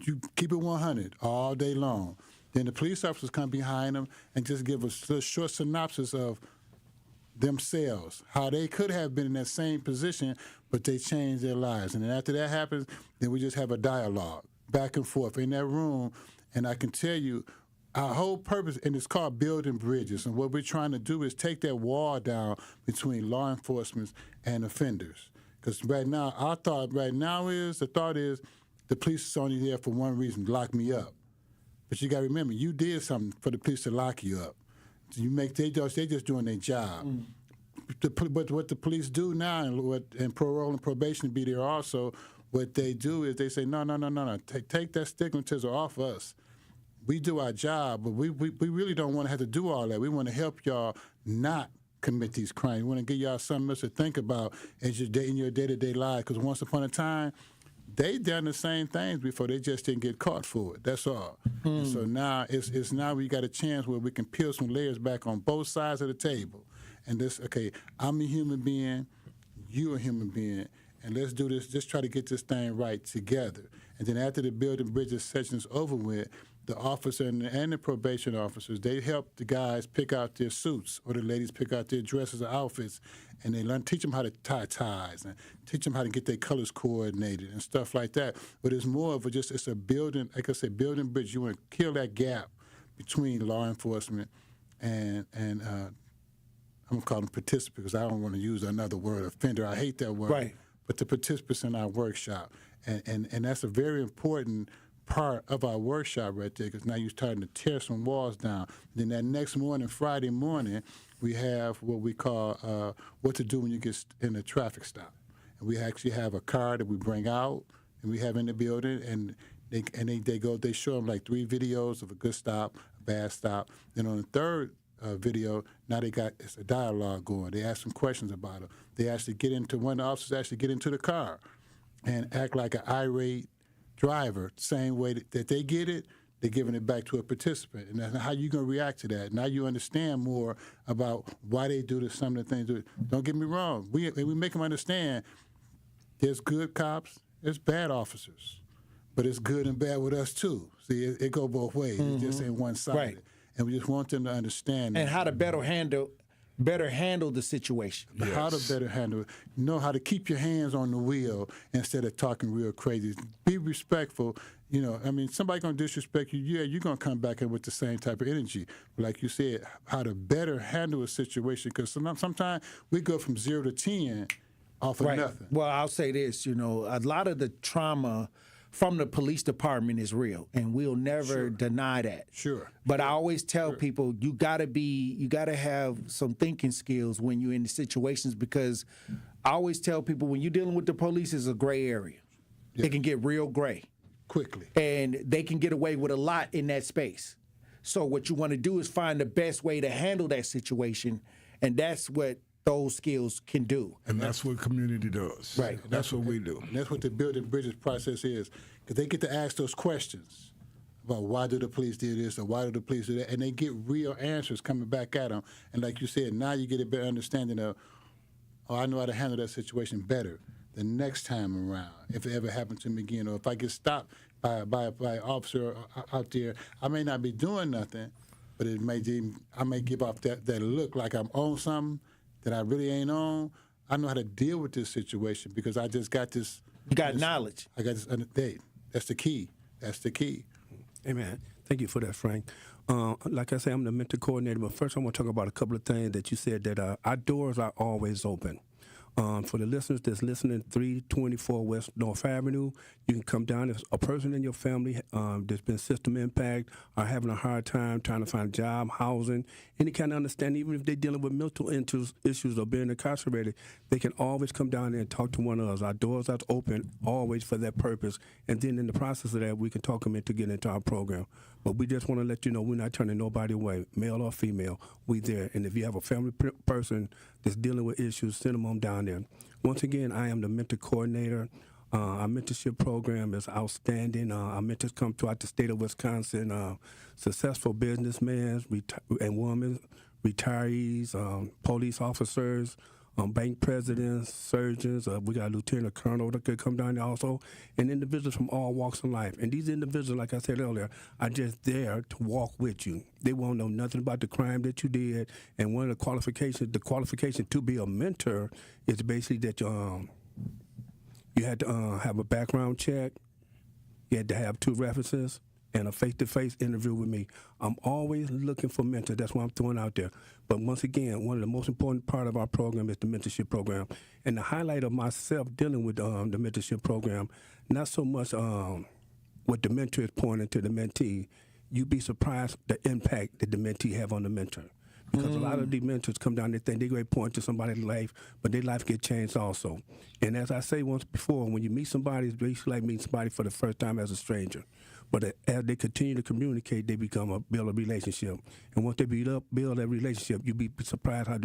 You keep it 100 all day long. Then the police officers come behind them and just give us a short synopsis of themselves, how they could have been in that same position, but they changed their lives. And then after that happens, then we just have a dialogue back and forth in that room. And I can tell you, our whole purpose, and it's called Building Bridges, and what we're trying to do is take that wall down between law enforcement and offenders. Because right now, the thought is the police is only there for one reason, lock me up. But you got to remember, you did something for the police to lock you up. They just doing their job. But what the police do now, and parole and probation be there also, what they do is they say, no, take that stigmatism off us. We do our job, but we really don't want to have to do all that. We want to help y'all not commit these crimes. We want to give y'all something else to think about in your day-to-day life. Because once upon a time, they done the same things before. They just didn't get caught for it. That's all. And so now it's now we got a chance where we can peel some layers back on both sides of the table. And I'm a human being, you're a human being, and let's do this. Just try to get this thing right together. And then after the Building Bridges session is over with, the officer and the probation officers, they help the guys pick out their suits, or the ladies pick out their dresses or outfits, and they teach them how to tie ties and teach them how to get their colors coordinated and stuff like that. But it's more of it's a building, like I said, building bridge. You want to kill that gap between law enforcement and I'm going to call them participants because I don't want to use another word, offender. I hate that word. Right. But the participants in our workshop. And that's a very important part of our workshop right there, because now you're starting to tear some walls down. Then that next morning, Friday morning, we have what we call what to do when you get in a traffic stop. And we actually have a car that we bring out and we have in the building, and they show them like 3 videos of a good stop, a bad stop. Then on the third video, now it's a dialogue going. They ask some questions about it. They actually one of the officers actually get into the car and act like an irate driver, same way that they get it, they're giving it back to a participant. And that's how you going to react to that. Now you understand more about why they do some of the things. Don't get me wrong. We make them understand there's good cops, there's bad officers, but it's good and bad with us too. See, it go both ways. It just ain't one-sided. Right. And we just want them to understand. And how to better handle the situation. Yes. How to better handle it. Know how to keep your hands on the wheel instead of talking real crazy. Be respectful. Somebody going to disrespect you, you're going to come back in with the same type of energy. But like you said, how to better handle a situation, because sometimes we go from 0 to 10 off of nothing. Well, I'll say this, a lot of the trauma from the police department is real, and we'll never deny that. Sure. But I always tell people you gotta have some thinking skills when you're in the situations, because I always tell people when you're dealing with the police, it's a gray area. it can get real gray. Quickly. And they can get away with a lot in that space. So what you want to do is find the best way to handle that situation, and that's what those skills can do. And that's what community does. Right. That's what we do. And that's what the building bridges process is, because they get to ask those questions about why do the police do this or why do the police do that, and they get real answers coming back at them. And like you said, now you get a better understanding of, oh, I know how to handle that situation better the next time around, if it ever happens to me again, or if I get stopped by an officer out there, I may not be doing nothing, but I may give off that look like I'm on something that I really ain't on. I know how to deal with this situation because I just got this. You got knowledge. I got this. That's the key. That's the key. Amen. Thank you for that, Frank. Like I said, I'm the mentor coordinator, but first I want to talk about a couple of things that you said that our doors are always open. For the listeners that's listening, 324 West North Avenue, you can come down. If a person in your family that's been system impact or having a hard time trying to find a job, housing, any kind of understanding, even if they're dealing with mental issues or being incarcerated, they can always come down there and talk to one of us. Our doors are open always for that purpose. And then in the process of that, we can talk them into getting into our program. But we just want to let you know we're not turning nobody away, male or female. We there. And if you have a family person that's dealing with issues, send them on down there. Once again, I am the mentor coordinator. Our mentorship program is outstanding. Our mentors come throughout the state of Wisconsin. Successful businessmen and women, retirees, police officers, bank presidents, surgeons. We got a lieutenant colonel that could come down there also, and individuals from all walks of life. And these individuals, like I said earlier, are just there to walk with you. They won't know nothing about the crime that you did. And one of the qualification to be a mentor is basically that you had to have a background check, you had to have 2 references, and a face-to-face interview with me. I'm always looking for mentors. That's what I'm throwing out there. But once again, one of the most important part of our program is the mentorship program. And the highlight of myself dealing with the mentorship program, not so much what the mentor is pointing to the mentee. You'd be surprised the impact that the mentee have on the mentor. Because a lot of these mentors come down, they think they're going to point to somebody's life, but their life get changed also. And as I say once before, when you meet somebody, it's basically like meeting somebody for the first time as a stranger. But as they continue to communicate, they build a relationship. And once they build that relationship, you'd be surprised how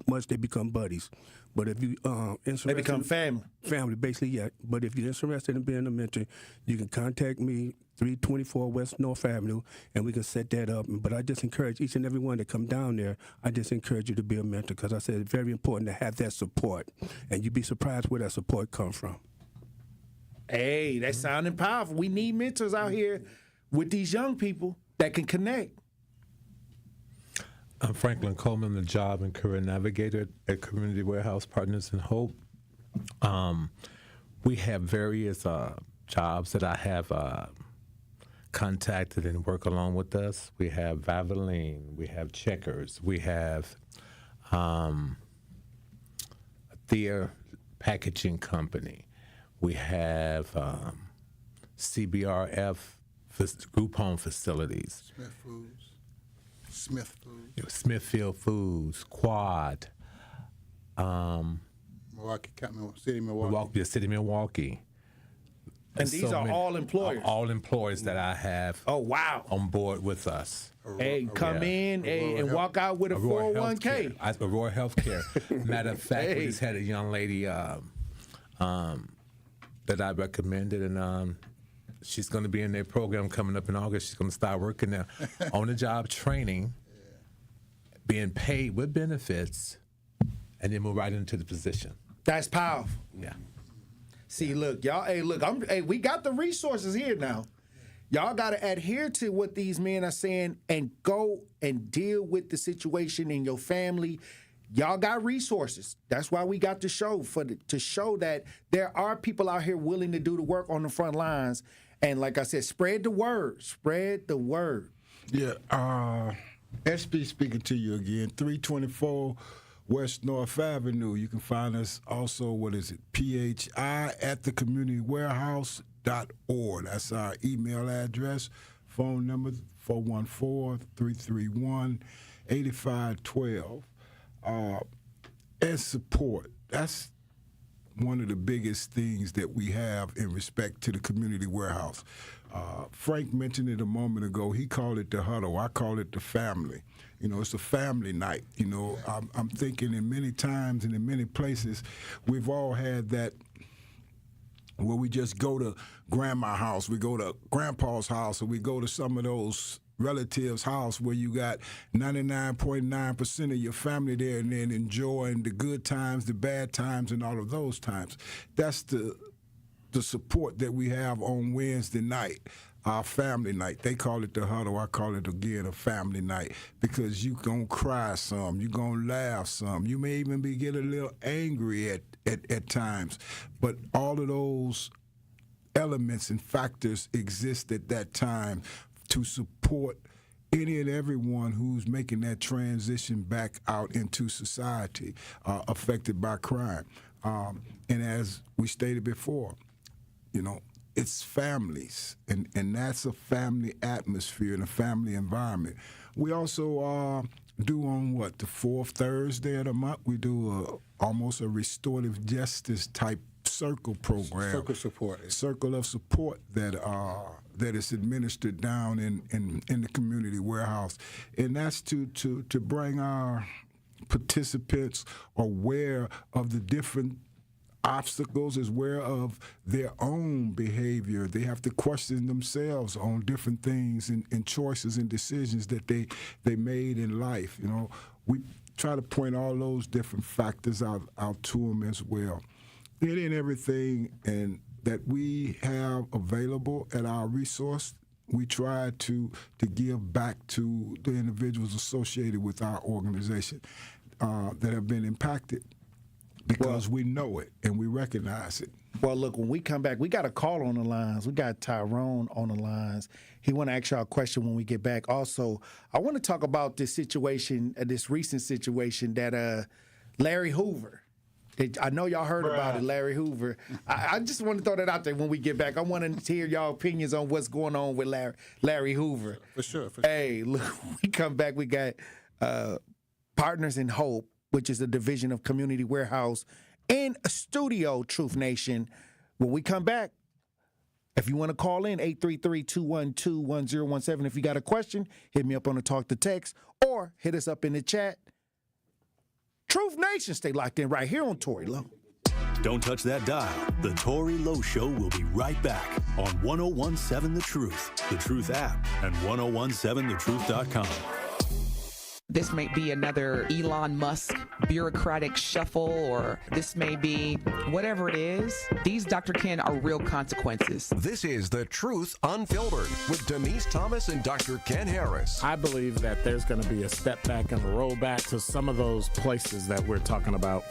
much they become buddies. But if you interested, they become family. Family, basically, yeah. But if you're interested in being a mentor, you can contact me, 324 West North Avenue, and we can set that up. But I just encourage each and every one to come down there. I just encourage you to be a mentor because I said it's very important to have that support. And you'd be surprised where that support comes from. Hey, that's sounding powerful. We need mentors out here with these young people that can connect. I'm Franklin Coleman, the Job and Career Navigator at Community Warehouse Partners in Hope. We have various jobs that I have contacted and work along with us. We have Valvoline, we have Checkers, we have Thea Packaging Company. We have CBRF group home facilities. Smithfield Foods, Quad. City of Milwaukee. And these are all employers? All employers that I have on board with us. Hey, come in and walk out with a 401k. Aurora Healthcare. Matter of fact, we just had a young lady that I recommended, and she's going to be in their program coming up in August. She's going to start working there on the job training, being paid with benefits, and then move right into the position. That's powerful. Yeah. See, look, y'all. Hey, look, we got the resources here now. Y'all got to adhere to what these men are saying and go and deal with the situation in your family. Y'all got resources. That's why we got the show to show that there are people out here willing to do the work on the front lines. And like I said, spread the word. Spread the word. Yeah. SB speaking to you again. 324 West North Avenue. You can find us also, PHI at thecommunitywarehouse.org. That's our email address. Phone number 414-331-8512. And support. That's one of the biggest things that we have in respect to the community warehouse. Frank mentioned it a moment ago. He called it the huddle. I call it the family. You know, it's a family night. You know, I'm thinking in many times and in many places, we've all had that where we just go to grandma's house, we go to grandpa's house, or we go to some of those relatives' house where you got 99.9% of your family there and then enjoying the good times, the bad times, and all of those times. That's the support that we have on Wednesday night, our family night. They call it the huddle. I call it, again, a family night, because you gonna cry some, you gonna laugh some, you may even get a little angry at times, but all of those elements and factors exist at that time to support any and everyone who's making that transition back out into society affected by crime. And as we stated before, you know, it's families, and that's a family atmosphere and a family environment. We also do on the fourth Thursday of the month, we do almost a restorative justice type circle program. Circle of support that is administered down in the community warehouse. And that's to bring our participants aware of the different obstacles, as aware of their own behavior. They have to question themselves on different things and choices and decisions that they made in life. You know, we try to point all those different factors out to them as well. Any and everything and that we have available at our resource, we try to give back to the individuals associated with our organization that have been impacted, because we know it and we recognize it. Well, look, when we come back, we got a call on the lines. We got Tyrone on the lines. He want to ask y'all a question when we get back. Also, I want to talk about this situation, this recent situation that Larry Hoover. I know y'all heard about it, Larry Hoover. I just want to throw that out there when we get back. I want to hear y'all opinions on what's going on with Larry Hoover. For sure. Hey, look, when we come back, we got Partners in Hope, which is a division of Community Warehouse, and a studio, Truth Nation. When we come back, if you want to call in, 833-212-1017. If you got a question, hit me up on the Talk to Text or hit us up in the chat. Truth Nation, stay locked in right here on Tory Lowe. Don't touch that dial. The Tory Lowe Show will be right back on 1017 The Truth, The Truth app, and 1017thetruth.com. This may be another Elon Musk bureaucratic shuffle, or this may be whatever it is. These, Dr. Ken, are real consequences. This is The Truth Unfiltered with Denise Thomas and Dr. Ken Harris. I believe that there's going to be a step back and a rollback to some of those places that we're talking about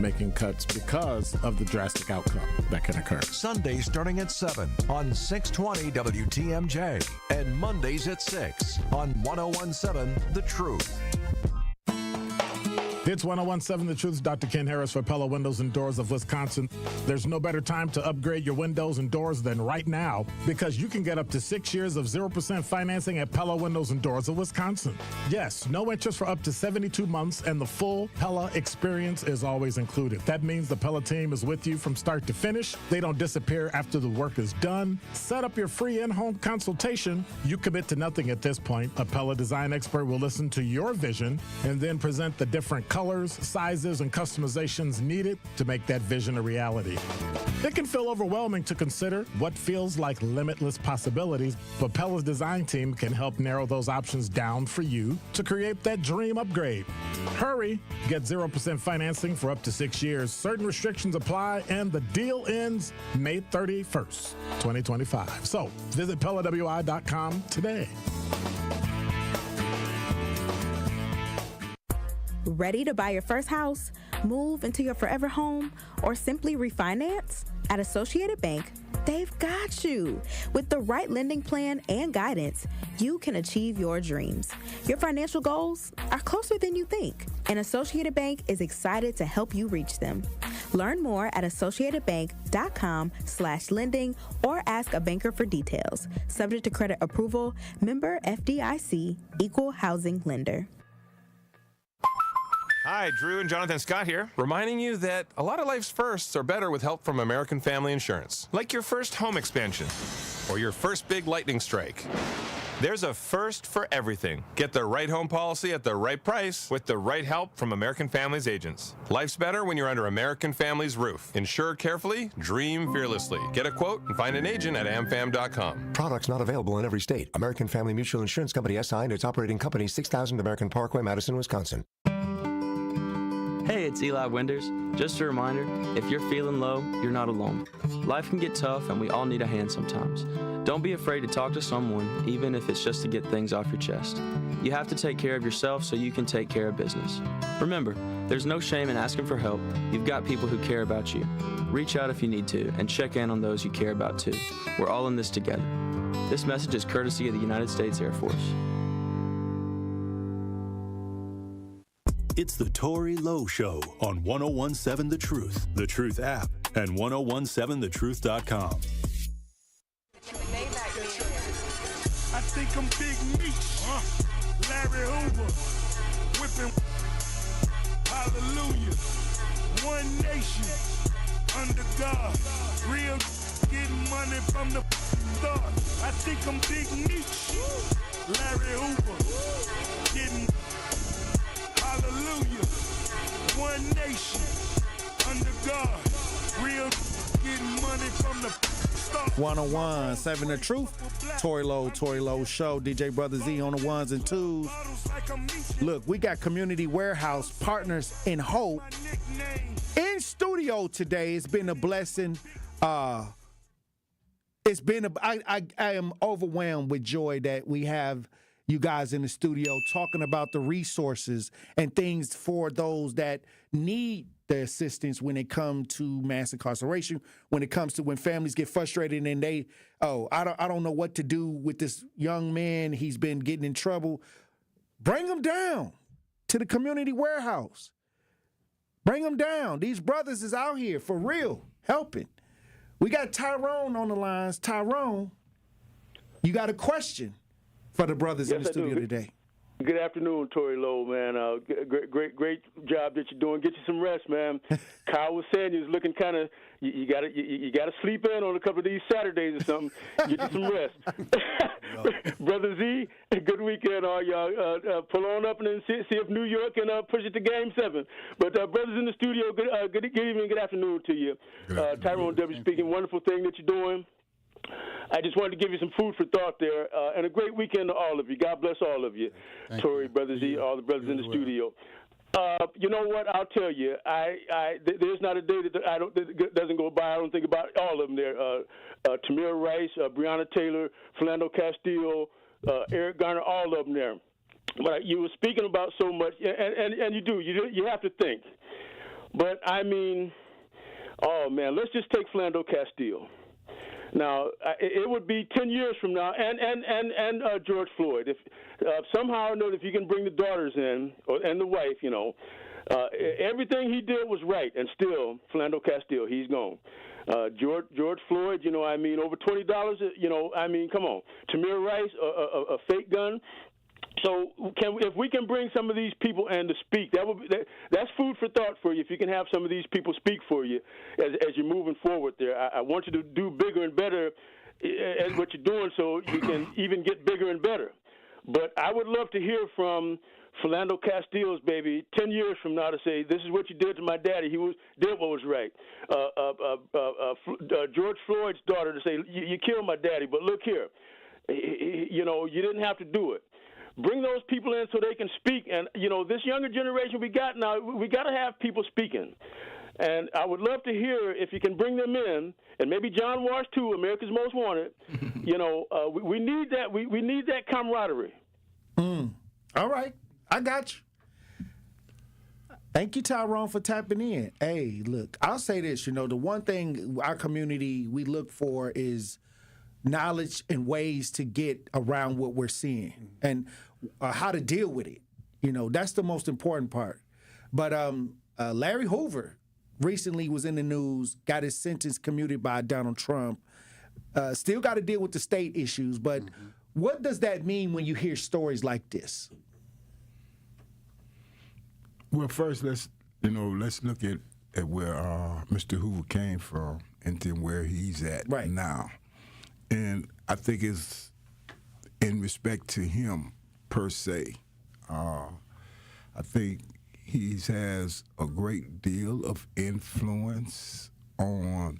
making cuts because of the drastic outcome that can occur. Sundays starting at 7 on 620 WTMJ and Mondays at 6 on 1017 The Truth. It's 1017 The Truth. Dr. Ken Harris for Pella Windows and Doors of Wisconsin. There's no better time to upgrade your windows and doors than right now, because you can get up to 6 years of 0% financing at Pella Windows and Doors of Wisconsin. Yes, no interest for up to 72 months, and the full Pella experience is always included. That means the Pella team is with you from start to finish. They don't disappear after the work is done. Set up your free in-home consultation. You commit to nothing at this point. A Pella design expert will listen to your vision and then present the different colors, sizes, and customizations needed to make that vision a reality. It can feel overwhelming to consider what feels like limitless possibilities, but Pella's design team can help narrow those options down for you to create that dream upgrade. Hurry! Get 0% financing for up to 6 years. Certain restrictions apply, and the deal ends May 31st, 2025. So visit PellaWI.com today. Ready to buy your first house, move into your forever home, or simply refinance? At Associated Bank, they've got you. With the right lending plan and guidance, you can achieve your dreams. Your financial goals are closer than you think, and Associated Bank is excited to help you reach them. Learn more at associatedbank.com/lending or ask a banker for details. Subject to credit approval, member FDIC, equal housing lender. Hi, Drew and Jonathan Scott here, reminding you that a lot of life's firsts are better with help from American Family Insurance. Like your first home expansion or your first big lightning strike. There's a first for everything. Get the right home policy at the right price with the right help from American Family's agents. Life's better when you're under American Family's roof. Insure carefully, dream fearlessly. Get a quote and find an agent at amfam.com. Products not available in every state. American Family Mutual Insurance Company SI and its operating company 6000 American Parkway, Madison, Wisconsin. Hey, it's Eli Winders. Just a reminder, if you're feeling low, you're not alone. Life can get tough and we all need a hand sometimes. Don't be afraid to talk to someone, even if it's just to get things off your chest. You have to take care of yourself so you can take care of business. Remember, there's no shame in asking for help. You've got people who care about you. Reach out if you need to and check in on those you care about too. We're all in this together. This message is courtesy of the United States Air Force. It's the Tory Lowe Show on 1017 The Truth app, and 1017thetruth.com. I think I'm Big Meech, Larry Hoover, whipping, hallelujah, one nation, under God, real getting money from the start. I think I'm Big Meech, Larry Hoover, getting, hallelujah, one nation, under God, real getting money from the start. 101.7 The Truth. Tory Lowe Show. DJ Brother Z on the ones and twos. Look, we got Community Warehouse Partners in Hope in studio today. It's been a blessing. I am overwhelmed with joy that we have you guys in the studio talking about the resources and things for those that need the assistance when it comes to mass incarceration, when it comes to when families get frustrated and I don't know what to do with this young man. He's been getting in trouble. Bring him down to the Community Warehouse. Bring him down. These brothers is out here for real, helping. We got Tyrone on the lines. Tyrone, you got a question for the brothers in the studio today. Good afternoon, Tory Lowe, man. Great job that you're doing. Get you some rest, man. Kyle was saying you was looking kind of. You got to sleep in on a couple of these Saturdays or something. Get you some rest. Brother Z, good weekend, all y'all. Pull on up and then see if New York can push it to Game 7. But brothers in the studio, good evening, good afternoon to you. Tyrone W. speaking. Wonderful thing that you're doing. I just wanted to give you some food for thought there, and a great weekend to all of you. God bless all of you. Tory, Brother Z, all the brothers in the studio. You know what? I'll tell you. There's not a day that doesn't go by. I don't think about all of them there. Tamir Rice, Breonna Taylor, Philando Castile, Eric Garner, all of them there. But you were speaking about so much, and you have to think. But I mean, oh man, let's just take Philando Castile. Now, it would be 10 years from now, and George Floyd. If somehow or another, if you can bring the daughters in, and the wife, everything he did was right, and still, Philando Castile, he's gone. George Floyd, over $20, come on. Tamir Rice, a fake gun. So if we can bring some of these people in to speak, that's food for thought for you. If you can have some of these people speak for you as you're moving forward there, I want you to do bigger and better at what you're doing, so you can even get bigger and better. But I would love to hear from Philando Castile's baby 10 years from now to say, this is what you did to my daddy. He did what was right. George Floyd's daughter to say, you killed my daddy, but look here, you didn't have to do it. Bring those people in so they can speak. And, this younger generation we got now, we got to have people speaking. And I would love to hear if you can bring them in, and maybe John Walsh too, America's Most Wanted. We need that. We need that camaraderie. All right. I got you. Thank you, Tyrone, for tapping in. Hey, look, I'll say this. The one thing our community we look for is knowledge and ways to get around what we're seeing and how to deal with it. That's the most important part. But Larry Hoover recently was in the news, got his sentence commuted by Donald Trump. Still got to deal with the state issues. But what does that mean when you hear stories like this? Well, first let's look at where Mr. Hoover came from and then where he's at now. And I think it's in respect to him per se. I think he has a great deal of influence on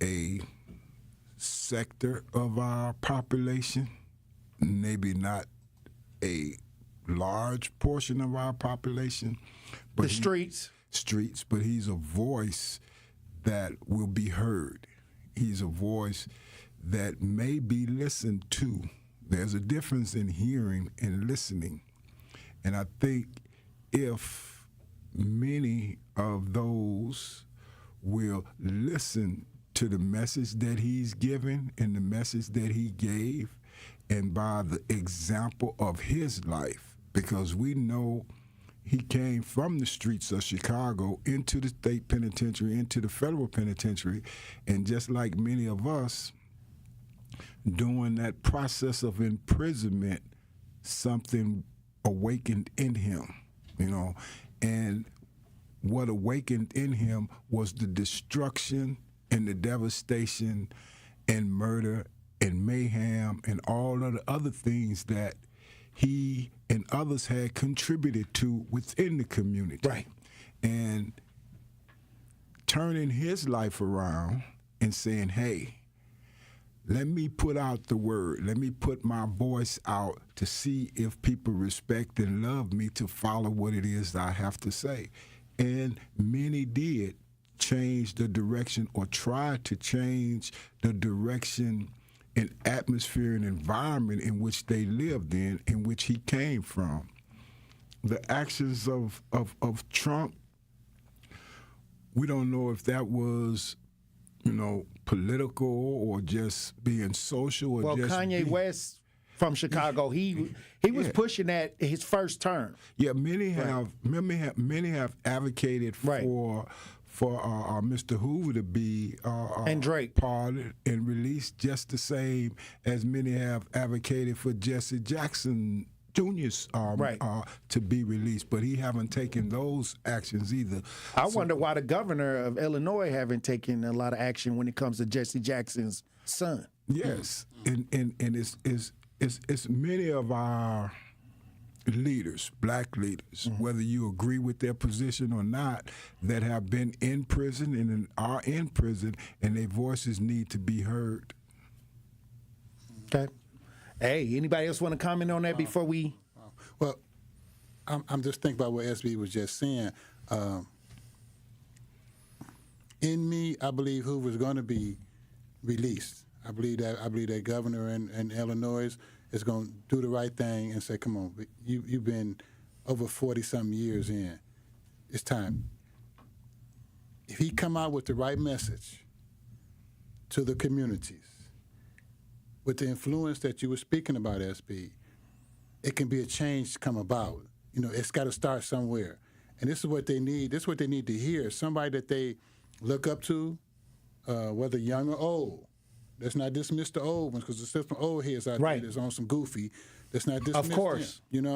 a sector of our population, maybe not a large portion of our population, but streets, but he's a voice that will be heard. He's a voice that may be listened to. There's a difference in hearing and listening. And I think if many of those will listen to the message that he's given and the message that he gave, and by the example of his life, because we know he came from the streets of Chicago into the state penitentiary, into the federal penitentiary, and just like many of us, during that process of imprisonment, something awakened in him, and what awakened in him was the destruction and the devastation and murder and mayhem and all of the other things that he and others had contributed to within the community. Right. And turning his life around and saying, hey, let me put out the word. Let me put my voice out to see if people respect and love me to follow what it is that I have to say. And many did change the direction or try to change the direction and atmosphere and environment in which they lived in which he came from. The actions of Trump, we don't know if that was, political or just being social. Or just Kanye West from Chicago, he was pushing that his first term. Yeah, many have advocated for Mr. Hoover to be and Drake pardoned and released, just the same as many have advocated for Jesse Jackson Jr.'s to be released, but he haven't taken those actions either. I wonder why the governor of Illinois haven't taken a lot of action when it comes to Jesse Jackson's son. Yes, and it's many of our leaders, black leaders, whether you agree with their position or not, that have been in prison and are in prison, and their voices need to be heard. Okay. Hey, anybody else want to comment on that before we? Well, I'm just thinking about what SB was just saying. In me, I believe Hoover's going to be released. I believe that governor in Illinois is going to do the right thing and say, come on, you've been over 40-something years in. It's time. If he come out with the right message to the communities, with the influence that you were speaking about, SB, it can be a change to come about. It's got to start somewhere. And this is what they need. This is what they need to hear. Somebody that they look up to, whether young or old. Let's not dismiss the old ones, because there's some old heads out there that's on some goofy. Let's not dismiss them. Of course. And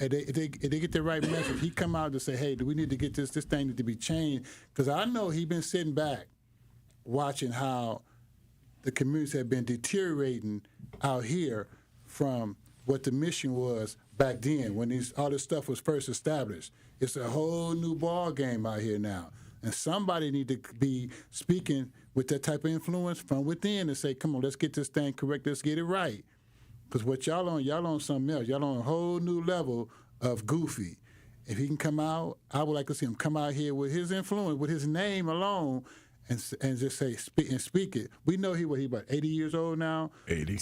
they get the right message. He come out to say, hey, do we need to get this thing need to be changed? Because I know he been sitting back watching how the communities have been deteriorating out here from what the mission was back then when all this stuff was first established. It's a whole new ball game out here now. And somebody need to be speaking with that type of influence from within and say, come on, let's get this thing correct, let's get it right. Because what y'all on something else. Y'all on a whole new level of goofy. If he can come out, I would like to see him come out here with his influence, with his name alone, and just say, speak it. We know he about 80 years old now? 80.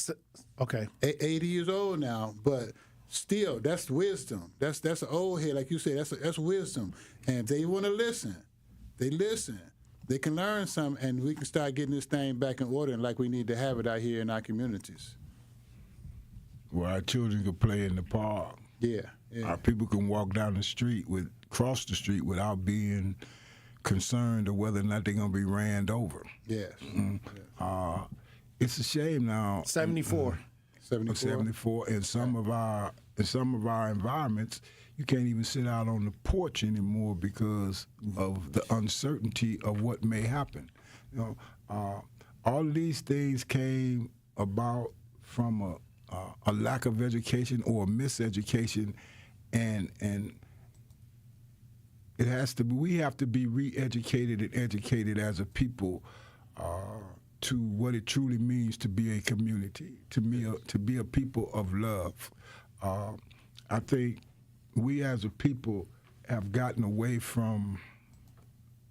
Okay. 80 years old now, but still, that's wisdom. That's an old head, like you said, that's wisdom. And if they want to listen, they listen. They can learn something, and we can start getting this thing back in order, and like we need to have it out here in our communities. Where our children can play in the park. Yeah. Our people can walk down the street, cross the street without being concerned of whether or not they're going to be ran over. Yes. It's a shame now. 74. 74. In some of our environments, you can't even sit out on the porch anymore because of the uncertainty of what may happen. All of these things came about from a lack of education or a miseducation, and it has to be. We have to be re-educated and educated as a people to what it truly means to be a community, to be a people of love. I think we as a people have gotten away from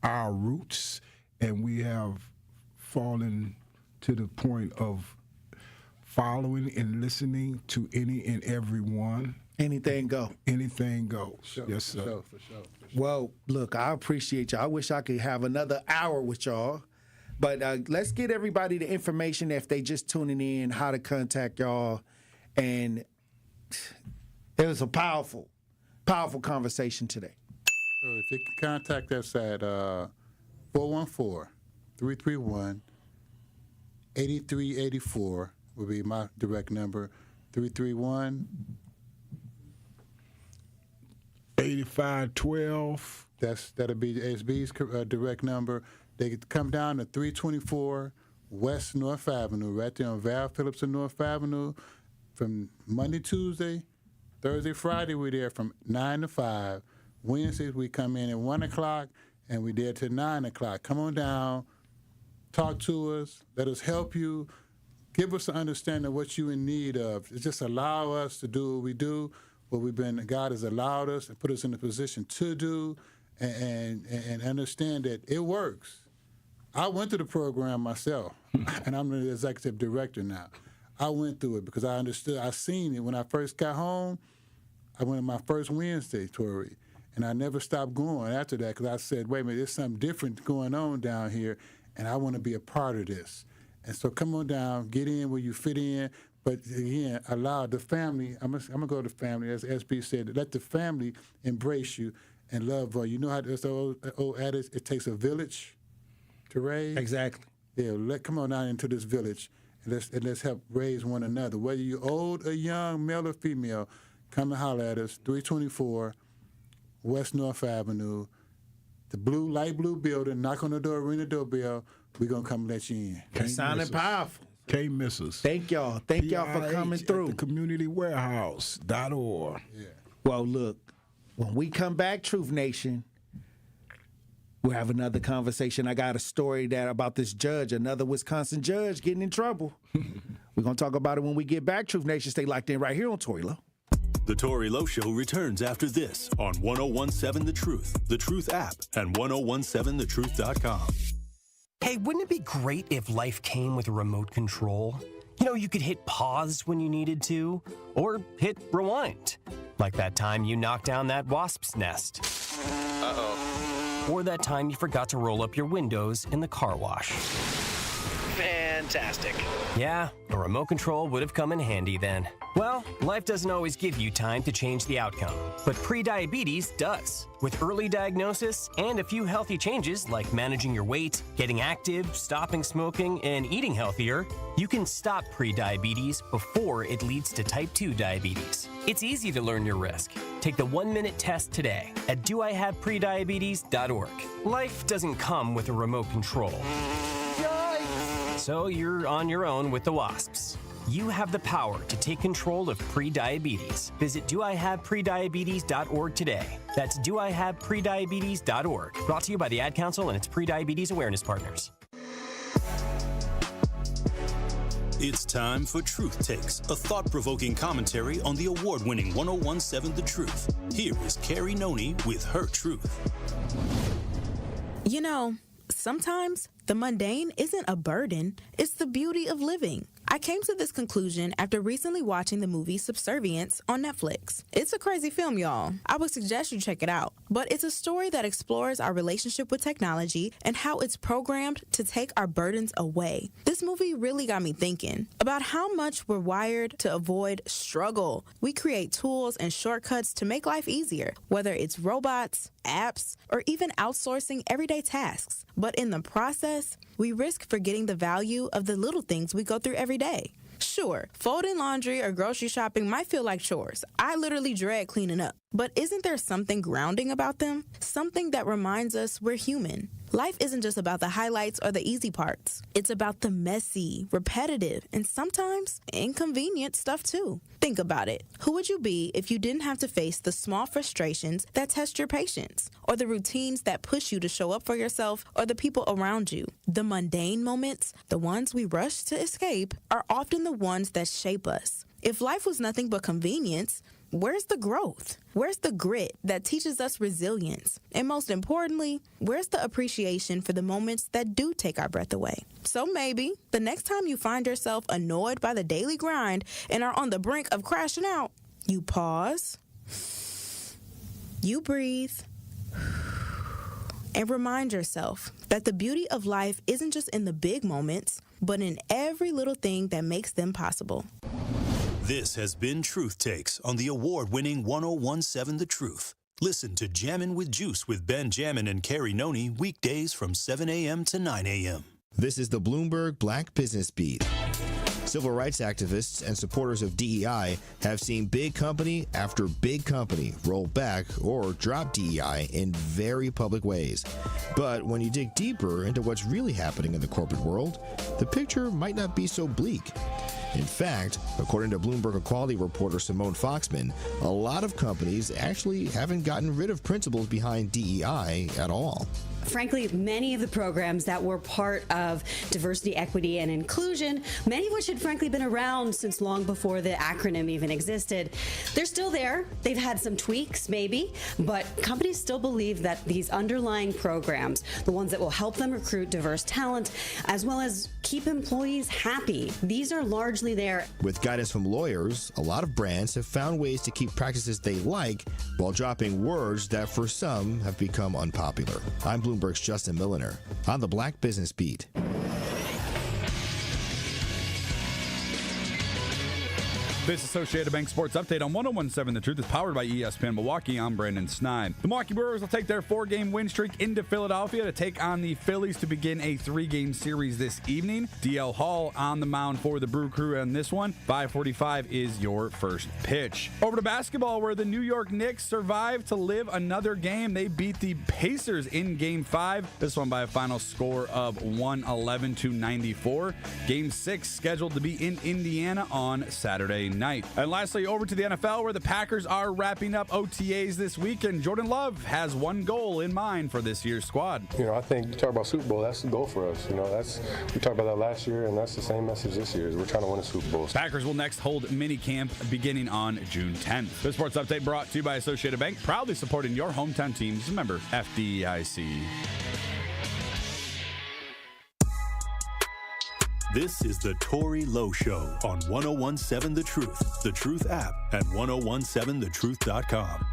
our roots, and we have fallen to the point of following and listening to any and everyone. Anything go. Anything goes. Yes, sir. For sure. Well, look, I appreciate y'all. I wish I could have another hour with y'all. But let's get everybody the information if they just tuning in, how to contact y'all. And it was a powerful, powerful conversation today. So if you can contact us at 414-331-8384 will be my direct number. 331-8512. That'll be SB's direct number. They could come down to 324 West North Avenue, right there on Val Phillips and North Avenue, from Monday, Tuesday, Thursday, Friday. We're there from 9 to 5. Wednesdays we come in at 1 o'clock, and we're there till 9 o'clock. Come on down, talk to us, let us help you, give us an understanding of what you're in need of. Just allow us to do what we do, God has allowed us and put us in a position to do, and understand that it works. I went through the program myself, and I'm the executive director now. I went through it because I understood. I seen it when I first got home. I went on my first Wednesday, Tory, and I never stopped going after that because I said, wait a minute, there's something different going on down here, and I want to be a part of this. And so come on down, get in where you fit in, but again, allow the family. I'm gonna go to the family, as SB said. Let the family embrace you and love you. You know how there's the old adage, it takes a village to raise? Exactly. Yeah, come on down into this village and let's help raise one another. Whether you're old or young, male or female, come and holler at us, 324 West North Avenue, the light blue building. Knock on the door, ring the doorbell. We're going to come let you in. It sounded powerful. Can't miss us. Thank y'all. Thank y'all for coming through. At the communitywarehouse.org. Yeah. Well, look, when we come back, Truth Nation, we'll have another conversation. I got a story about this judge, another Wisconsin judge getting in trouble. We're going to talk about it when we get back. Truth Nation, stay locked in right here on Tory Lowe. The Tory Lowe Show returns after this on 1017 The Truth, The Truth app, and 1017thetruth.com. Hey, wouldn't it be great if life came with a remote control? You know, you could hit pause when you needed to, or hit rewind. Like that time you knocked down that wasp's nest. Uh-oh. Or that time you forgot to roll up your windows in the car wash. Fantastic. Yeah, a remote control would have come in handy then. Well, life doesn't always give you time to change the outcome, but prediabetes does. With early diagnosis and a few healthy changes like managing your weight, getting active, stopping smoking, and eating healthier, you can stop prediabetes before it leads to type 2 diabetes. It's easy to learn your risk. Take the 1-minute test today at doihaveprediabetes.org. Life doesn't come with a remote control. So you're on your own with the wasps. You have the power to take control of prediabetes. Visit doihaveprediabetes.org today. That's doihaveprediabetes.org. Brought to you by the Ad Council and its prediabetes awareness partners. It's time for Truth Takes, a thought-provoking commentary on the award-winning 1017 The Truth. Here is Carrie Noni with her truth. You know, sometimes the mundane isn't a burden, it's the beauty of living. I came to this conclusion after recently watching the movie Subservience on Netflix. It's a crazy film, y'all. I would suggest you check it out. But it's a story that explores our relationship with technology and how it's programmed to take our burdens away. This movie really got me thinking about how much we're wired to avoid struggle. We create tools and shortcuts to make life easier, whether it's robots, apps, or even outsourcing everyday tasks. But in the process, we risk forgetting the value of the little things we go through every day. Sure, folding laundry or grocery shopping might feel like chores. I literally dread cleaning up. But isn't there something grounding about them? Something that reminds us we're human. Life isn't just about the highlights or the easy parts. It's about the messy, repetitive, and sometimes inconvenient stuff too. Think about it. Who would you be if you didn't have to face the small frustrations that test your patience, or the routines that push you to show up for yourself or the people around you? The mundane moments, the ones we rush to escape, are often the ones that shape us. If life was nothing but convenience, where's the growth? Where's the grit that teaches us resilience? And most importantly, where's the appreciation for the moments that do take our breath away? So maybe the next time you find yourself annoyed by the daily grind and are on the brink of crashing out, you pause, you breathe, and remind yourself that the beauty of life isn't just in the big moments, but in every little thing that makes them possible. This has been Truth Takes on the award-winning 1017 The Truth. Listen to Jammin' with Juice with Ben Jammin and Carrie Noni weekdays from 7 a.m. to 9 a.m. This is the Bloomberg Black Business Beat. Civil rights activists and supporters of DEI have seen big company after big company roll back or drop DEI in very public ways. But when you dig deeper into what's really happening in the corporate world, the picture might not be so bleak. In fact, according to Bloomberg Equality reporter Simone Foxman, a lot of companies actually haven't gotten rid of principles behind DEI at all. Frankly, many of the programs that were part of diversity, equity, and inclusion, many of which had frankly been around since long before the acronym even existed, they're still there. They've had some tweaks, maybe, but companies still believe that these underlying programs, the ones that will help them recruit diverse talent, as well as keep employees happy, these are largely there. With guidance from lawyers, a lot of brands have found ways to keep practices they like while dropping words that for some have become unpopular. I'm Bloomberg's Justin Milliner on the Black Business Beat. This Associated Bank Sports Update on 1017 The Truth is powered by ESPN Milwaukee. I'm Brandon Snide. The Milwaukee Brewers will take their 4-game win streak into Philadelphia to take on the Phillies to begin a 3-game series this evening. DL Hall on the mound for the Brew Crew on this one. 5:45 is your first pitch. Over to basketball, where the New York Knicks survived to live another game. They beat the Pacers in Game 5. This one by a final score of 111-94. Game 6 scheduled to be in Indiana on Saturday night. And lastly, over to the NFL, where the Packers are wrapping up OTAs this week, and Jordan Love has one goal in mind for this year's squad. I think you talk about Super Bowl, that's the goal for us. We talked about that last year, and that's the same message this year, is we're trying to win a Super Bowl. Packers will next hold mini camp beginning on June 10th. This sports update brought to you by Associated Bank, proudly supporting your hometown teams. Remember, FDIC. This is the Tory Lowe Show on 1017 The Truth app at 1017thetruth.com.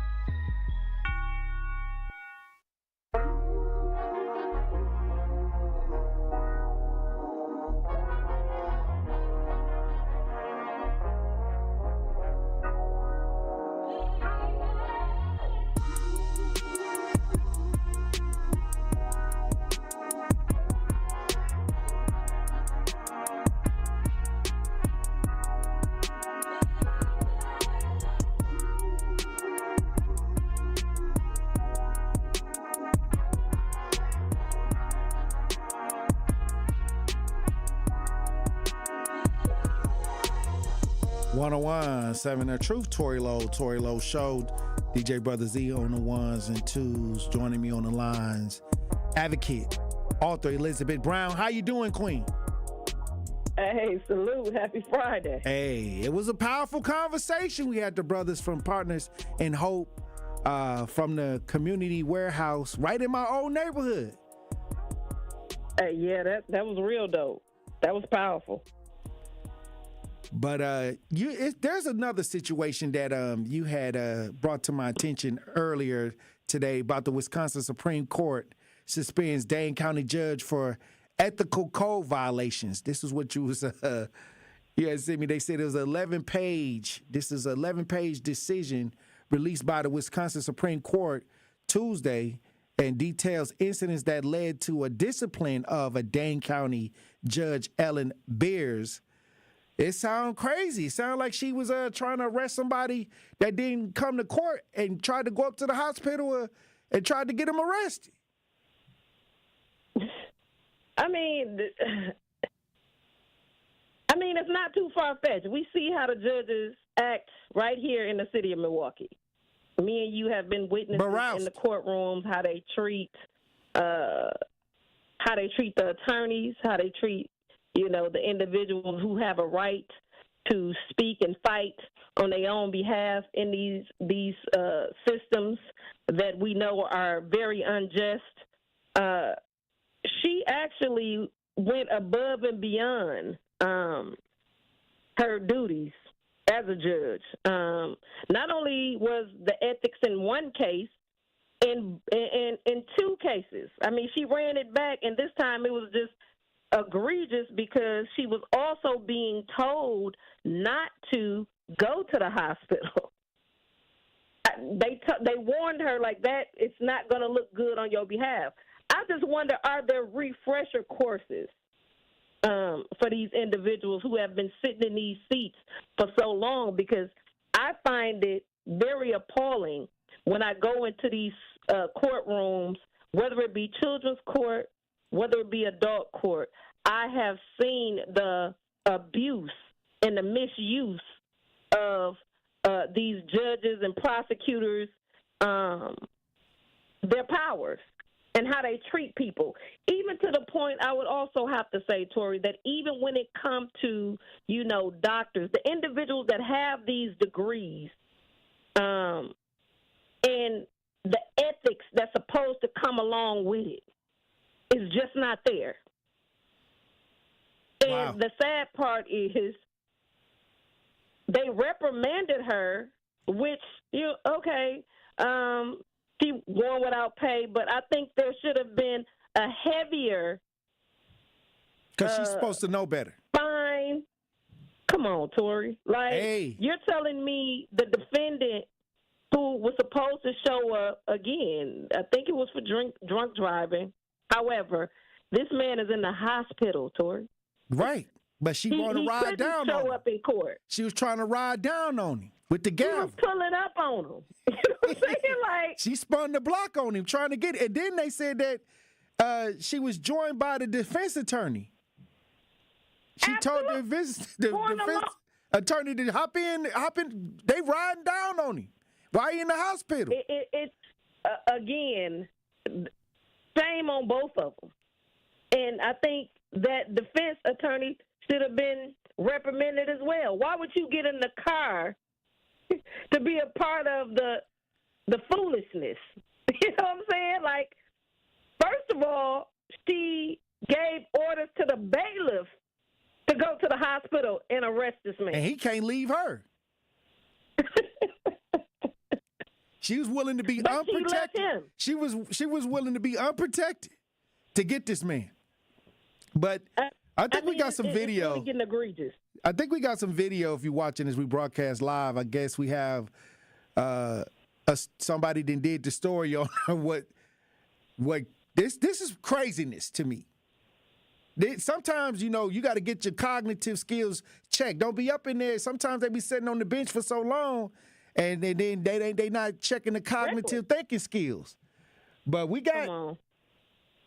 Seven The Truth, Tory Lowe Show. DJ Brother Z on the ones and twos, joining me on the lines. Advocate, author Elizabeth Brown. How you doing, Queen? Hey, salute. Happy Friday. Hey, it was a powerful conversation. We had the brothers from Partners in Hope from the community warehouse right in my old neighborhood. Hey, yeah, that was real dope. That was powerful. But there's another situation that you had brought to my attention earlier today about the Wisconsin Supreme Court suspends Dane County judge for ethical code violations. This is what you was you had sent me. They said it was 11-page. This is an 11-page decision released by the Wisconsin Supreme Court Tuesday, and details incidents that led to a discipline of a Dane County judge, Ellen Beers. It sounds crazy. It sounds like she was trying to arrest somebody that didn't come to court and tried to go up to the hospital and tried to get him arrested. I mean, it's not too far-fetched. We see how the judges act right here in the city of Milwaukee. Me and you have been witnesses in the courtrooms, how they treat the attorneys, how they treat, the individuals who have a right to speak and fight on their own behalf in these systems that we know are very unjust. She actually went above and beyond her duties as a judge. Not only was the ethics in one case, in two cases. I mean, she ran it back, and this time it was just egregious because she was also being told not to go to the hospital. They warned her like that. It's not going to look good on your behalf. I just wonder, are there refresher courses for these individuals who have been sitting in these seats for so long? Because I find it very appalling when I go into these courtrooms, whether it be children's court, whether it be adult court. I have seen the abuse and the misuse of these judges and prosecutors, their powers, and how they treat people. Even to the point, I would also have to say, Tory, that even when it comes to, doctors, the individuals that have these degrees, and the ethics that's supposed to come along with it is just not there. And the sad part is they reprimanded her, which, she won without pay, but I think there should have been a heavier... Because she's supposed to know better. Fine. Come on, Tory. You're telling me the defendant who was supposed to show up again, I think it was for drunk driving. However, this man is in the hospital, Tory. Right. But she wanted to ride down on him. He couldn't show up in court. She was trying to ride down on him with the gavel. She was pulling up on him. You know what I'm saying? She spun the block on him trying to get it. And then they said that she was joined by the defense attorney. She told the defense attorney to hop in. They riding down on him while he in the hospital. It's again, shame on both of them. And I think that defense attorney should have been reprimanded as well. Why would you get in the car to be a part of the foolishness? You know what I'm saying? First of all, she gave orders to the bailiff to go to the hospital and arrest this man. And he can't leave her. She was willing to be unprotected. She was willing to be unprotected to get this man. But I think we got some video. It's really getting egregious. I think we got some video. If you're watching as we broadcast live, I guess we have somebody that did the story on what this is craziness to me. Sometimes you got to get your cognitive skills checked. Don't be up in there. Sometimes they be sitting on the bench for so long, and then they not checking the cognitive thinking skills. But we got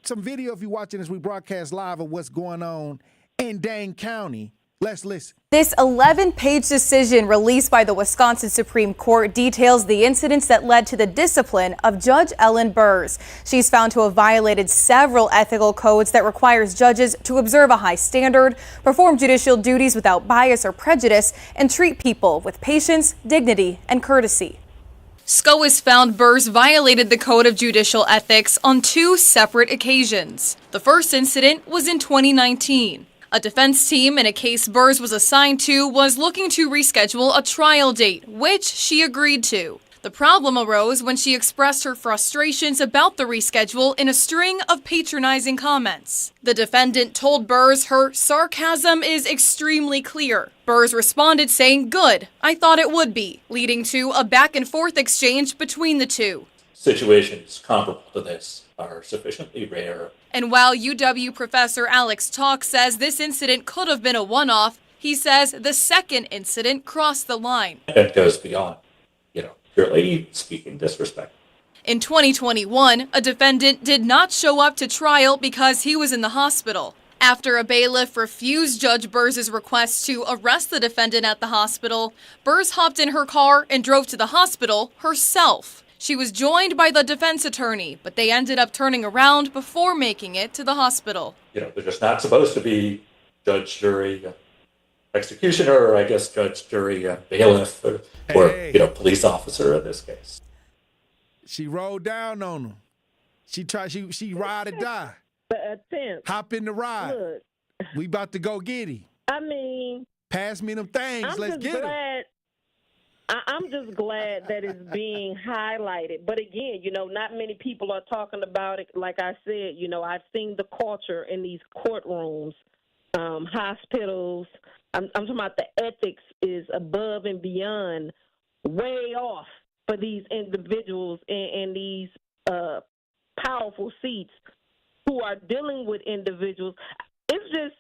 some video if you're watching as we broadcast live of what's going on in Dane County. Let's listen. This 11-page decision released by the Wisconsin Supreme Court details the incidents that led to the discipline of Judge Ellen Pearce. She's found to have violated several ethical codes that requires judges to observe a high standard, perform judicial duties without bias or prejudice, and treat people with patience, dignity, and courtesy. SCOTUS found Pearce violated the Code of Judicial Ethics on 2 separate occasions. The first incident was in 2019. A defense team in a case Pearce was assigned to was looking to reschedule a trial date, which she agreed to. The problem arose when she expressed her frustrations about the reschedule in a string of patronizing comments. The defendant told Pearce her sarcasm is extremely clear. Pearce responded saying, "Good, I thought it would be," leading to a back-and-forth exchange between the two. Situations comparable to this are sufficiently rare. And while UW professor Alex Talk says this incident could have been a one-off, He says the second incident crossed the line. It goes beyond, purely speaking disrespect. In 2021, a defendant did not show up to trial because he was in the hospital. After a bailiff refused Judge Burr's request to arrest the defendant at the hospital, Burrs hopped in her car and drove to the hospital herself. She was joined by the defense attorney, but they ended up turning around before making it to the hospital. They're just not supposed to be judge, jury, executioner, or I guess judge, jury, bailiff, or police officer in this case. She rolled down on him. She ride or die. The attempt. Hop in the ride. Look, we about to go get him. I mean, pass me them things. Let's get him. I'm just glad that it's being highlighted. But again, not many people are talking about it. Like I said, I've seen the culture in these courtrooms, hospitals. I'm talking about the ethics is above and beyond, way off for these individuals in these powerful seats who are dealing with individuals. It's just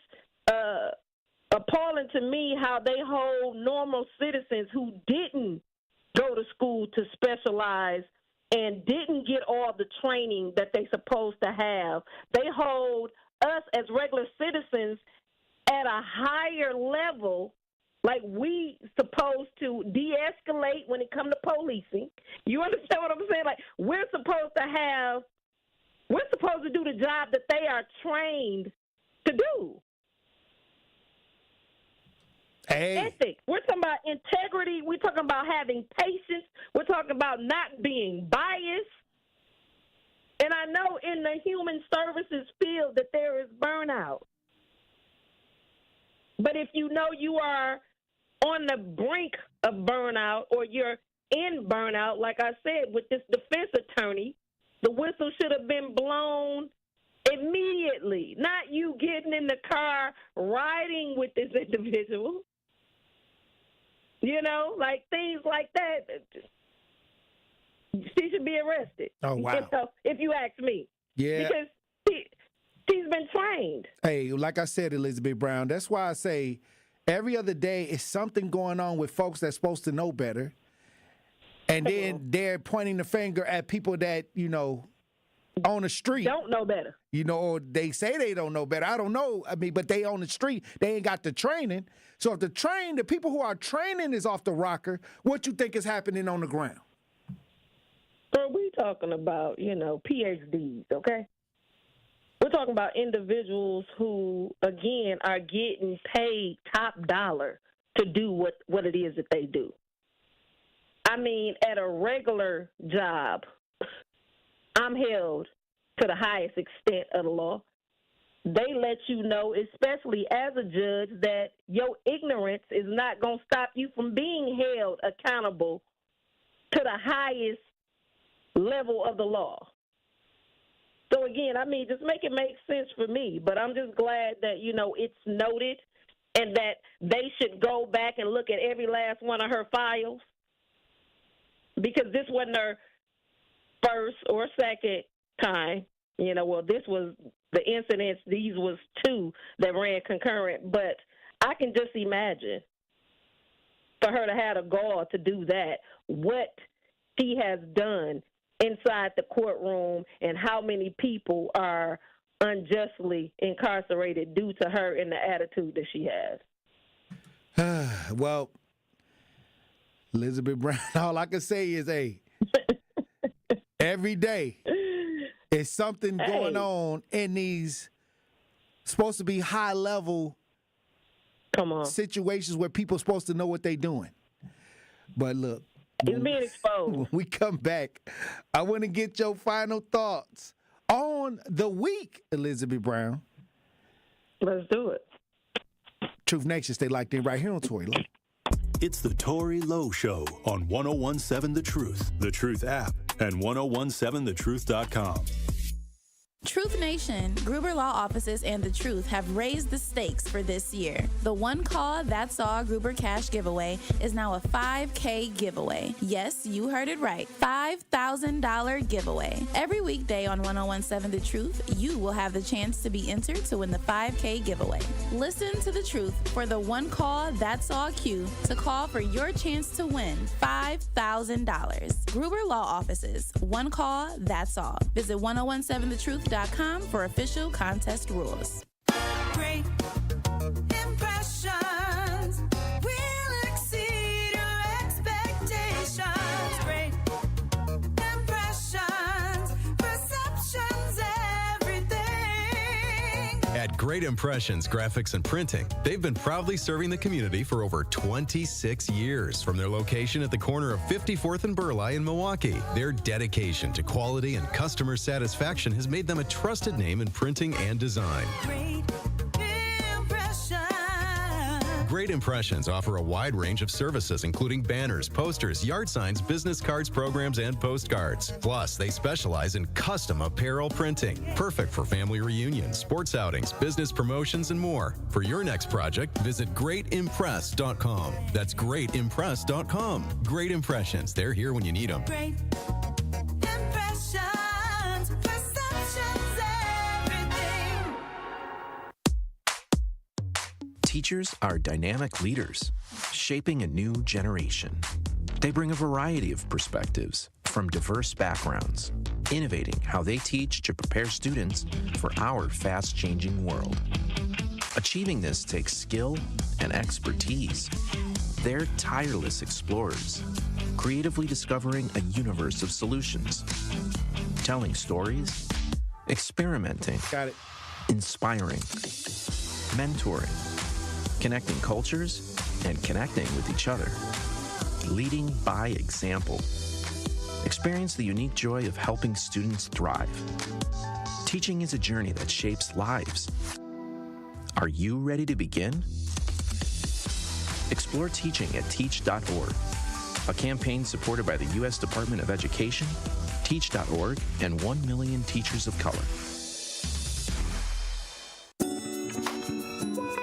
appalling to me how they hold normal citizens who didn't go to school to specialize and didn't get all the training that they're supposed to have. They hold us as regular citizens at a higher level, like we supposed to de-escalate when it comes to policing. You understand what I'm saying? Like we're supposed to do the job that they are trained to do. Ethics. We're talking about integrity. We're talking about having patience. We're talking about not being biased. And I know in the human services field that there is burnout. But if you know you are on the brink of burnout or you're in burnout, like I said, with this defense attorney, the whistle should have been blown immediately, not you getting in the car riding with this individual. Like things like that. She should be arrested. Oh, wow. If you ask me. Yeah. Because she's been trained. Hey, like I said, Elizabeth Brown, that's why I say every other day is something going on with folks that's supposed to know better. And then they're pointing the finger at people that, on the street. Don't know better. Or they say they don't know better. I don't know. But they on the street, they ain't got the training. So if the people who are training is off the rocker, what you think is happening on the ground? So we talking about, PhDs, okay? We're talking about individuals who, again, are getting paid top dollar to do what it is that they do. I mean, at a regular job, I'm held to the highest extent of the law. They let you know, especially as a judge, that your ignorance is not going to stop you from being held accountable to the highest level of the law. So, again, just make it make sense for me. But I'm just glad that, it's noted and that they should go back and look at every last one of her files, because this wasn't her first or second time. This was the incidents. These was two that ran concurrent. But I can just imagine for her to have the gall to do that, what she has done inside the courtroom and how many people are unjustly incarcerated due to her and the attitude that she has. Well, Elizabeth Brown, all I can say is, every day is something going on in these supposed to be high-level situations where people are supposed to know what they're doing. But look, it's being exposed. When we come back, I want to get your final thoughts on the week, Elizabeth Brown. Let's do it. Truth Nation, stay locked in right here on Tory Lowe. It's the Tory Lowe Show on 1017 The Truth app, and 1017thetruth.com. Truth Nation, Gruber Law Offices and The Truth have raised the stakes for this year. The One Call That's All Gruber Cash giveaway is now a $5K giveaway. Yes, you heard it right. $5,000 giveaway. Every weekday on 1017 The Truth, you will have the chance to be entered to win the $5K giveaway. Listen to The Truth for the One Call That's All cue to call for your chance to win $5,000. Gruber Law Offices, One Call That's All. Visit 1017thetruth.com for official contest rules. Great impressions will exceed your expectations. Great impressions, perceptions, everything. At Great Impressions Graphics and Printing, they've been proudly serving the community for over 26 years. From their location at the corner of 54th and Burleigh in Milwaukee, their dedication to quality and customer satisfaction has made them a trusted name in printing and design. Great Impressions offer a wide range of services, including banners, posters, yard signs, business cards, programs, and postcards. Plus, they specialize in custom apparel printing, perfect for family reunions, sports outings, business promotions, and more. For your next project, visit greatimpress.com. That's greatimpress.com. Great Impressions. They're here when you need them. Great impressions, perceptions, everything. Teachers are dynamic leaders, shaping a new generation. They bring a variety of perspectives from diverse backgrounds, innovating how they teach to prepare students for our fast-changing world. Achieving this takes skill and expertise. They're tireless explorers, creatively discovering a universe of solutions, telling stories, experimenting, inspiring, mentoring, connecting cultures, and connecting with each other. Leading by example. Experience the unique joy of helping students thrive. Teaching is a journey that shapes lives. Are you ready to begin? Explore teaching at teach.org, a campaign supported by the U.S. Department of Education, teach.org, and 1 million teachers of color.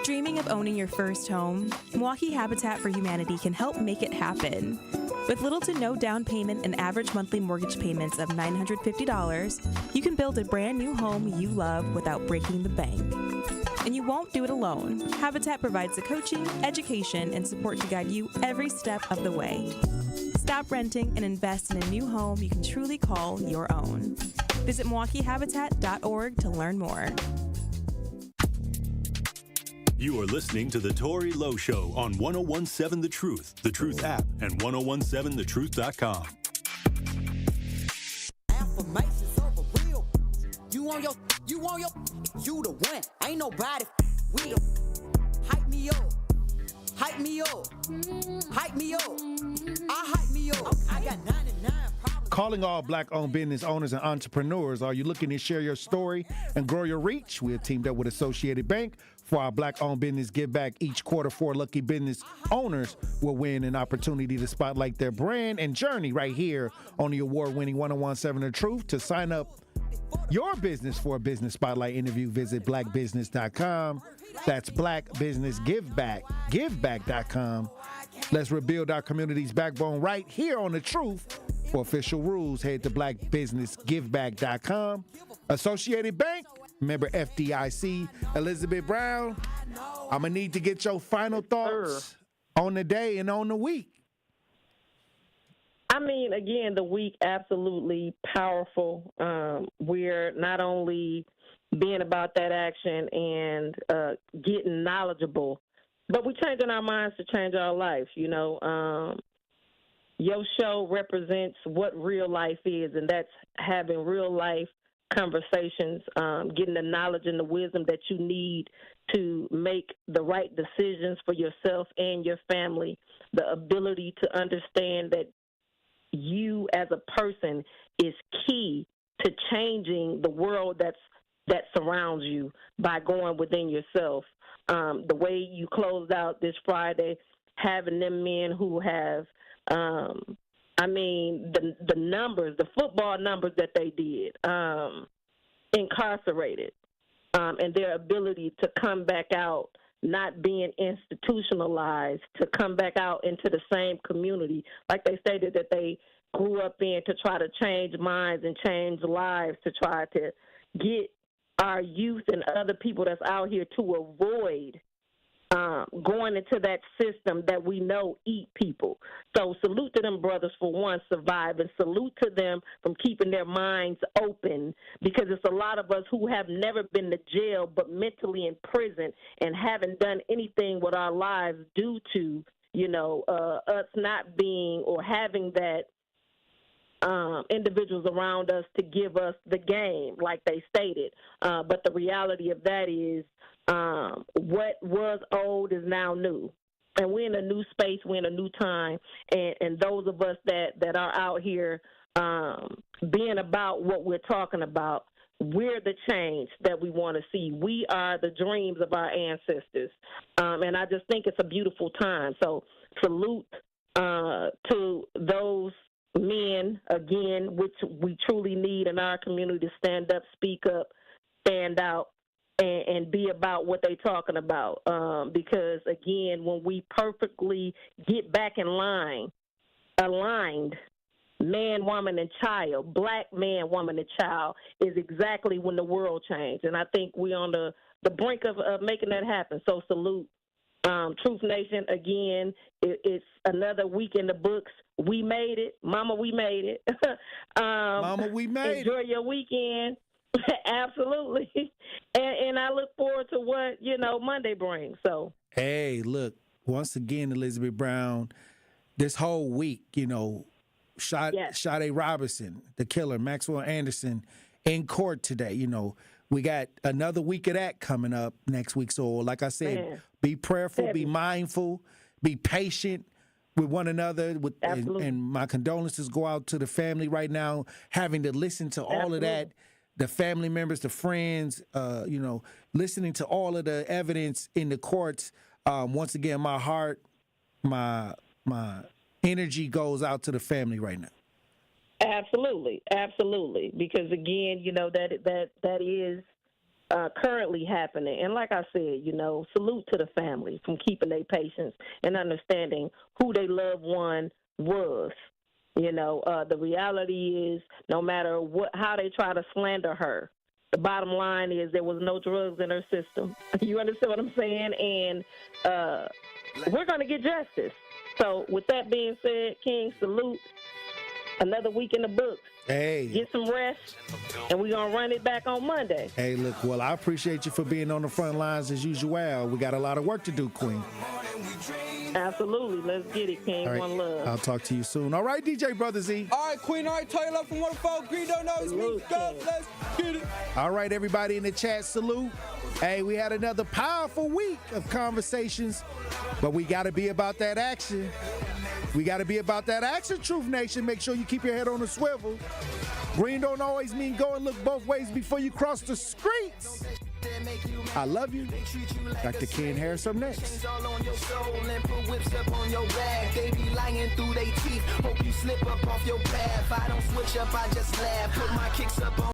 Dreaming of owning your first home? Milwaukee Habitat for Humanity can help make it happen. With little to no down payment and average monthly mortgage payments of $950, you can build a brand new home you love without breaking the bank. And you won't do it alone. Habitat provides the coaching, education, and support to guide you every step of the way. Stop renting and invest in a new home you can truly call your own. Visit MilwaukeeHabitat.org to learn more. You are listening to The Tory Lowe Show on 1017 The Truth app, and 1017thetruth.com. Affirmations over real. You on your, you the one. Ain't nobody we the hype me up. Hype me up. Hype me up. I hype me up. I got 99 problems. Calling all black-owned business owners and entrepreneurs. Are you looking to share your story and grow your reach? We have teamed up with Associated Bank for our black-owned business give back. Each quarter, 4 lucky business owners will win an opportunity to spotlight their brand and journey right here on the award-winning 1017 The Truth. To sign up your business for a business spotlight interview, visit blackbusiness.com. That's blackbusinessgiveback.com. Let's rebuild our community's backbone right here on The Truth. For official rules, head to blackbusinessgiveback.com. Associated Bank, member FDIC. Elizabeth Brown, I'm going to need to get your final thoughts on the day and on the week. I mean, again, the week, absolutely powerful. We're not only being about that action and getting knowledgeable, but we're changing our minds to change our life. You know, your show represents what real life is, and that's having real life conversations, getting the knowledge and the wisdom that you need to make the right decisions for yourself and your family, the ability to understand that you as a person is key to changing the world that surrounds you by going within yourself. The way you closed out this Friday, having them men who have, the numbers, the football numbers that they did, incarcerated, and their ability to come back out, not being institutionalized, to come back out into the same community, like they stated that they grew up in, to try to change minds and change lives, to try to get our youth and other people that's out here to avoid going into that system that we know eat people. So salute to them brothers for one surviving. Salute to them from keeping their minds open, because it's a lot of us who have never been to jail but mentally in prison and haven't done anything with our lives due to, us not being or having that individuals around us to give us the game, like they stated. But the reality of that is what was old is now new. And we're in a new space, we're in a new time. And those of us that are out here being about what we're talking about, we're the change that we want to see. We are the dreams of our ancestors. And I just think it's a beautiful time. So salute to those men, again, which we truly need in our community, to stand up, speak up, stand out, and be about what they're talking about. Because, again, when we perfectly get back in line, aligned, man, woman, and child, black man, woman, and child, is exactly when the world changed. And I think we're on the brink of making that happen. So salute. Truth Nation, again, it's another week in the books. We made it. Mama, we made it. Mama, we made enjoy your weekend. Absolutely. And I look forward to what, Monday brings. So, hey, look, once again, Elizabeth Brown, this whole week, Sade Robinson, the killer, Maxwell Anderson, in court today. We got another week of that coming up next week. So, like I said, be prayerful, be mindful, be patient with one another. And my condolences go out to the family right now, having to listen to all of that, the family members, the friends, listening to all of the evidence in the courts. Once again, my heart, my energy goes out to the family right now. Absolutely. Because again, that is currently happening. And like I said, salute to the family from keeping their patience and understanding who their loved one was. The reality is, no matter how they try to slander her, the bottom line is there was no drugs in her system. You understand what I'm saying? And we're going to get justice. So with that being said, King, salute. Another week in the books. Hey. Get some rest, and we're going to run it back on Monday. Hey, look, well, I appreciate you for being on the front lines as usual. We got a lot of work to do, Queen. Absolutely. Let's get it, King. Right. One love. I'll talk to you soon. All right, DJ Brother Z. All right, Queen. All right, Tory Lowe from 104. Green don't know it's me. Go, let's get it. All right, everybody in the chat, salute. Hey, we had another powerful week of conversations, but we got to be about that action. We got to be about that action, Truth Nation. Make sure you keep your head on the swivel. Green don't always mean go and look both ways before you cross the streets. I love you. Dr. Ken Harris up next. All on your soul and put whips up on your back. They be lying through their teeth. Hope you slip up off your path. I don't switch up, I just laugh. Put my kicks up on